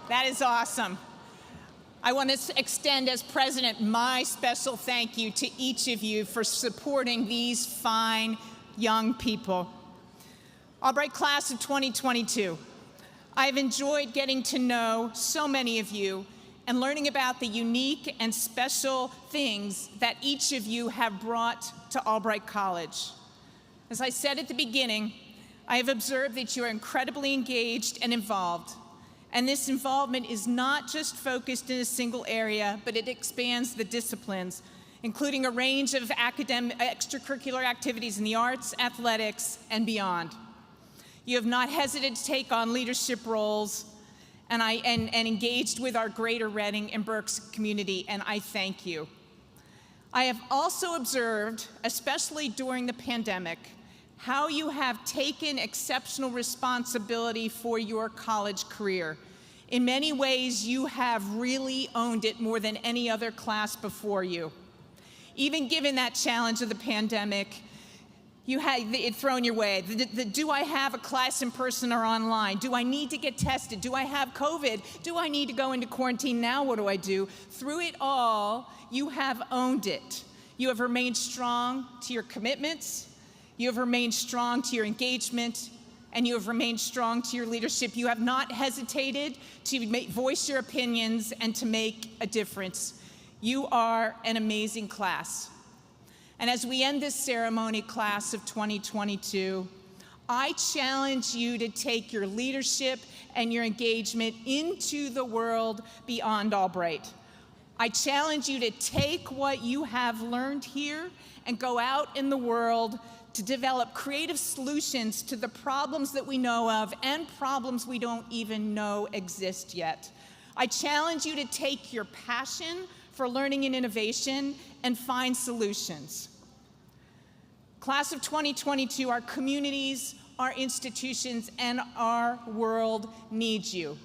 [SPEAKER 7] That is awesome. I want to extend as president my special thank you to each of you for supporting these fine young people. Albright class of 2022, I've enjoyed getting to know so many of you and learning about the unique and special things that each of you have brought to Albright College. As I said at the beginning, I have observed that you are incredibly engaged and involved. And this involvement is not just focused in a single area, but it expands the disciplines, including a range of academic extracurricular activities in the arts, athletics, and beyond. You have not hesitated to take on leadership roles and engaged with our greater Reading and Berks community, and I thank you. I have also observed, especially during the pandemic, how you have taken exceptional responsibility for your college career. In many ways, you have really owned it more than any other class before you. Even given that challenge of the pandemic, you had it thrown your way. Do I have a class in person or online? Do I need to get tested? Do I have COVID? Do I need to go into quarantine? Now what do I do? Through it all, you have owned it. You have remained strong to your commitments. You have remained strong to your engagement, and you have remained strong to your leadership. You have not hesitated to voice your opinions and to make a difference. You are an amazing class. And as we end this ceremony, class of 2022, I challenge you to take your leadership and your engagement into the world beyond Albright. I challenge you to take what you have learned here and go out in the world to develop creative solutions to the problems that we know of and problems we don't even know exist yet. I challenge you to take your passion for learning and innovation and find solutions. Class of 2022, our communities, our institutions, and our world needs you.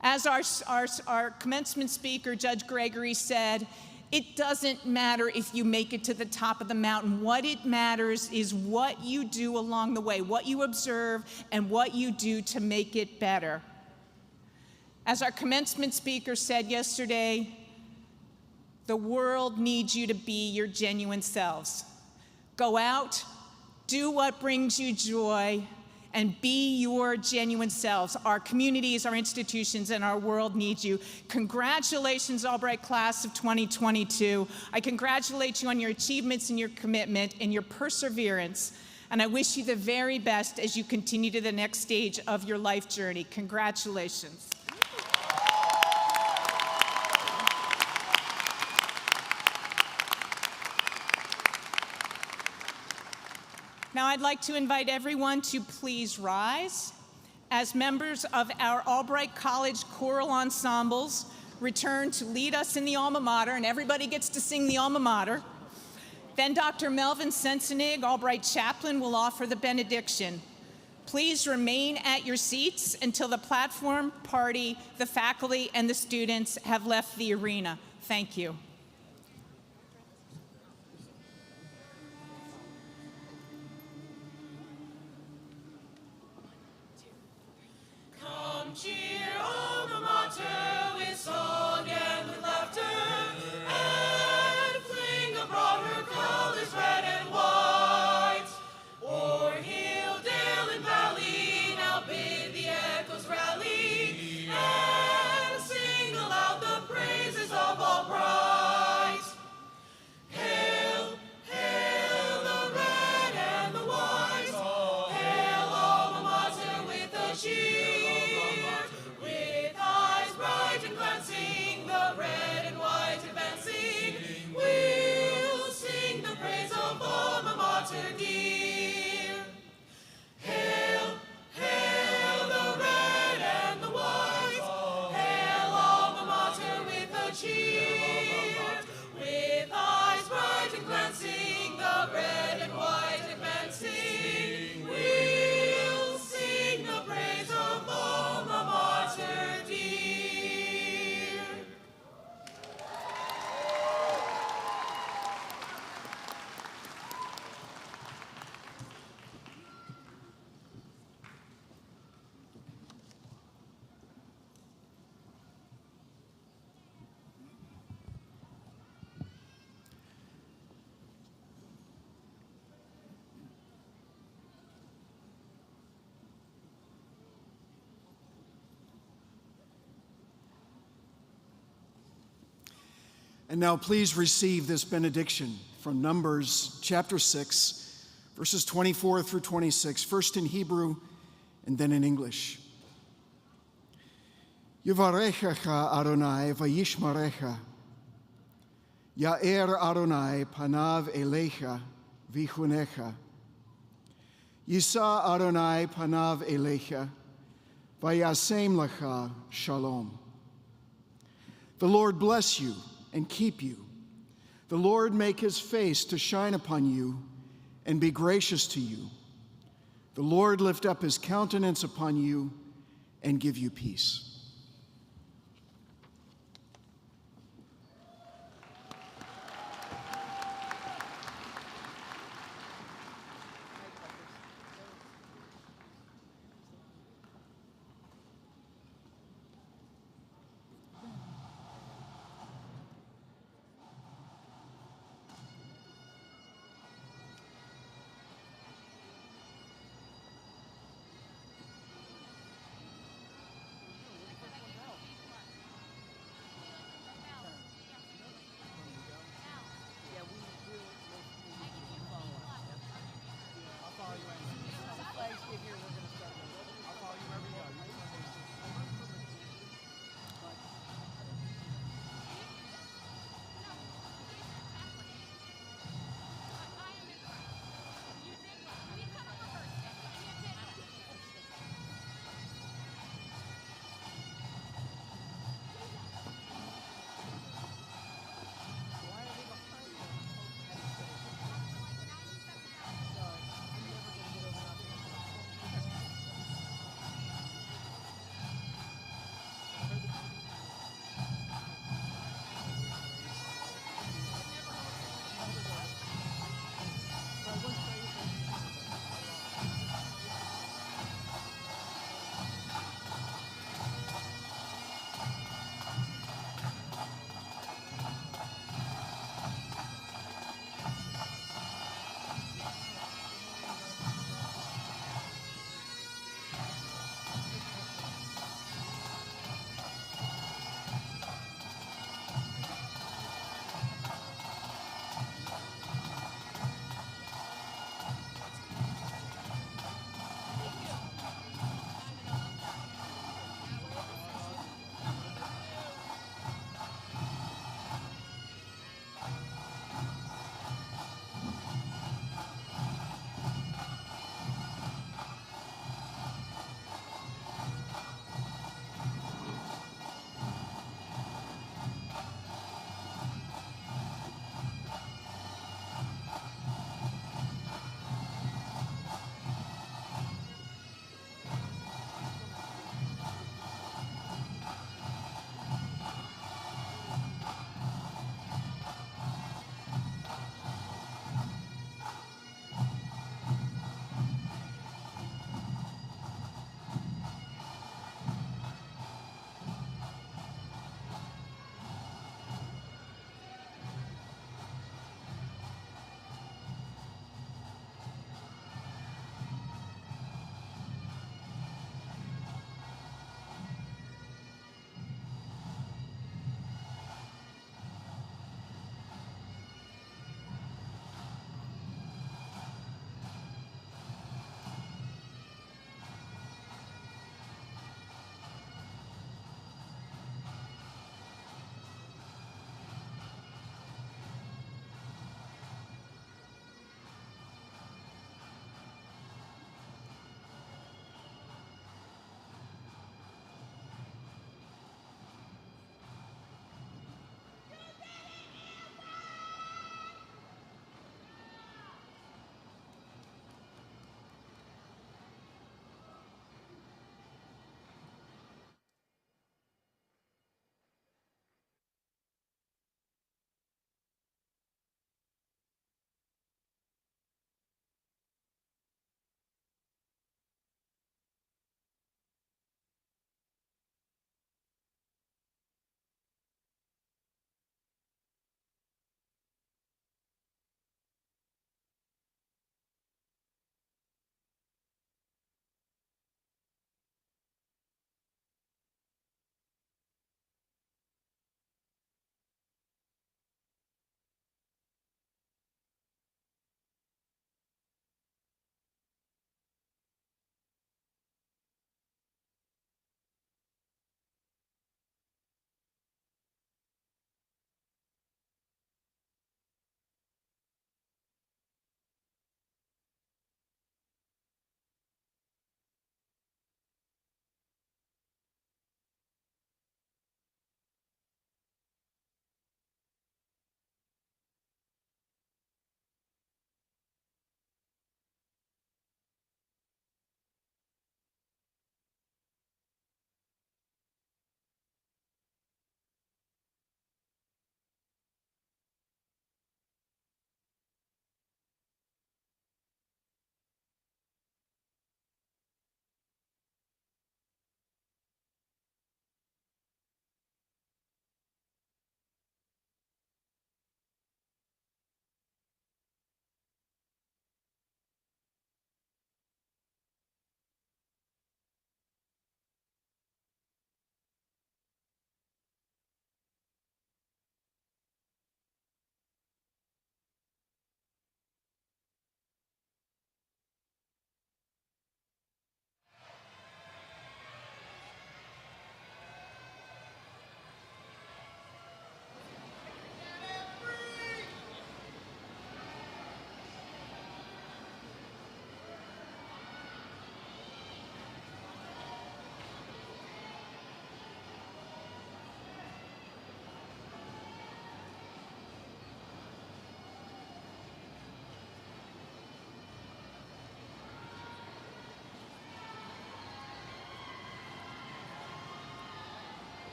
[SPEAKER 7] As our commencement speaker, Judge Gregory, said, it doesn't matter if you make it to the top of the mountain. What it matters is what you do along the way, what you observe, and what you do to make it better. As our commencement speaker said yesterday, the world needs you to be your genuine selves. Go out, do what brings you joy, and be your genuine selves. Our communities, our institutions, and our world need you. Congratulations, Albright class of 2022. I congratulate you on your achievements and your commitment and your perseverance, and I wish you the very best as you continue to the next stage of your life journey. Congratulations. Now I'd like to invite everyone to please rise as members of our Albright College choral ensembles return to lead us in the alma mater, and everybody gets to sing the alma mater. Then Dr. Melvin Sensenig, Albright chaplain, will offer the benediction. Please remain at your seats until the platform party, the faculty, and the students have left the arena. Thank you.
[SPEAKER 4] Cheer alma mater with song and with laughter, and fling abroad her colors red and white. O'er hill, dale, and valley, now bid the echoes rally, and sing aloud the praises of Albright. Hail, hail the red and the white, hail alma mater with a cheer. Glancing, the red and white advancing, we'll sing the praise of alma mater dear. Hail, hail the red and the white, hail alma mater with a cheer. With eyes bright and glancing, the red and white advancing, we'll sing the praise of alma mater dear.
[SPEAKER 5] And now please receive this benediction from Numbers chapter 6, verses 24 through 26, first in Hebrew and then in English. Yivarechecha Adonai vayishmarecha. Ya'er Adonai panav elecha vichunecha. Yisa Adonai panav elecha vayasem lecha shalom. The Lord bless you and keep you. The Lord make his face to shine upon you and be gracious to you. The Lord lift up his countenance upon you and give you peace.